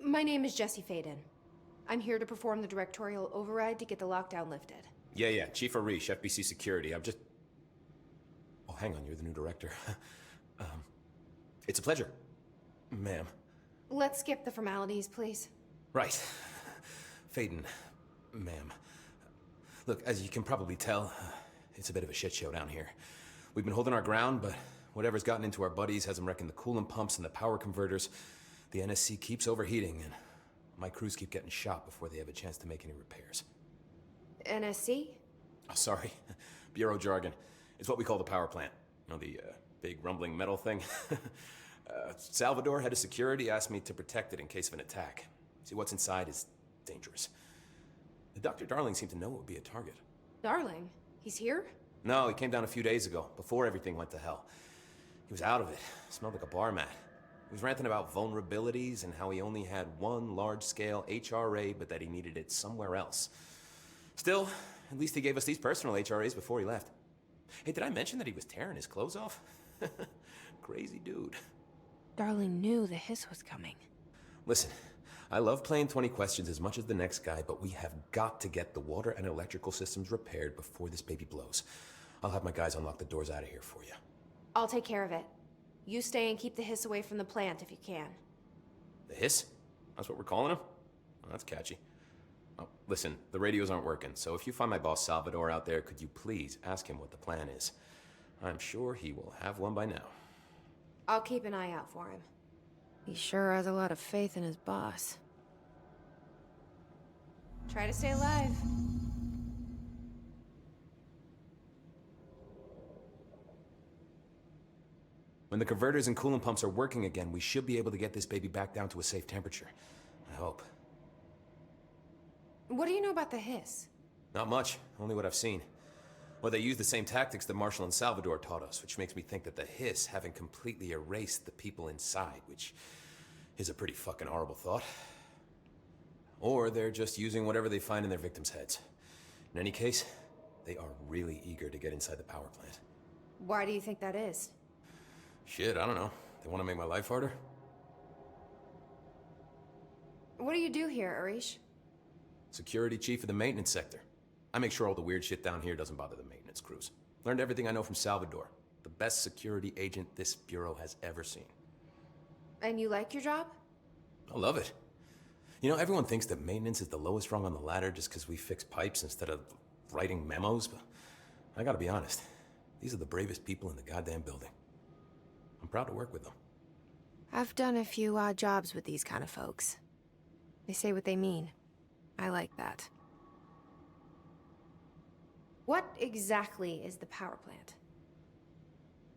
Q: My name is Jessie Faden. I'm here to perform the directorial override to get the lockdown lifted.
S: Yeah, Chief Arish, FBC security. Oh, hang on, you're the new director. It's a pleasure, ma'am.
Q: Let's skip the formalities, please.
S: Right. Faden, ma'am. Look, as you can probably tell, it's a bit of a shit show down here. We've been holding our ground, but whatever's gotten into our buddies has them wrecking the coolant pumps and the power converters. The NSC keeps overheating, and my crews keep getting shot before they have a chance to make any repairs.
Q: NSC?
S: Oh, sorry. Bureau jargon. It's what we call the power plant. You know, the big rumbling metal thing? Salvador, head of security, asked me to protect it in case of an attack. See, what's inside is dangerous. Dr. Darling seemed to know it would be a target.
Q: Darling? He's here?
S: No, he came down a few days ago, before everything went to hell. He was out of it. Smelled like a bar mat. He was ranting about vulnerabilities and how he only had one large-scale HRA, but that he needed it somewhere else. Still, at least he gave us these personal HRAs before he left. Hey, did I mention that he was tearing his clothes off? Crazy dude.
C: Darling knew the hiss was coming.
S: Listen, I love playing 20 questions as much as the next guy, but we have got to get the water and electrical systems repaired before this baby blows. I'll have my guys unlock the doors out of here for you.
Q: I'll take care of it. You stay and keep the hiss away from the plant if you can.
S: The hiss? That's what we're calling him? Oh, that's catchy. Oh, listen, the radios aren't working, so if you find my boss Salvador out there, could you please ask him what the plan is? I'm sure he will have one by now.
Q: I'll keep an eye out for him.
C: He sure has a lot of faith in his boss.
Q: Try to stay alive.
S: When the converters and coolant pumps are working again, we should be able to get this baby back down to a safe temperature. I hope.
Q: What do you know about the hiss?
S: Not much, only what I've seen. Well, they use the same tactics that Marshall and Salvador taught us, which makes me think that the hiss haven't completely erased the people inside, which is a pretty fucking horrible thought. Or they're just using whatever they find in their victims' heads. In any case, they are really eager to get inside the power plant.
Q: Why do you think that is?
S: Shit, I don't know. They want to make my life harder?
Q: What do you do here, Arish?
S: Security chief of the maintenance sector. I make sure all the weird shit down here doesn't bother the maintenance crews. Learned everything I know from Salvador. The best security agent this bureau has ever seen.
Q: And you like your job?
S: I love it. You know, everyone thinks that maintenance is the lowest rung on the ladder just because we fix pipes instead of writing memos, but I gotta be honest. These are the bravest people in the goddamn building. I'm proud to work with them.
C: I've done a few odd jobs with these kind of folks. They say what they mean. I like that.
Q: What exactly is the power plant?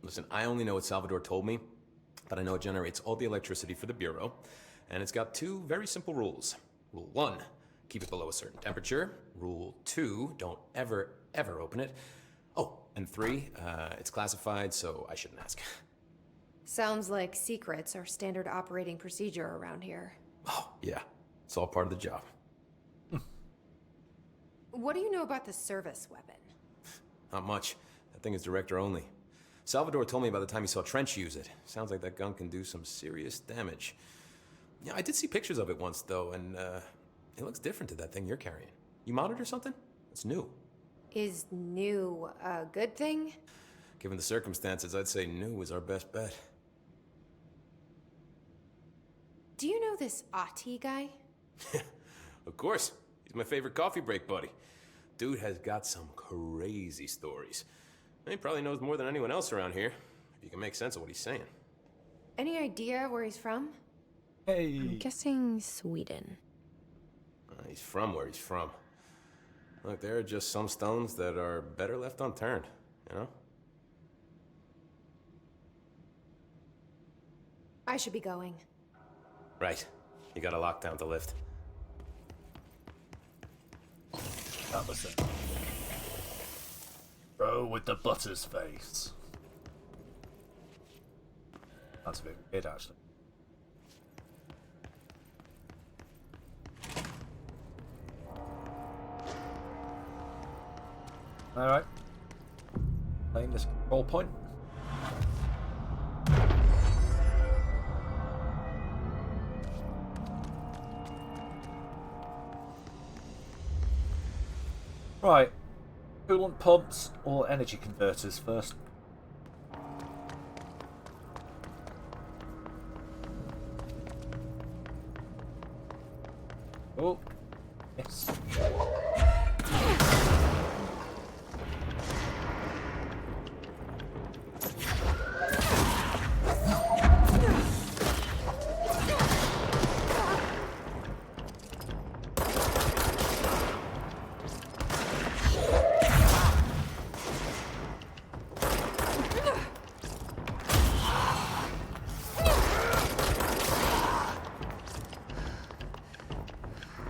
S: Listen, I only know what Salvador told me, but I know it generates all the electricity for the Bureau, and it's got two very simple rules. Rule 1, keep it below a certain temperature. Rule 2, don't ever, ever open it. Oh, and 3, it's classified, so I shouldn't ask.
Q: Sounds like secrets are standard operating procedure around here.
S: Oh, yeah. It's all part of the job.
Q: What do you know about the service weapon?
S: Not much. That thing is director only. Salvador told me by the time he saw Trench use it. Sounds like that gun can do some serious damage. Yeah, I did see pictures of it once, though, and it looks different to that thing you're carrying. You modded or something? It's new.
Q: Is new a good thing?
S: Given the circumstances, I'd say new is our best bet.
Q: Do you know this Ati guy?
S: Of course. He's my favorite coffee break buddy. Dude has got some crazy stories. He probably knows more than anyone else around here, if you can make sense of what he's saying.
Q: Any idea where he's from?
A: Hey.
C: I'm guessing Sweden.
S: He's from where he's from. Look, there are just some stones that are better left unturned, you know?
Q: I should be going.
S: Right. You got a lockdown to lift.
A: That was it. Bro with the butter's face. That's a bit weird, actually. Alright. Playing this control point. Right. Coolant pumps or energy converters first? Oh. Yes.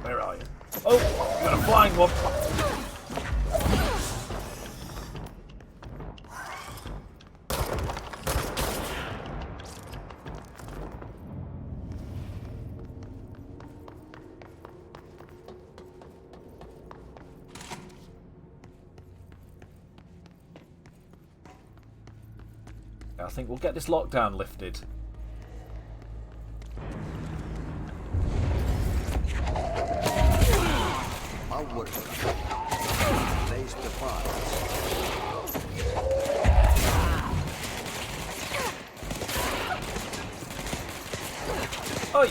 A: Where are you? Oh, you got a flying one. I think we'll get this lockdown lifted.
D: Power. Place the parts.
A: Oi!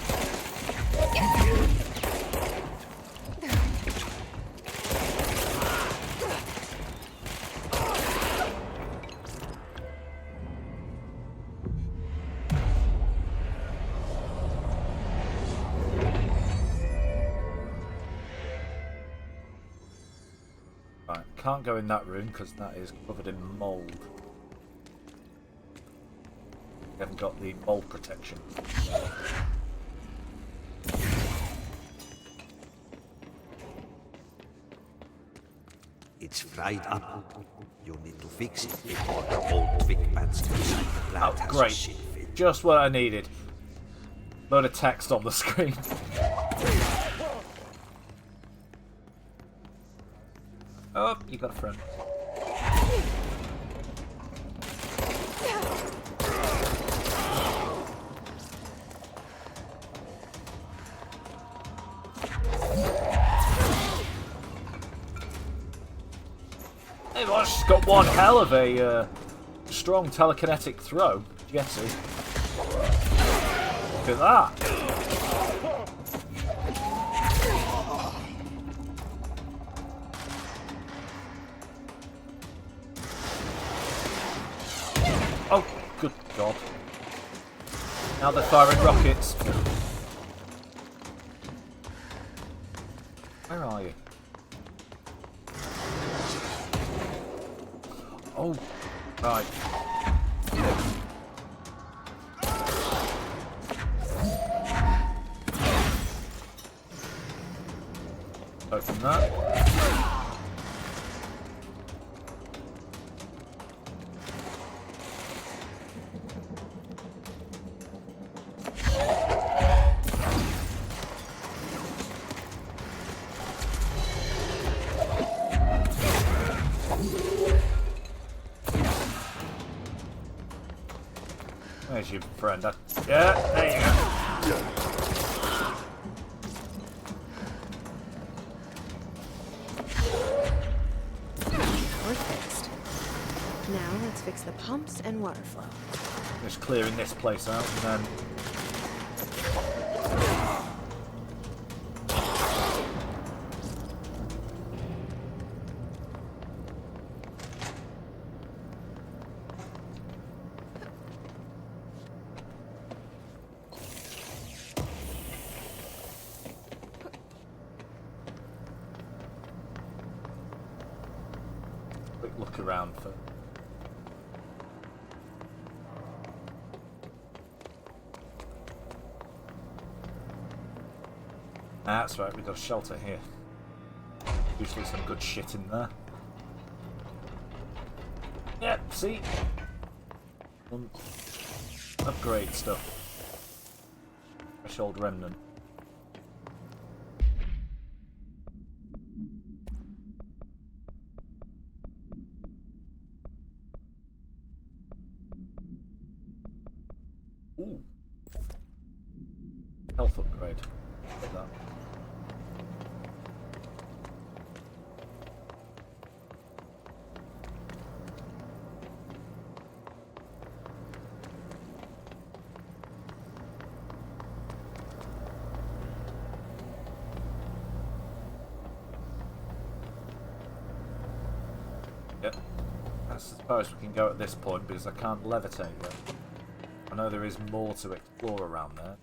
A: Right, can't go in that room because that is covered in mould. We haven't got the mold protection.
D: It's fried up. You need to fix it before the old Vic Bats inside the plant
A: Oh,
D: has a
A: great.
D: shit fit.
A: Just what I needed. Load of text on the screen. Oh, you got a friend. Hey, well, she's got one hell of a strong telekinetic throw. Jetty. Look at that. Oh, good God. Now they're firing rockets. Where are you? Oh, right. Open that. There's your friend. Yeah, there you go.
C: We're fixed. Now let's fix the pumps and water flow.
A: Just clearing this place out and then... Quick look around for. That's right, we've got a shelter here. Usually some good shit in there. Yep, see? Upgrade stuff. Threshold remnant. Ooh. Health upgrade. Get that. Yep. I suppose we can go at this point because I can't levitate yet. I know there is more to explore around there.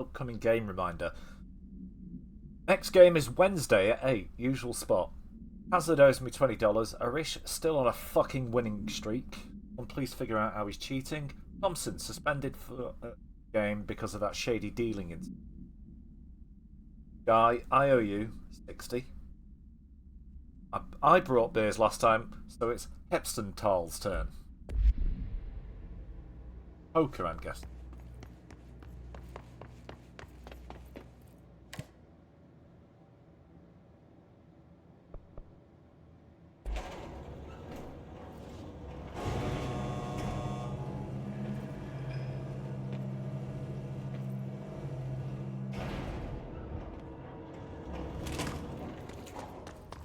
A: Upcoming game reminder. Next game is Wednesday at 8, usual spot. Hazard owes me $20. Arish still on a fucking winning streak. Please figure out how he's cheating. Thompson suspended for a game because of that shady dealing incident. Guy, I owe you 60. I brought beers last time, so it's Hepstental's turn. Poker, I'm guessing.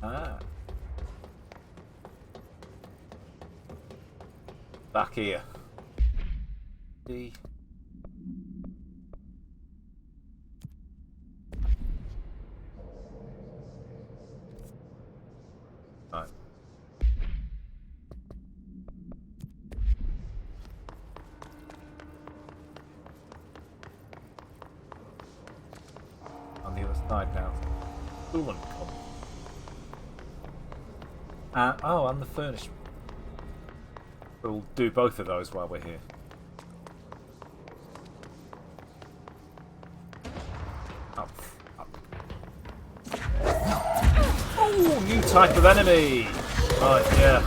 A: Ah. Back here. See. Right. On the other side now. Coolant come. Oh, and the furniture. We'll do both of those while we're here. Oh, oh, new type of enemy! Right, yeah.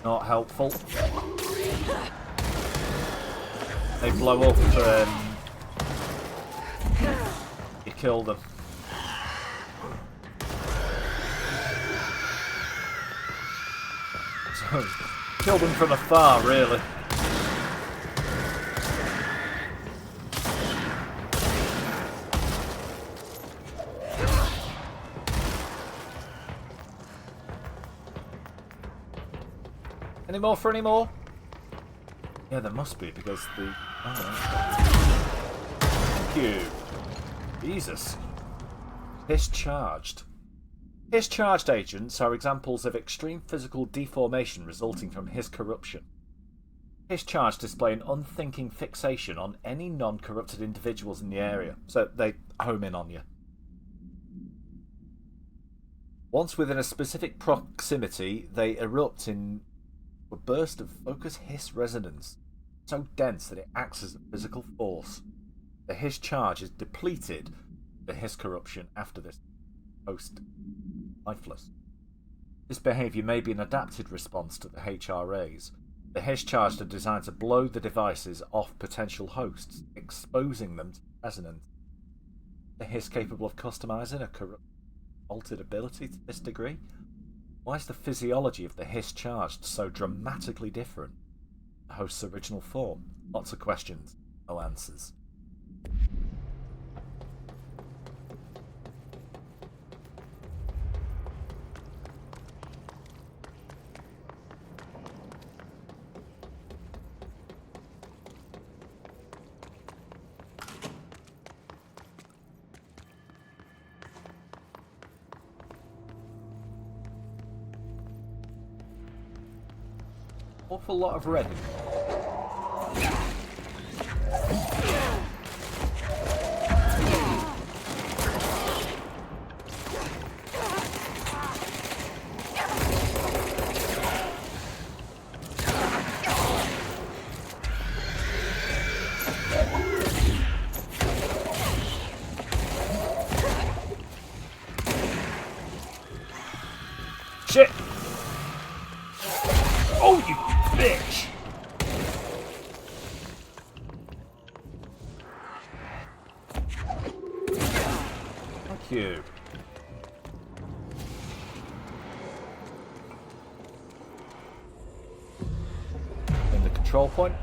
A: Not helpful. They blow up and you kill them. So, kill them from afar, really. Any more for any more? Yeah, there must be because the. Oh, thank you. Jesus. Discharged. Discharged agents are examples of extreme physical deformation resulting from his corruption. Discharged display an unthinking fixation on any non-corrupted individuals in the area, so they home in on you. Once within a specific proximity, they erupt in a burst of focus hiss resonance, so dense that it acts as a physical force. The hiss charge is depleted, the hiss corruption after this post lifeless. This behaviour may be an adapted response to the HRAs. The Hiss charged are designed to blow the devices off potential hosts, exposing them to resonance. The Hiss capable of customizing a altered ability to this degree? Why is the physiology of the Hiss charged so dramatically different from the host's original form? Lots of questions, no answers. Awful lot of red. Shit! Oh, you bitch! Thank you. In the control point.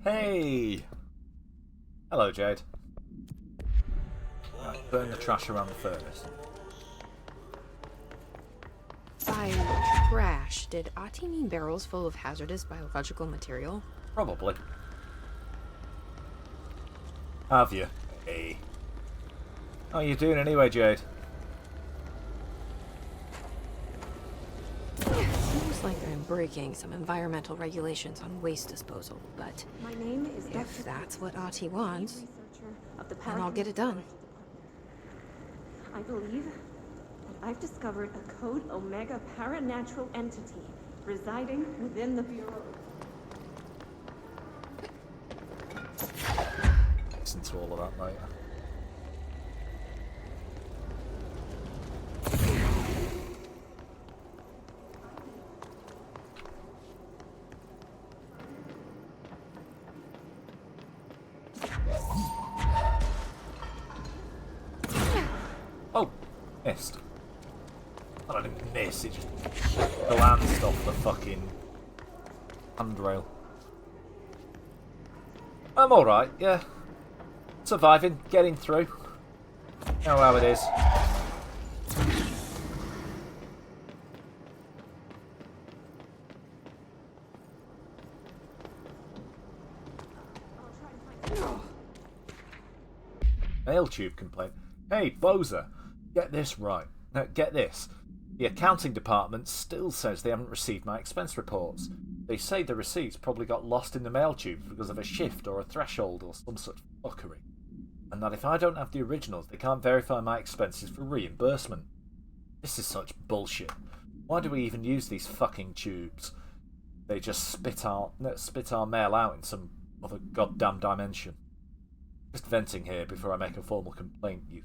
A: Hey! Hello, Jade. Right, burn the trash around the furnace.
C: By trash, did Ati mean barrels full of hazardous biological material?
A: Probably. Have you? Hey. How are you doing anyway, Jade?
C: Seems like I'm breaking some environmental regulations on waste disposal, but
T: My name is
C: if that's what Ati wants,
T: of the
C: then I'll get it done.
T: I believe that I've discovered a Code Omega paranatural entity residing within the Bureau.
A: Listen to all of that later. Oh, missed. I didn't miss, it just glanced off the fucking handrail. I'm alright, yeah. Surviving, getting through. You know how it is. Mail tube complaint. Hey, Boza, get this right. Now, get this. The accounting department still says they haven't received my expense reports. They say the receipts probably got lost in the mail tube because of a shift or a threshold or some such fuckery. And that if I don't have the originals, they can't verify my expenses for reimbursement. This is such bullshit. Why do we even use these fucking tubes? They just spit our mail out in some other goddamn dimension. Just venting here before I make a formal complaint, you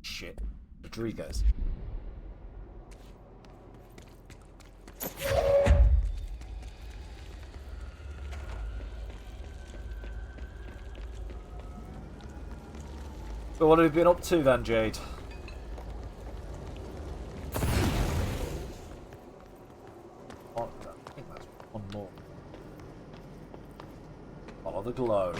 A: shit. Rodriguez. So what have you been up to then, Jade? Oh, I think that's one more. Follow the glow.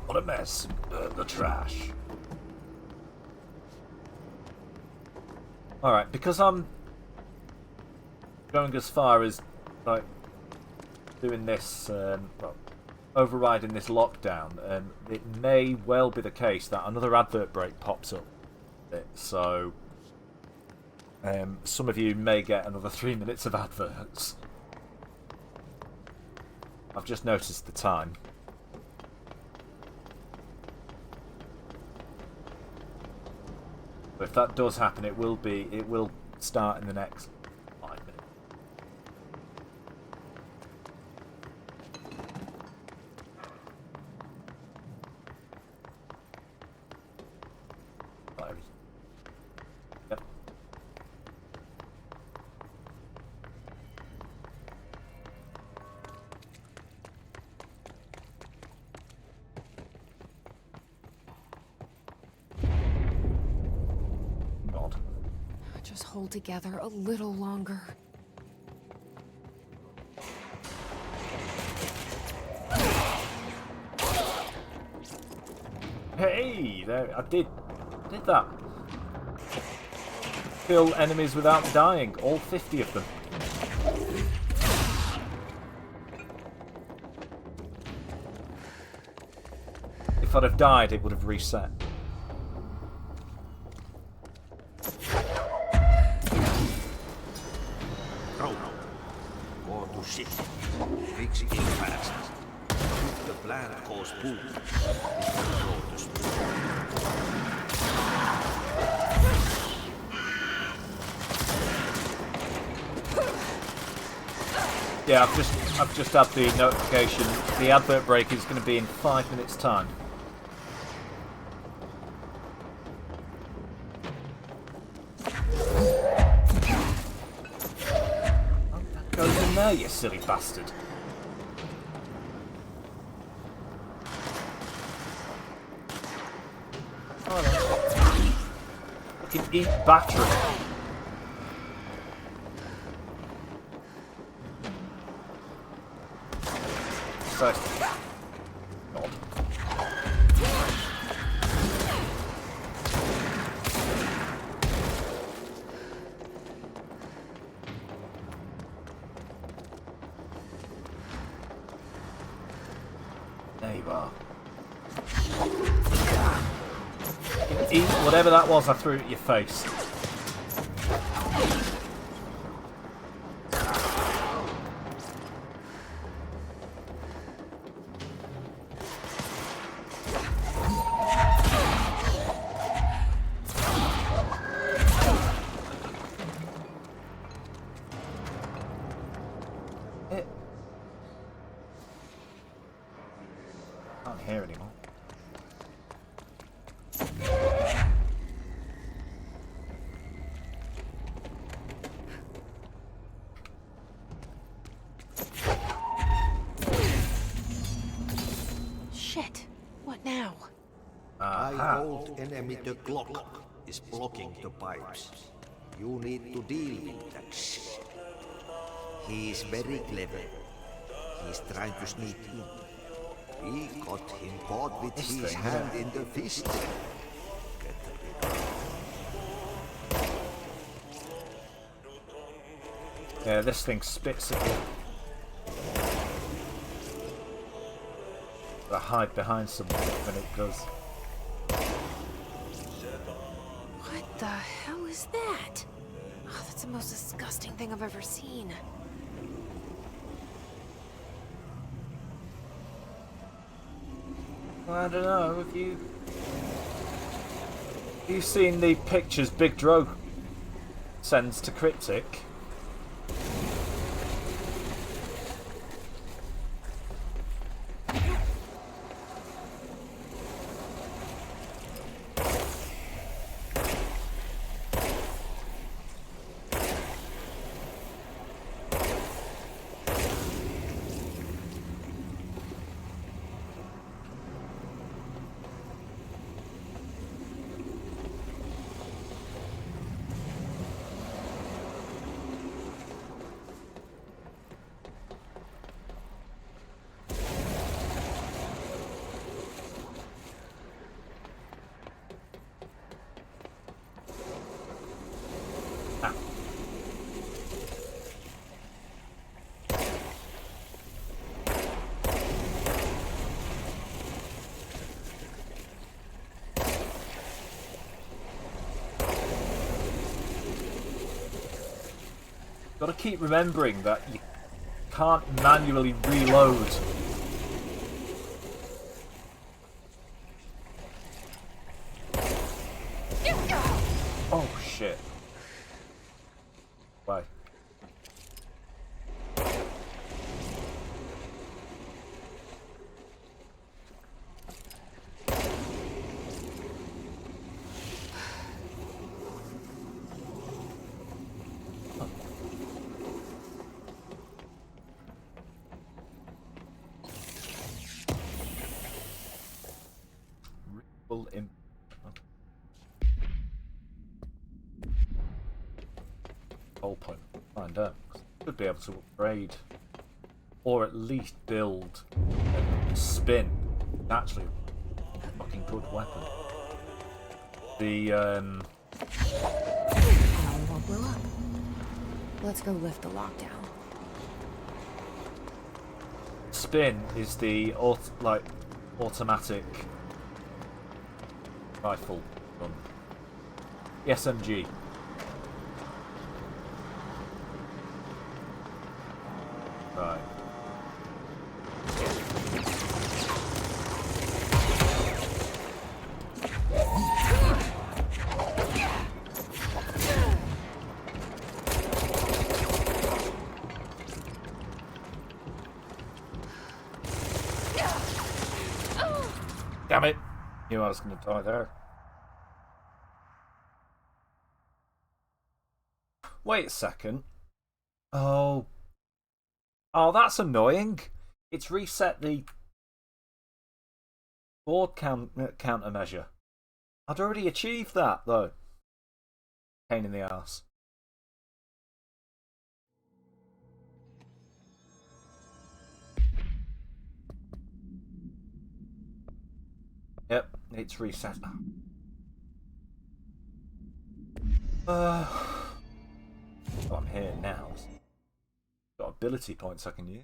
A: What a mess. The trash. Alright, because I'm going as far as like doing this, well, overriding this lockdown, it may well be the case that another advert break pops up. So some of you may get another 3 minutes of adverts. I've just noticed the time. But if that does happen, it will start in the next 5 minutes. Yep. God.
Q: Just hold together a little longer.
A: Hey, there, I did that. Kill enemies without dying, all 50 of them. If I'd have died, it would have reset.
D: Go to shit. Fix it fast. The plant goes boom. Go to spoon.
A: Yeah, I've just had the notification. The advert break is going to be in 5 minutes' time. Oh, that goes in there, you silly bastard. Oh, I can eat battery. So, God. There you are. Eat whatever that was I threw at your face. Can't hear anymore.
Q: Shit. What now?
D: High old enemy the clock is blocking the pipes. You need to deal with that shit. He is very clever. He's trying to sneak in. We got him caught with his hand in the fist. Get rid of him.
A: Yeah, this thing spits at you. Gotta hide behind someone when it does.
Q: What the hell is that? Oh, that's the most disgusting thing I've ever seen.
A: I don't know, have you seen the pictures Big Dro sends to Cryptic? Got to keep remembering that you can't manually reload. Oh shit. Why? Whole point. Find out. Should be able to upgrade, or at least build a spin. Actually, fucking good weapon. The
C: Probably won't blow up. Let's go lift the lockdown.
A: spin is the automatic rifle gun. The SMG. Right. Damn it! Knew I was going to die there. Wait a second. Oh, that's annoying. It's reset the board countermeasure. I'd already achieved that though. Pain in the ass. Yep, it's reset. Well, I'm here now. Got ability points I can use.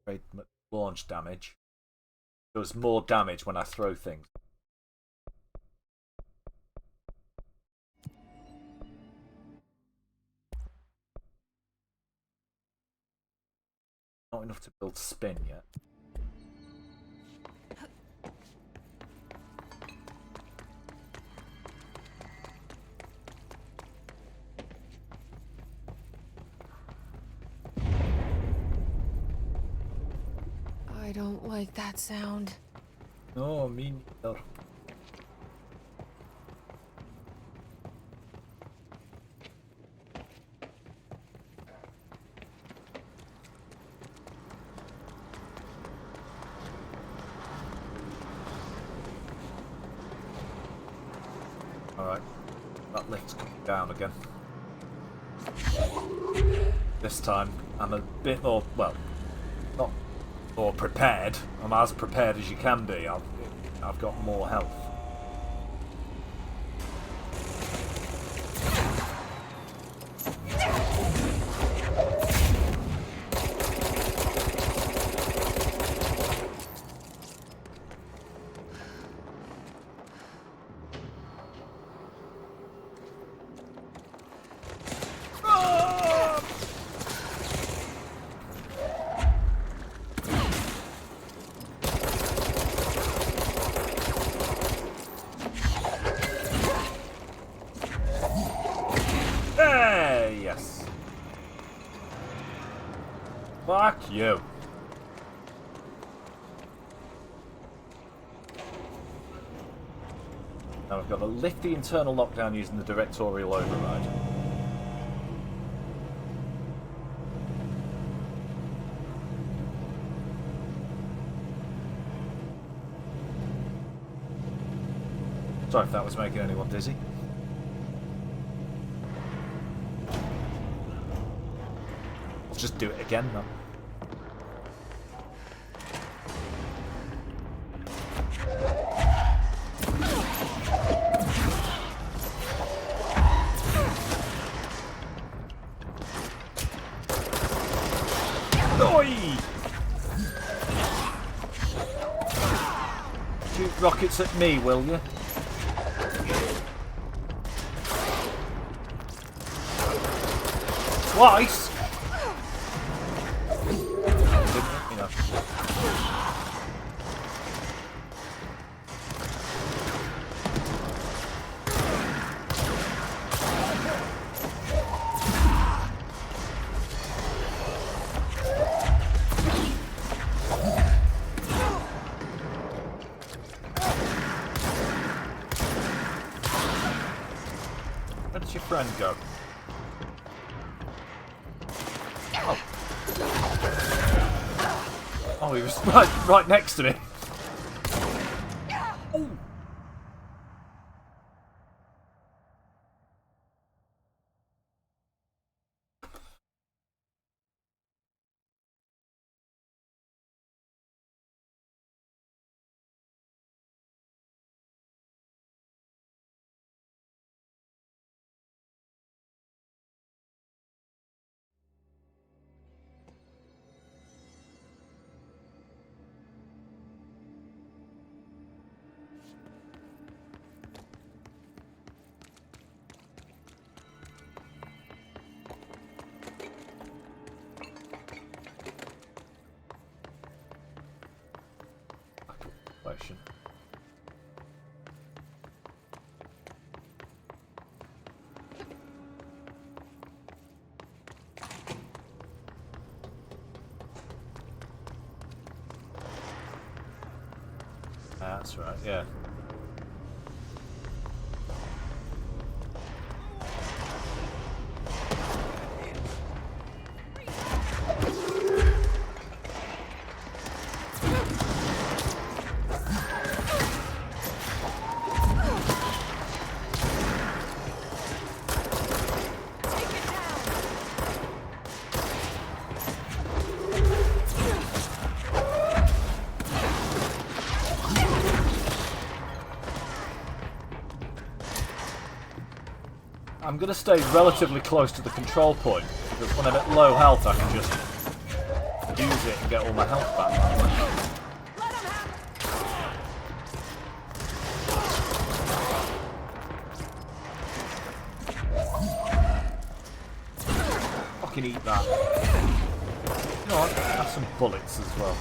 A: Great launch damage. Does more damage when I throw things. Not enough to build spin yet.
C: I don't like that sound.
A: No, me neither. Alright, that lift's coming down again. This time I'm a bit more, well, not more prepared. I'm as prepared as you can be. I've got more health. Yes. Fuck you. Now we've got to lift the internal lockdown using the directorial override. Sorry if that was making anyone dizzy. Just do it again then. Shoot rockets at me, will you? Twice? Didn't you know? Where does your friend go? Oh, he was right next to me. Oh. Question. That's right, yeah. I'm going to stay relatively close to the control point, because when I'm at low health I can just use it and get all my health back. Fucking eat that. You know what? Have some bullets as well.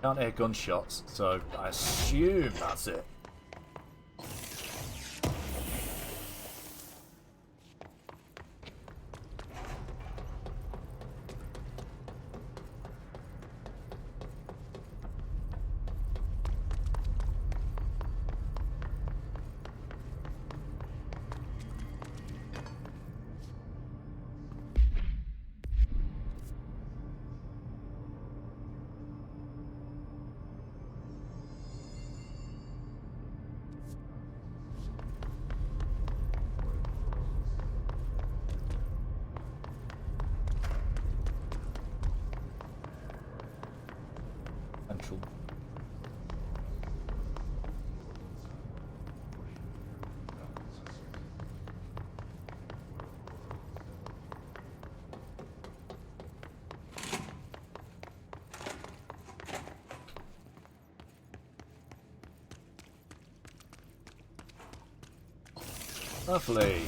A: Can't hear gunshots, so I assume that's it. Lovely.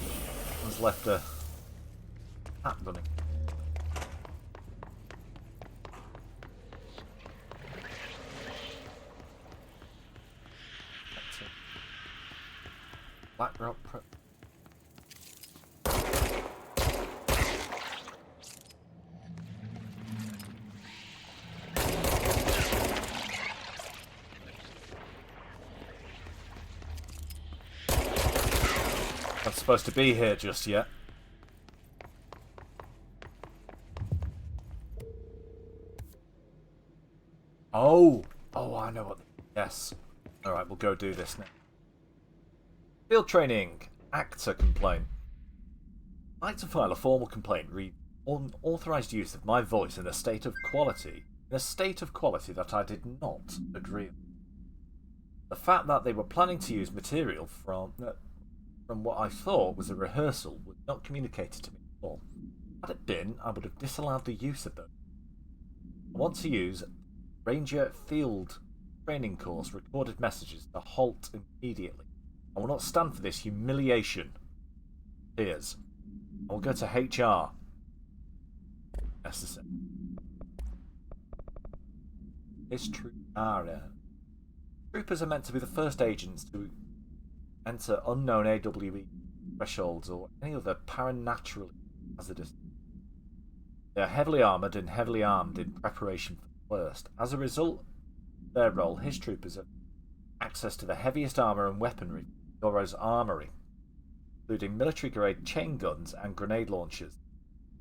A: Has left a hat running. That's it. Black rock. Not supposed to be here just yet. Oh! Oh, I know what... Yes. Alright, we'll go do this now. Field training. Actor complaint. I'd like to file a formal complaint re unauthorized use of my voice in a state of quality. In a state of quality that I did not agree with. The fact that they were planning to use material from what I thought was a rehearsal was not communicated to me at all. Had it been, I would have disallowed the use of them. I want to use Ranger Field Training Course recorded messages to halt immediately. I will not stand for this humiliation. Here's. I will go to HR. Necessary. This troopers are meant to be the first agents to enter unknown AWE thresholds or any other paranaturally hazardous. They are heavily armoured and heavily armed in preparation for the worst. As a result of their role, his troopers have access to the heaviest armour and weaponry in Yoro's armoury, including military-grade chain guns and grenade launchers.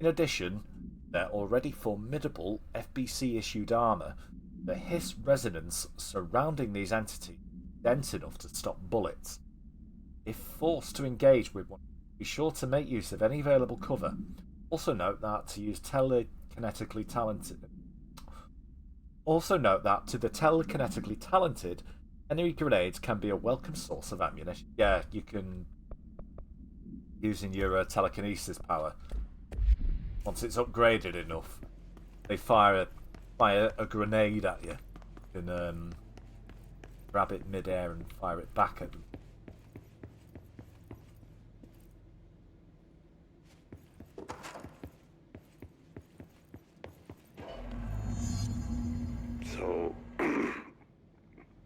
A: In addition, their already formidable FBC-issued armour, the hiss resonance surrounding these entities is dense enough to stop bullets. If forced to engage with one, be sure to make use of any available cover. Also note that to the telekinetically talented, enemy grenades can be a welcome source of ammunition. Yeah, you can using your telekinesis power. Once it's upgraded enough, they fire a grenade at you. You can grab it mid-air and fire it back at them.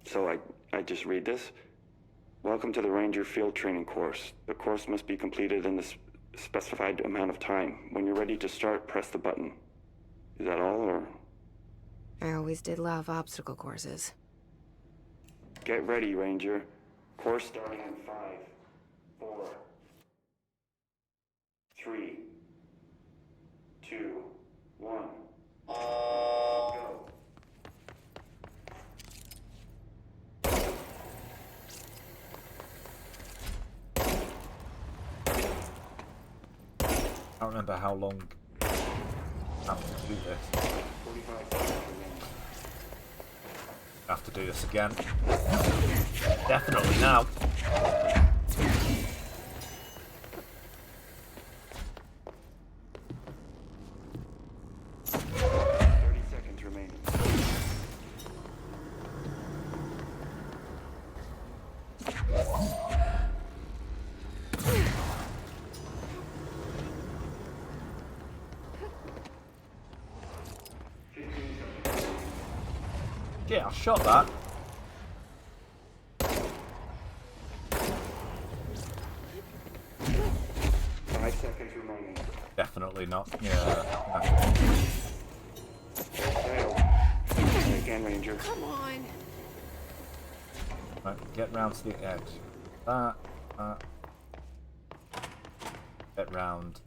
U: So I just read this. Welcome to the Ranger Field Training Course. The course must be completed in the specified amount of time. When you're ready to start, press the button. Is that all, or?
C: I always did love obstacle courses.
U: Get ready, Ranger. Course starting in 5, 4, 3, 2, 1. Go.
A: I don't remember how long I have to do this. I have to do this again. Definitely now.
U: 30 seconds remaining.
A: Yeah, I shot that. Definitely not. Yeah.
U: Again, Ranger.
Q: Come on.
A: Right, get round to the edge. That. Get round.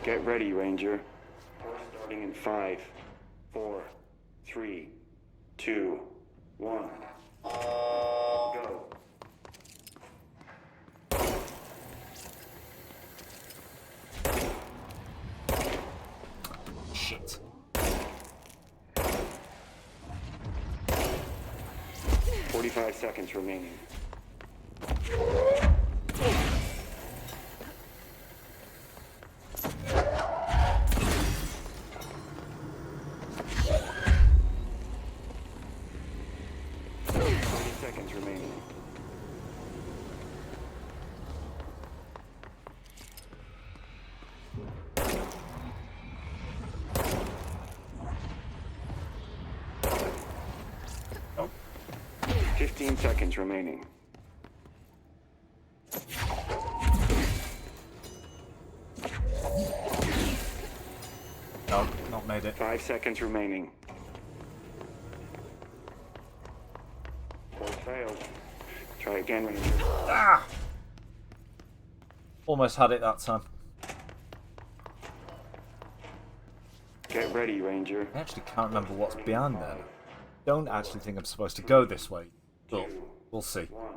U: Get ready, Ranger. Course starting in 5, 4, 3, 2, 1. Go.
A: Shit.
U: 45 seconds remaining. Oh. 15 seconds remaining.
A: No, not made it.
U: 5 seconds remaining. Failed. Try again, Ranger.
A: Ah! Almost had it that time.
U: Get ready, Ranger.
A: I actually can't remember what's behind there. Don't actually think I'm supposed to go this way, but we'll see.
U: Go.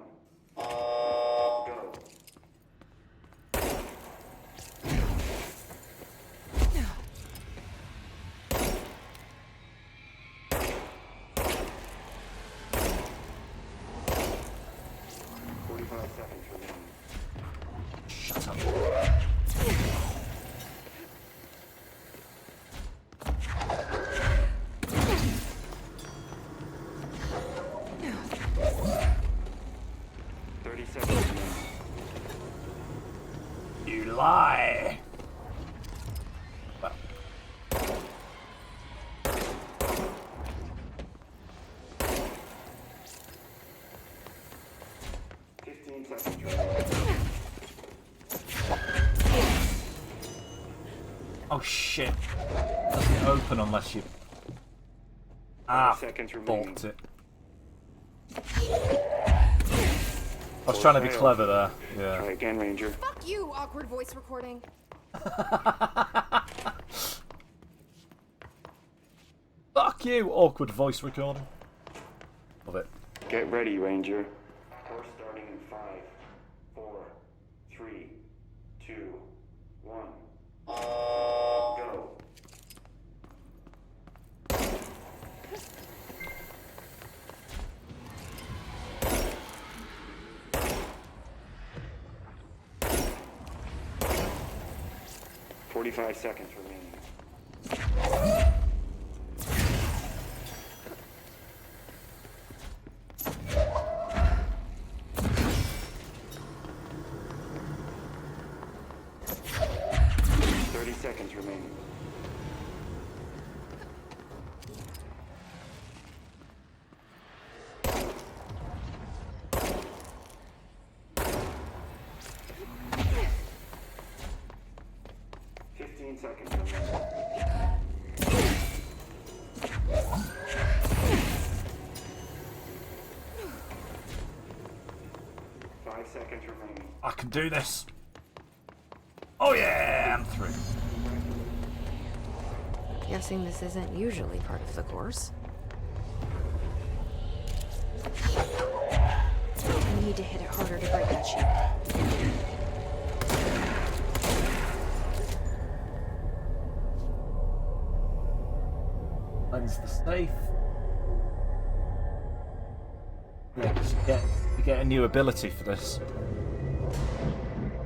A: Shut up. You lie. Well. Oh shit. Doesn't open unless you... Ah, balked it. I was trying to be clever there. Yeah.
U: Try again, Ranger.
Q: Fuck you, awkward voice recording.
A: Fuck you, awkward voice recording. Love it.
U: Get ready, Ranger. Course starting in 5, 4, 3, 2, 1. Go. "45 seconds remaining." 30 seconds remaining. Seconds remaining. 5 seconds remaining.
A: I can do this. Oh yeah, I'm through.
C: Guessing this isn't usually part of the course. I need to hit it harder to break that shield.
A: Cleanse the safe. Yeah, 'cause you get a new ability for this.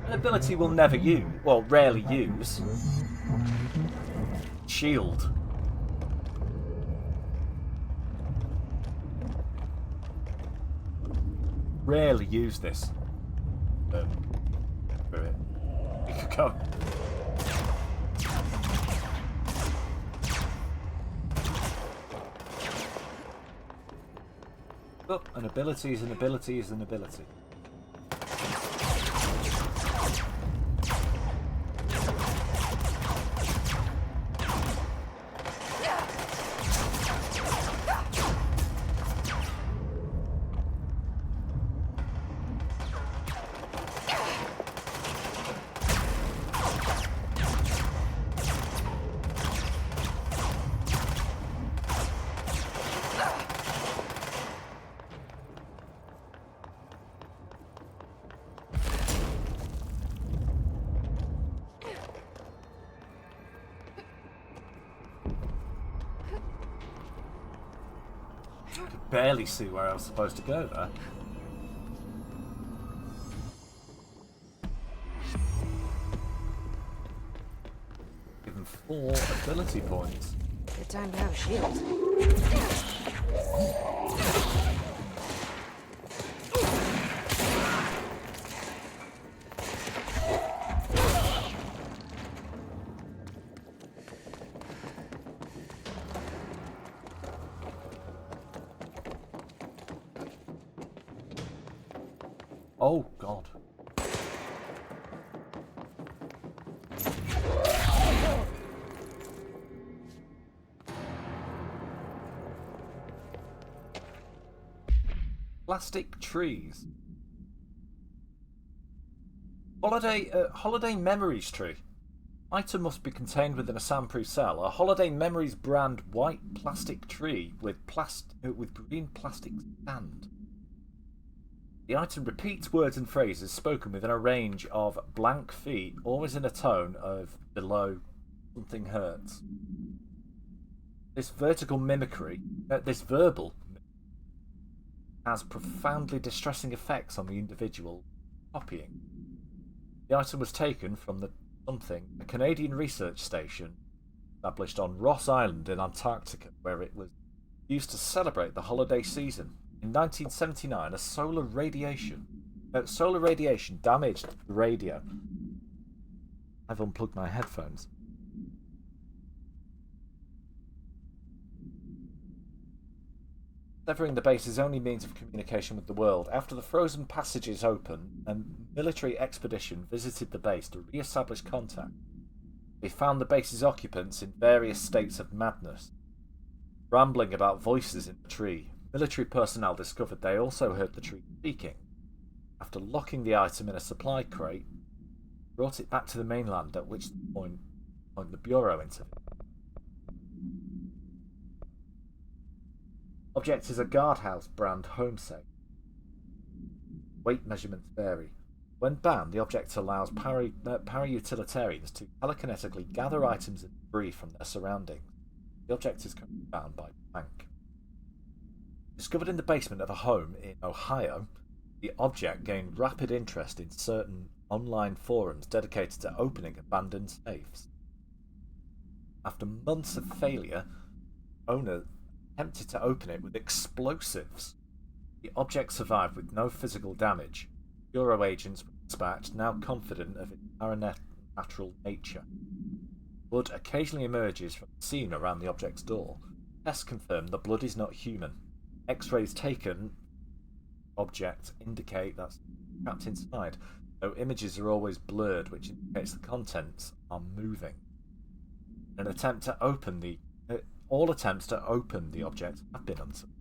A: An ability we'll never use, well, rarely use. Shield. Rarely use this. Screw it. You could go. Oh, an ability is an ability is an ability. Barely see where I was supposed to go there. Given 4 ability points.
C: Good time to have a shield.
A: Oh god. Plastic trees. Holiday Memories tree. Item must be contained within a soundproof cell. A Holiday Memories brand white plastic tree with green plastic stand. The item repeats words and phrases spoken within a range of blank feet, always in a tone of below something hurts. This verbal mimicry has profoundly distressing effects on the individual copying. The item was taken from a Canadian research station established on Ross Island in Antarctica, where it was used to celebrate the holiday season. In 1979, a solar radiation damaged the radio. I've unplugged my headphones. Severing the base's only means of communication with the world. After the frozen passages opened, a military expedition visited the base to re-establish contact. They found the base's occupants in various states of madness, rambling about voices in the tree. Military personnel discovered they also heard the tree speaking. After locking the item in a supply crate, brought it back to the mainland, at which point the Bureau intervened. Object is a guardhouse brand home safe. Weight measurements vary. When bound, the object allows para-utilitarians to telekinetically gather items and debris from their surroundings. The object is currently bound by blank. Discovered in the basement of a home in Ohio, the object gained rapid interest in certain online forums dedicated to opening abandoned safes. After months of failure, owner attempted to open it with explosives. The object survived with no physical damage. Bureau agents were dispatched, now confident of its paranatural nature. Blood occasionally emerges from the scene around the object's door. Tests confirm the blood is not human. X-rays taken object indicate that's trapped inside, though images are always blurred, which indicates the contents are moving. All attempts to open the object have been unsuccessful.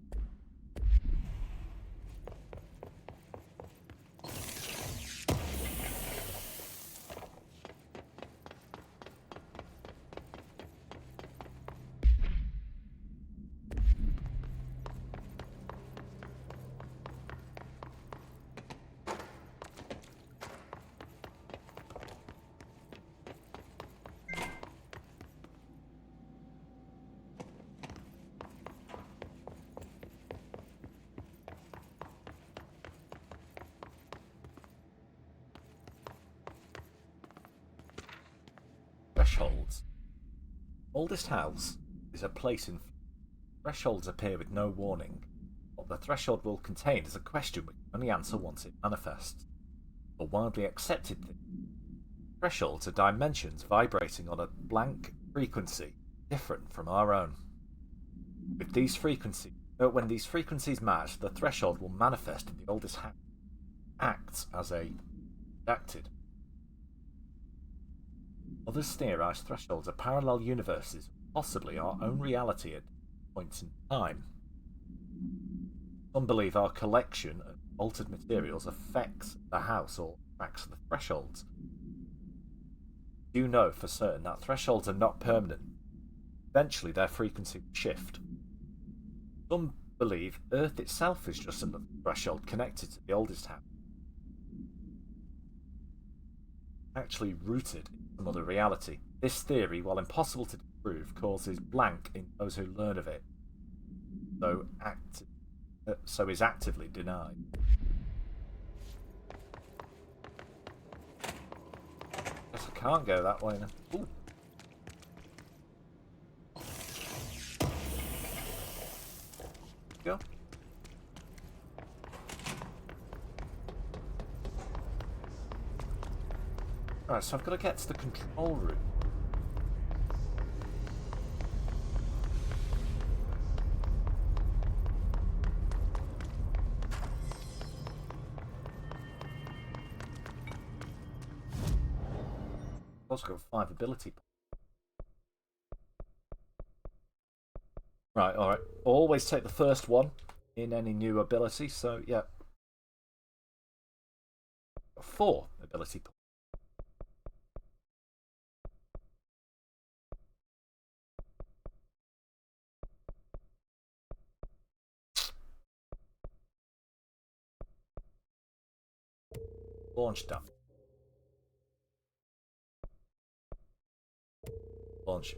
A: Thresholds. Oldest house is a place in. Thresholds appear with no warning. What the threshold will contain is a question which only answer once it manifests. A widely accepted thing. Thresholds are dimensions vibrating on a blank frequency different from our own. When these frequencies match, the threshold will manifest in the oldest house. Acts as a redacted. Others theorize thresholds are parallel universes, possibly our own reality at points in time. Some believe our collection of altered materials affects the house or tracks the thresholds. You know for certain that thresholds are not permanent. Eventually their frequency will shift. Some believe Earth itself is just another threshold connected to the oldest house, actually rooted in some other reality. This theory, while impossible to disprove, causes blank in those who learn of it, so is actively denied. Guess I can't go that way now. Ooh. Go. Right, so I've got to get to the control room. I've also got 5 ability points. Right, alright. Always take the first one. in any new ability. So yeah, 4 ability points. Launch down. Launch.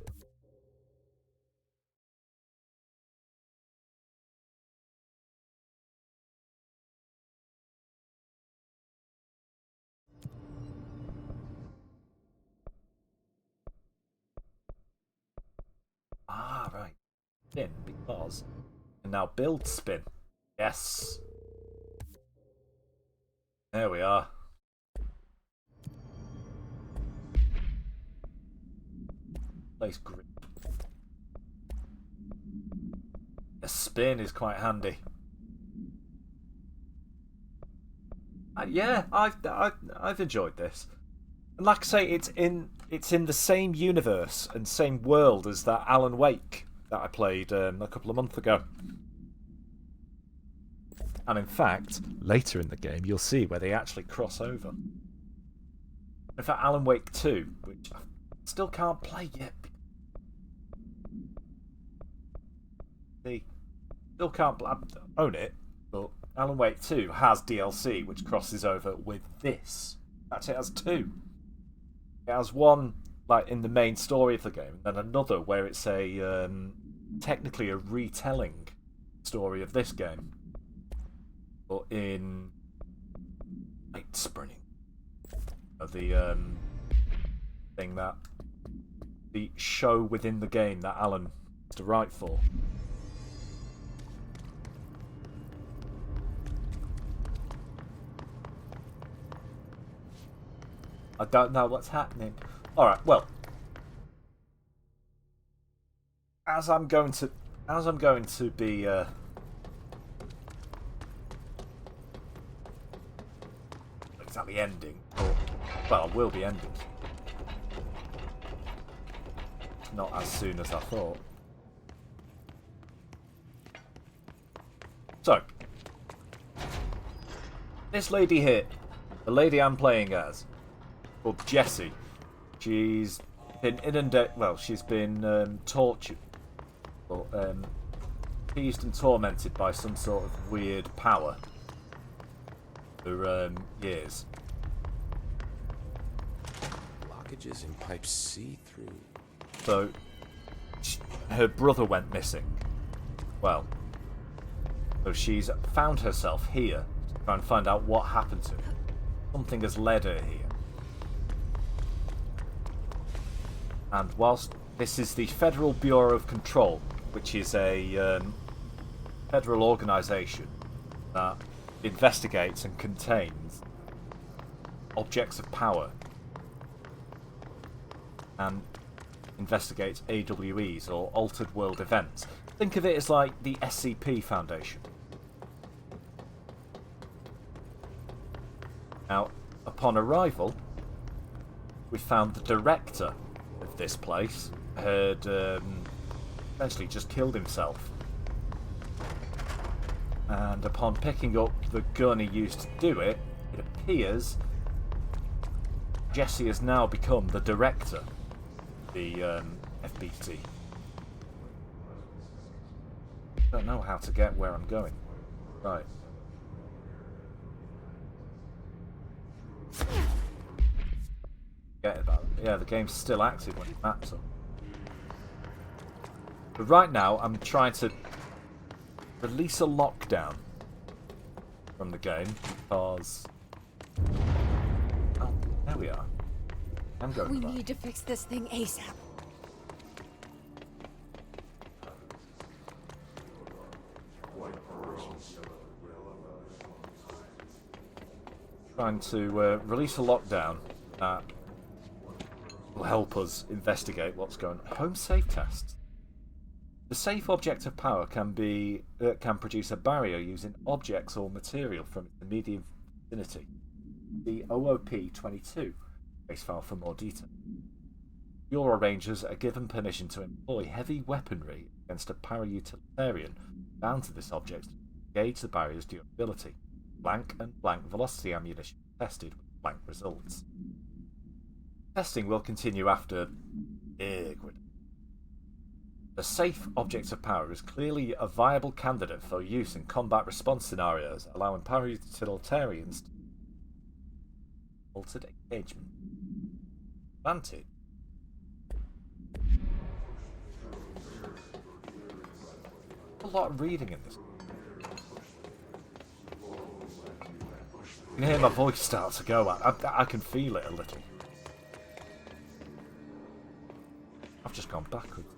A: Ah, right. Spin, because. And now build spin. Yes. There we are. Place grip. A spin is quite handy. Yeah, I've enjoyed this. And like I say, it's in the same universe and same world as that Alan Wake that I played a couple of months ago. And in fact, later in the game, you'll see where they actually cross over. In fact, Alan Wake 2, which I still can't play yet. See, still can't own it, but Alan Wake 2 has DLC which crosses over with this. Actually, it has 2. It has one like in the main story of the game, and then another where it's a technically a retelling story of this game, but in Night Sprinting. The thing that the show within the game that Alan has to write for. I don't know what's happening. Alright, well. As I'm going to be exactly ending, or well, I will be ending. Not as soon as I thought. So this lady here, the lady I'm playing as, called Jessie. She's been inundated. Well, she's been tortured, or teased and tormented by some sort of weird power for years.
S: Blockages in pipe C3.
A: So her brother went missing. Well, so she's found herself here to try and find out what happened to her. Something has led her here. And whilst this is the Federal Bureau of Control, which is a federal organisation that investigates and contains objects of power and investigates AWEs, or Altered World Events. Think of it as like the SCP Foundation. Now, upon arrival, we found the director of this place had essentially just killed himself. And upon picking up the gun he used to do it, it appears Jessie has now become the director of the FBT. Don't know how to get where I'm going. Right. Forget about it. Yeah, the game's still active when it maps up. But right now, I'm trying to release a lockdown from the game because. Oh, there we are. I'm going.
H: We need to fix this thing ASAP.
A: Trying to release a lockdown that will help us investigate what's going on. Home safe tests. The safe object of power can produce a barrier using objects or material from its immediate vicinity. The OOP-22 base file for more detail. Bureau Rangers are given permission to employ heavy weaponry against a para-utilitarian bound to this object to gauge the barrier's durability. Blank and blank velocity ammunition tested with blank results. Testing will continue after Igwin. The safe object of power is clearly a viable candidate for use in combat response scenarios, allowing paramilitarians to altered engagement. Advantage. A lot of reading in this. You can hear my voice start to go. I can feel it a little. I've just gone backwards.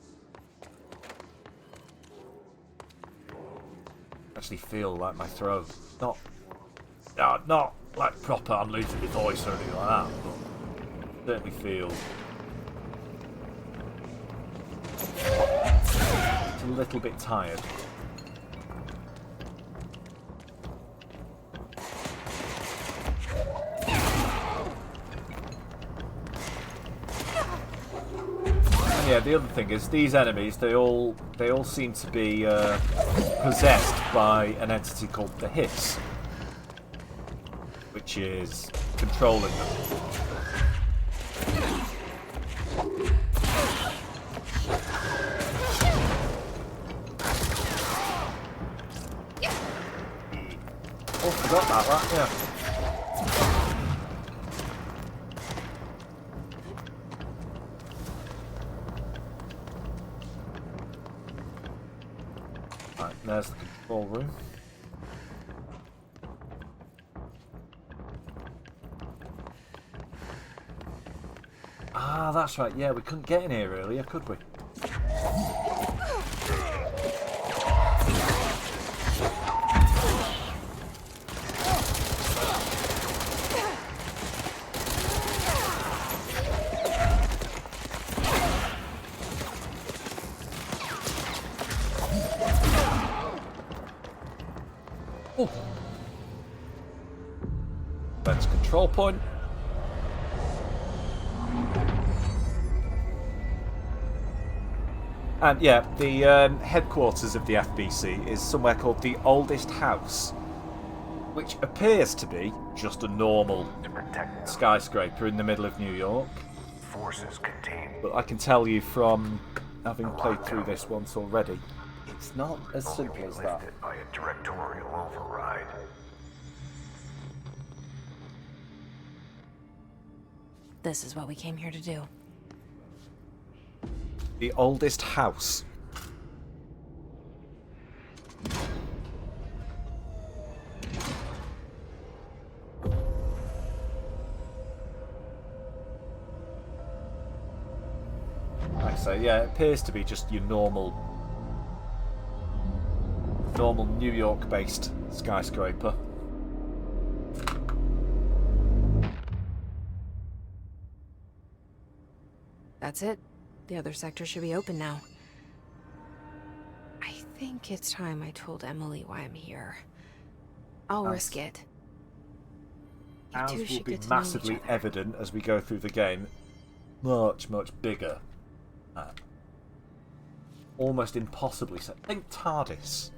A: I actually feel like my throat. Not like proper, I'm losing my voice or anything like that, but certainly feel it's a little bit tired. And yeah, the other thing is these enemies, they all seem to be possessed by an entity called the Hiss, which is controlling them. Oh, forgot that, right? Yeah. Right, there's the control room. Ah, that's right. Yeah, we couldn't get in here earlier, could we? Oh. That's control point. And yeah, the headquarters of the FBC is somewhere called the Oldest House, which appears to be just a normal skyscraper in the middle of New York.
F: Forces contained.
A: But I can tell you from having played through this once already, it's not as simple as that.
F: By a directorial override.
C: This is what we came here to do.
A: The Oldest House. Like I say, yeah, it appears to be just your normal New York-based skyscraper.
C: That's it. The other sector should be open now. I think it's time I told Emily why I'm here. I'll risk it.
A: Ours will be massively evident as we go through the game. Much bigger. Almost impossibly so. Think TARDIS.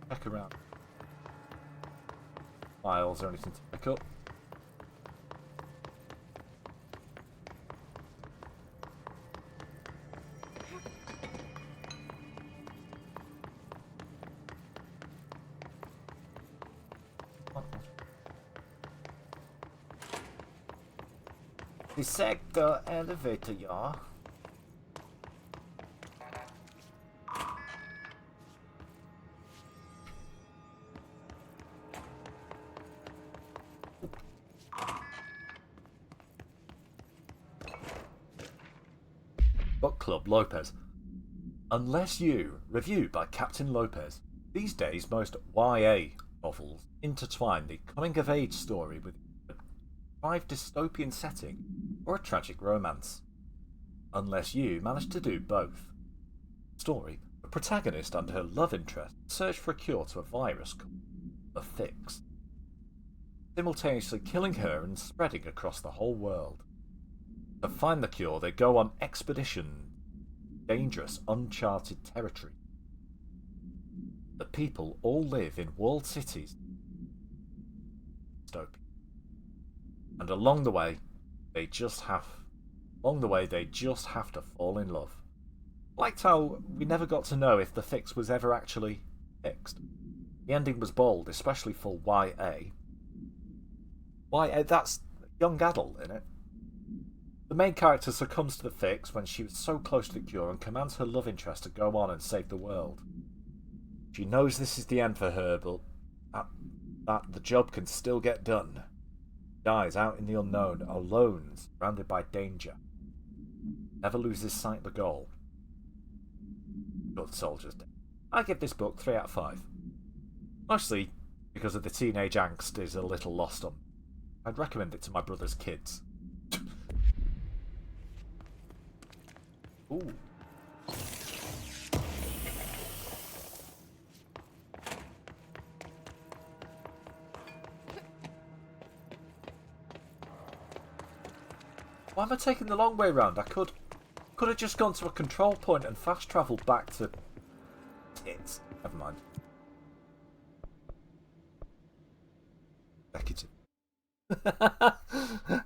A: Check around. Files or anything to pick up. The sector elevator, yeah. Book Club Lopez. Unless you, review by Captain Lopez. These days, most YA novels intertwine the coming-of-age story with a contrived dystopian setting or a tragic romance. Unless you manage to do both. Story: the protagonist and her love interest search for a cure to a virus called the Fix, simultaneously killing her and spreading across the whole world. To find the cure, they go on expedition dangerous, uncharted territory. The people all live in walled cities. And along the way, they just have to fall in love. Liked how we never got to know if the fix was ever actually fixed. The ending was bold, especially for YA. YA, that's young adult, innit? The main character succumbs to the fix when she was so close to the cure and commands her love interest to go on and save the world. She knows this is the end for her, but that the job can still get done. Dies out in the unknown, alone, surrounded by danger. Never loses sight of the goal. Good soldiers. I give this book 3 out of 5. Mostly because of the teenage angst is a little lost on me. I'd recommend it to my brother's kids. Ooh. Why am I taking the long way round? I could have just gone to a control point and fast travelled back to tits. Never mind. Executive.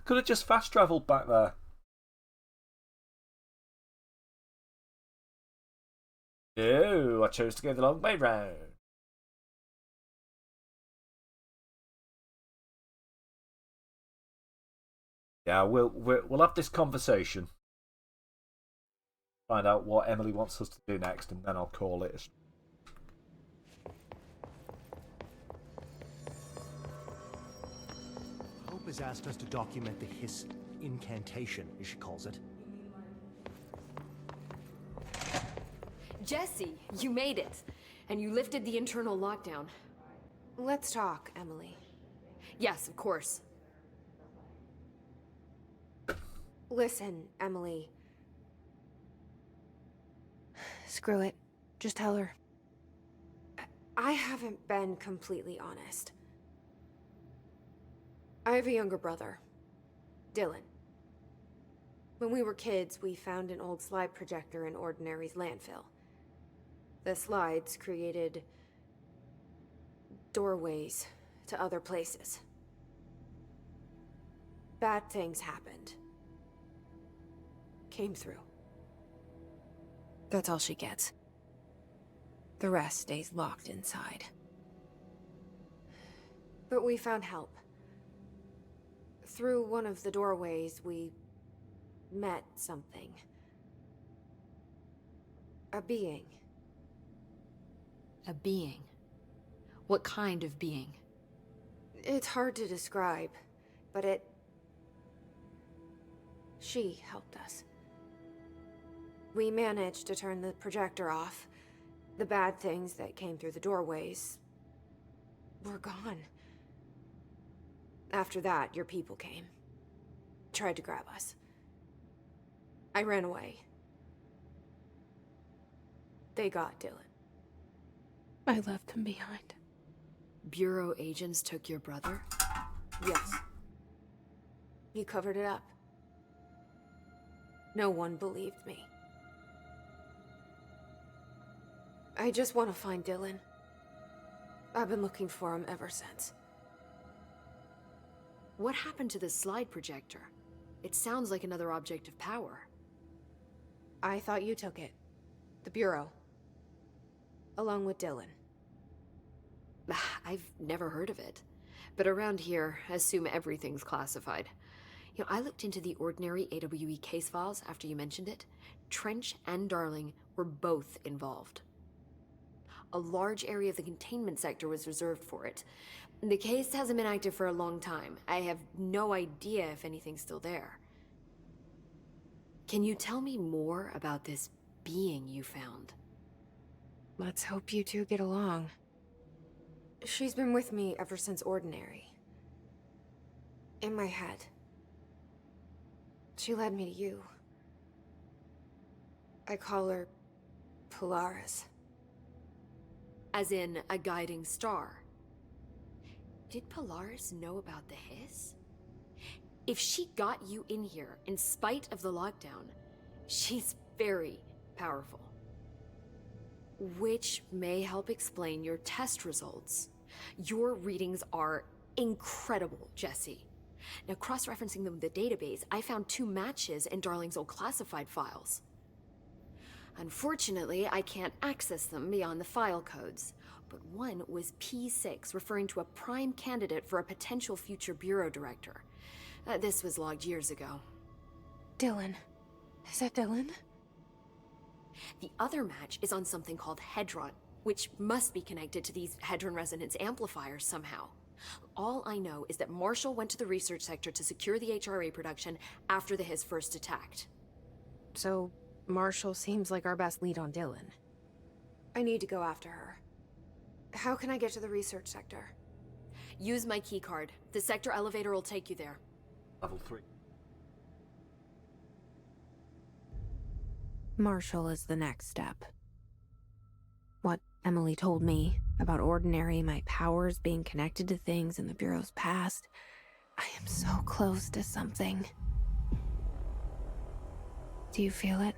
A: Could have just fast travelled back there. No, I chose to go the long way round. Yeah, we'll have this conversation. Find out what Emily wants us to do next, and then I'll call it.
P: Hope has asked us to document the hiss incantation, as she calls it.
H: Jesse, you made it. And you lifted the internal lockdown.
Q: Let's talk, Emily.
H: Yes, of course.
Q: Listen, Emily. Screw it. Just tell her. I haven't been completely honest. I have a younger brother, Dylan. When we were kids, we found an old slide projector in Ordinary's landfill. The slides created doorways to other places. Bad things happened. Came through. That's all she gets. The rest stays locked inside. But we found help. Through one of the doorways, we met something. A being.
H: A being? What kind of being?
Q: It's hard to describe, but she helped us. We managed to turn the projector off. The bad things that came through the doorways were gone. After that, your people came. Tried to grab us. I ran away. They got Dylan. I left him behind.
H: Bureau agents took your brother?
Q: Yes. He covered it up. No one believed me. I just want to find Dylan. I've been looking for him ever since.
H: What happened to the slide projector? It sounds like another object of power.
Q: I thought you took it. The Bureau. Along with Dylan.
H: I've never heard of it. But around here, I assume everything's classified. You know, I looked into the Ordinary AWE case files after you mentioned it. Trench and Darling were both involved. A large area of the containment sector was reserved for it. The case hasn't been active for a long time. I have no idea if anything's still there. Can you tell me more about this being you found?
Q: Let's hope you two get along. She's been with me ever since Ordinary. In my head. She led me to you. I call her Polaris.
H: As in a guiding star. Did Polaris know about the hiss? If she got you in here in spite of the lockdown, she's very, powerful. Which may help explain your test results. Your readings are incredible, Jesse. Now, cross-referencing them with the database, I found 2 matches in Darling's old classified files. Unfortunately, I can't access them beyond the file codes, but one was P6, referring to a prime candidate for a potential future bureau director. This was logged years ago.
Q: Dylan. Is that Dylan?
H: The other match is on something called Hedron, which must be connected to these Hedron resonance amplifiers somehow. All I know is that Marshall went to the research sector to secure the HRA production after the Hiss first attacked.
Q: So, Marshall seems like our best lead on Dylan. I need to go after her. How can I get to the research sector?
H: Use my keycard. The sector elevator will take you there.
A: Level 3.
C: Marshall is the next step. What Emily told me about Ordinary, my powers being connected to things in the Bureau's past, I am so close to something. Do you feel it?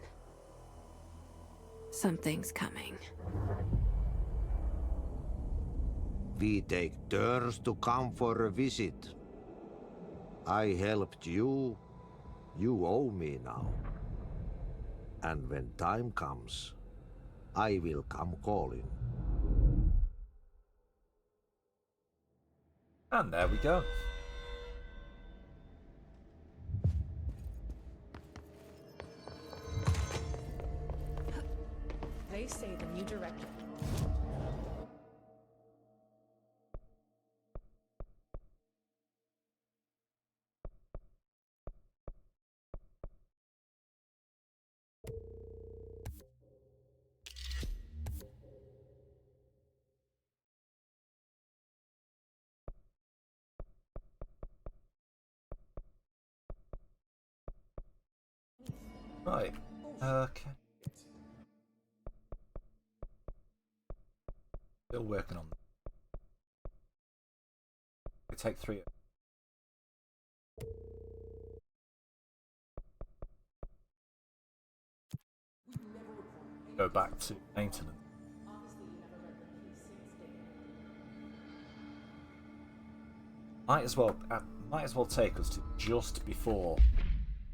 C: Something's coming.
D: We take turns to come for a visit. I helped you. You owe me now. And when time comes, I will come calling.
A: And there we go.
O: They say the new director.
A: Right. Okay. Still working on them. We take 3. Go back to maintenance. Might as well take us to just before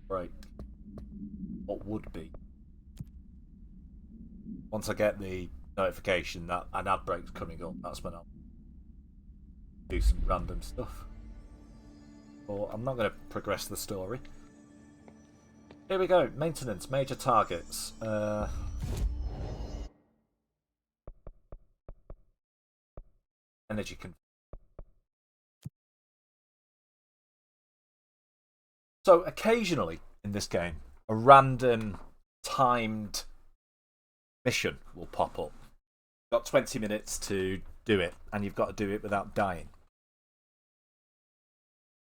A: break. What would be once I get the notification that an ad break's coming up, that's when I'll do some random stuff. Or I'm not going to progress the story. Here we go. Maintenance, major targets. Energy con. So occasionally in this game, a random timed mission will pop up. You've got 20 minutes to do it, and you've got to do it without dying.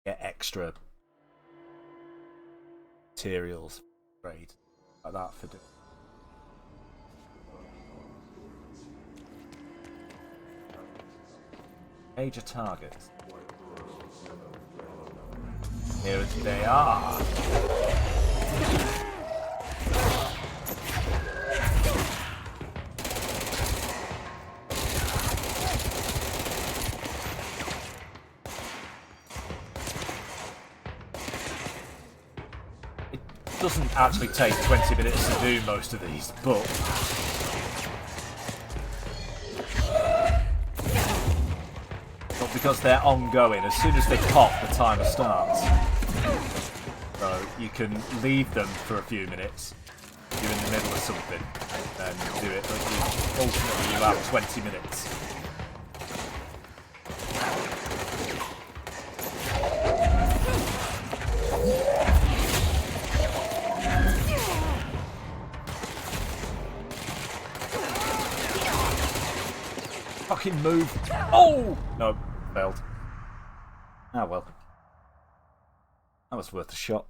A: Get extra materials, trade, like that for doing. Major targets. Here they are. It doesn't actually take 20 minutes to do most of these, but because they're ongoing, as soon as they pop, the timer starts. So you can leave them for a few minutes, you're in the middle of something, and then do it, but ultimately you have 20 minutes. Fucking move. Oh! No, failed. Ah well. That was worth a shot.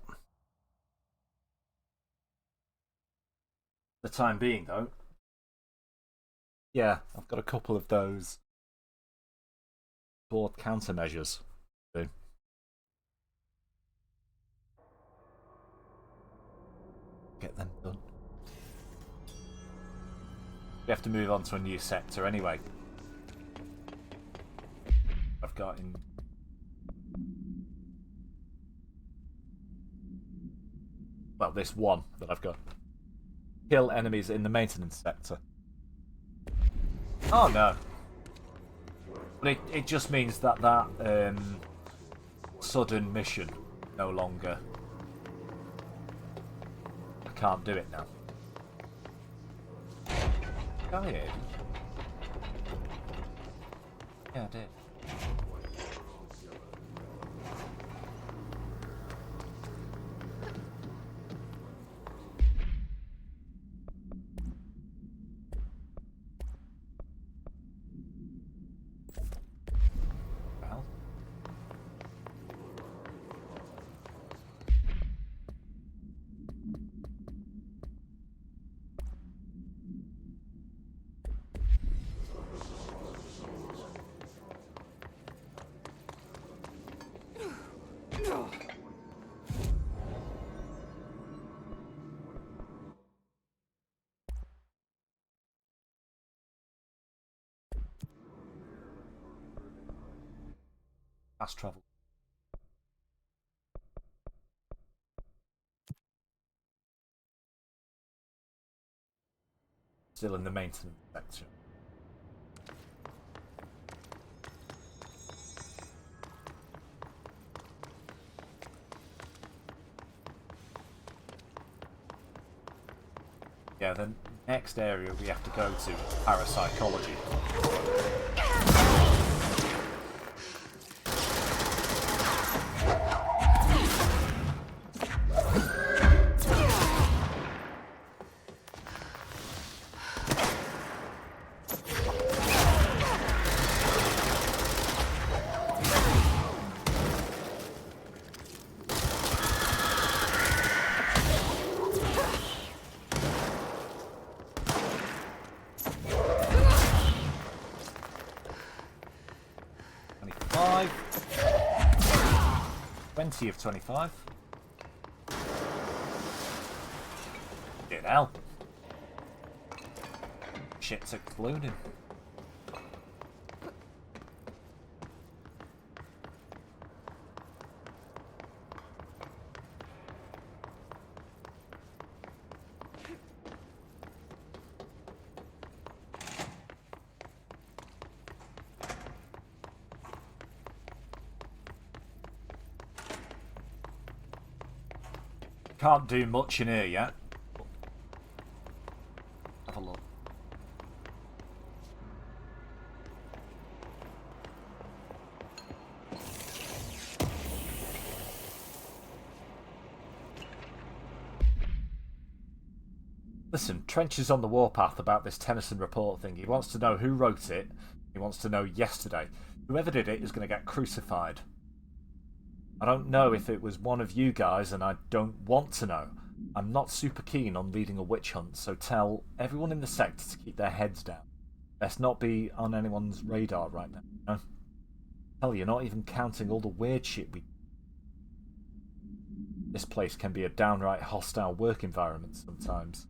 A: For the time being, though. Yeah, I've got a couple of those board countermeasures to do. Get them done. We have to move on to a new sector anyway. I've got in... Well, this one that I've got. Kill enemies in the maintenance sector. Oh no. But it just means that sudden mission no longer... I can't do it now. Go ahead. Yeah, I did. Well. Fast travel. Still in the maintenance section. Yeah, the next area we have to go to is parapsychology. Of 25. Get out. Shit's exploding. Can't do much in here yet. Have a look. Listen, Trench is on the warpath about this Tennyson report thing. He wants to know who wrote it. He wants to know yesterday. Whoever did it is going to get crucified. I don't know if it was one of you guys, and I don't want to know. I'm not super keen on leading a witch hunt, so tell everyone in the sector to keep their heads down. Best not be on anyone's radar right now. You know? Hell, you're not even counting all the weird shit we... This place can be a downright hostile work environment sometimes.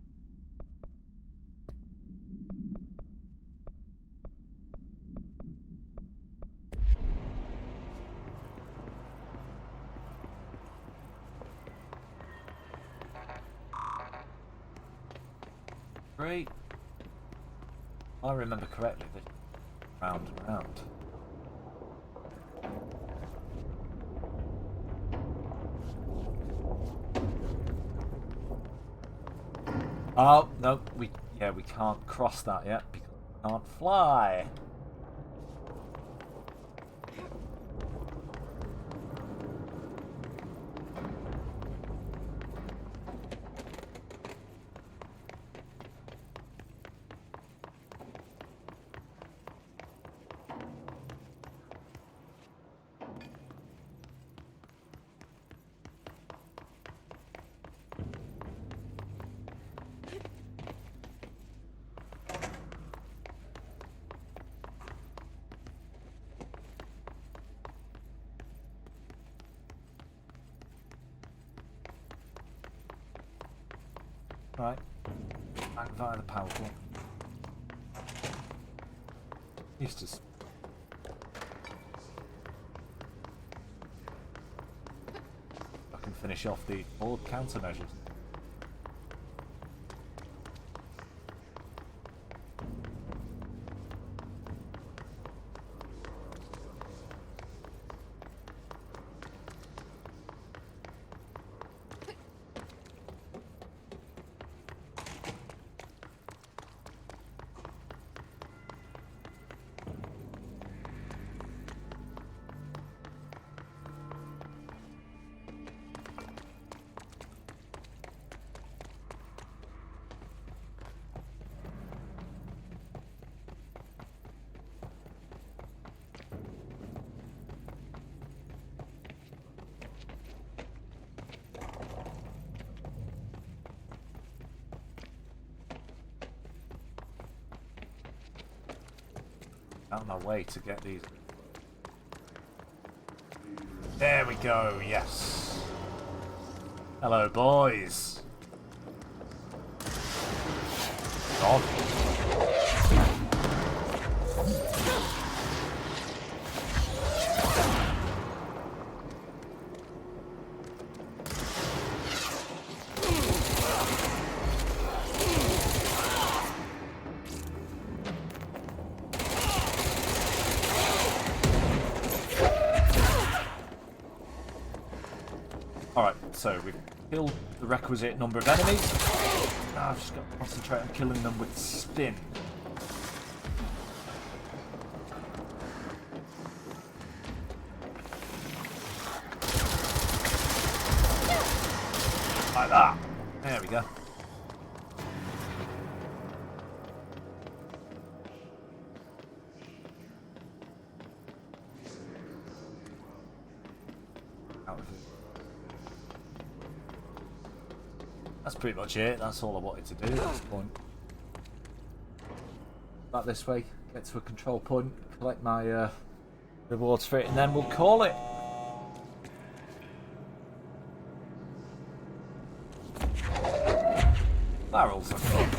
A: Great. I remember correctly that round and round. Oh no, we can't cross that yet because we can't fly. Right. Back via the power plant. Used to. I can finish off the board countermeasures. Out of my way to get these. There we go, yes. Hello, boys. God. So we've killed the requisite number of enemies. Now I've just got to concentrate on killing them with spin. Like that. There we go. That's pretty much it. That's all I wanted to do at this point. Back this way, get to a control point, collect my rewards for it, and then we'll call it. Barrels are fun.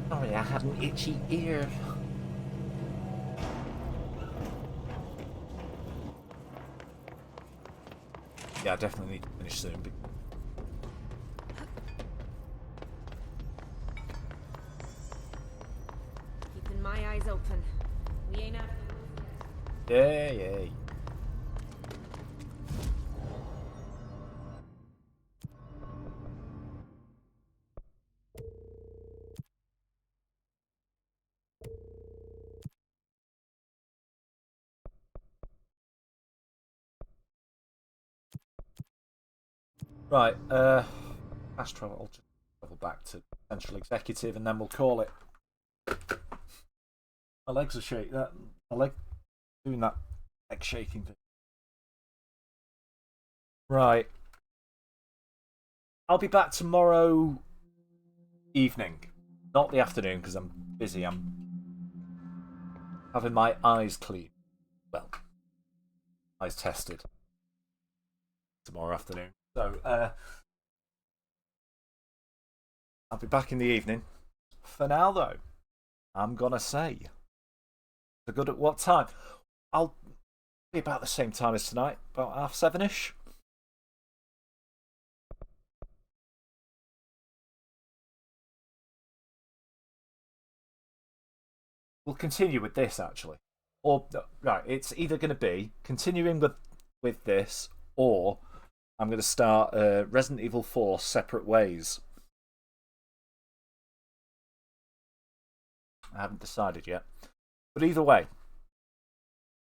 A: Sorry, I had an itchy ear. Yeah, I definitely need to finish soon.
O: Keeping my eyes open. We ain't out of the woods yet.
A: Yeah. Right, fast travel. I'll just travel back to Central Executive and then we'll call it. My legs are shaking. My leg doing that leg shaking thing. Right. I'll be back tomorrow evening. Not the afternoon because I'm busy. I'm having my eyes cleaned. Well, eyes tested. Tomorrow afternoon. So, I'll be back in the evening. For now, though, I'm gonna say, so good at what time? I'll be about the same time as tonight, about 7:30ish. We'll continue with this actually, or right. It's either going to be continuing with this, or I'm going to start Resident Evil 4 Separate Ways. I haven't decided yet. But either way,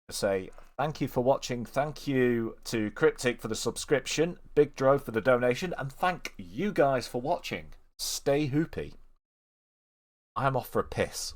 A: I say thank you for watching. Thank you to Cryptic for the subscription, Big Drove for the donation, and thank you guys for watching. Stay hoopy. I'm off for a piss.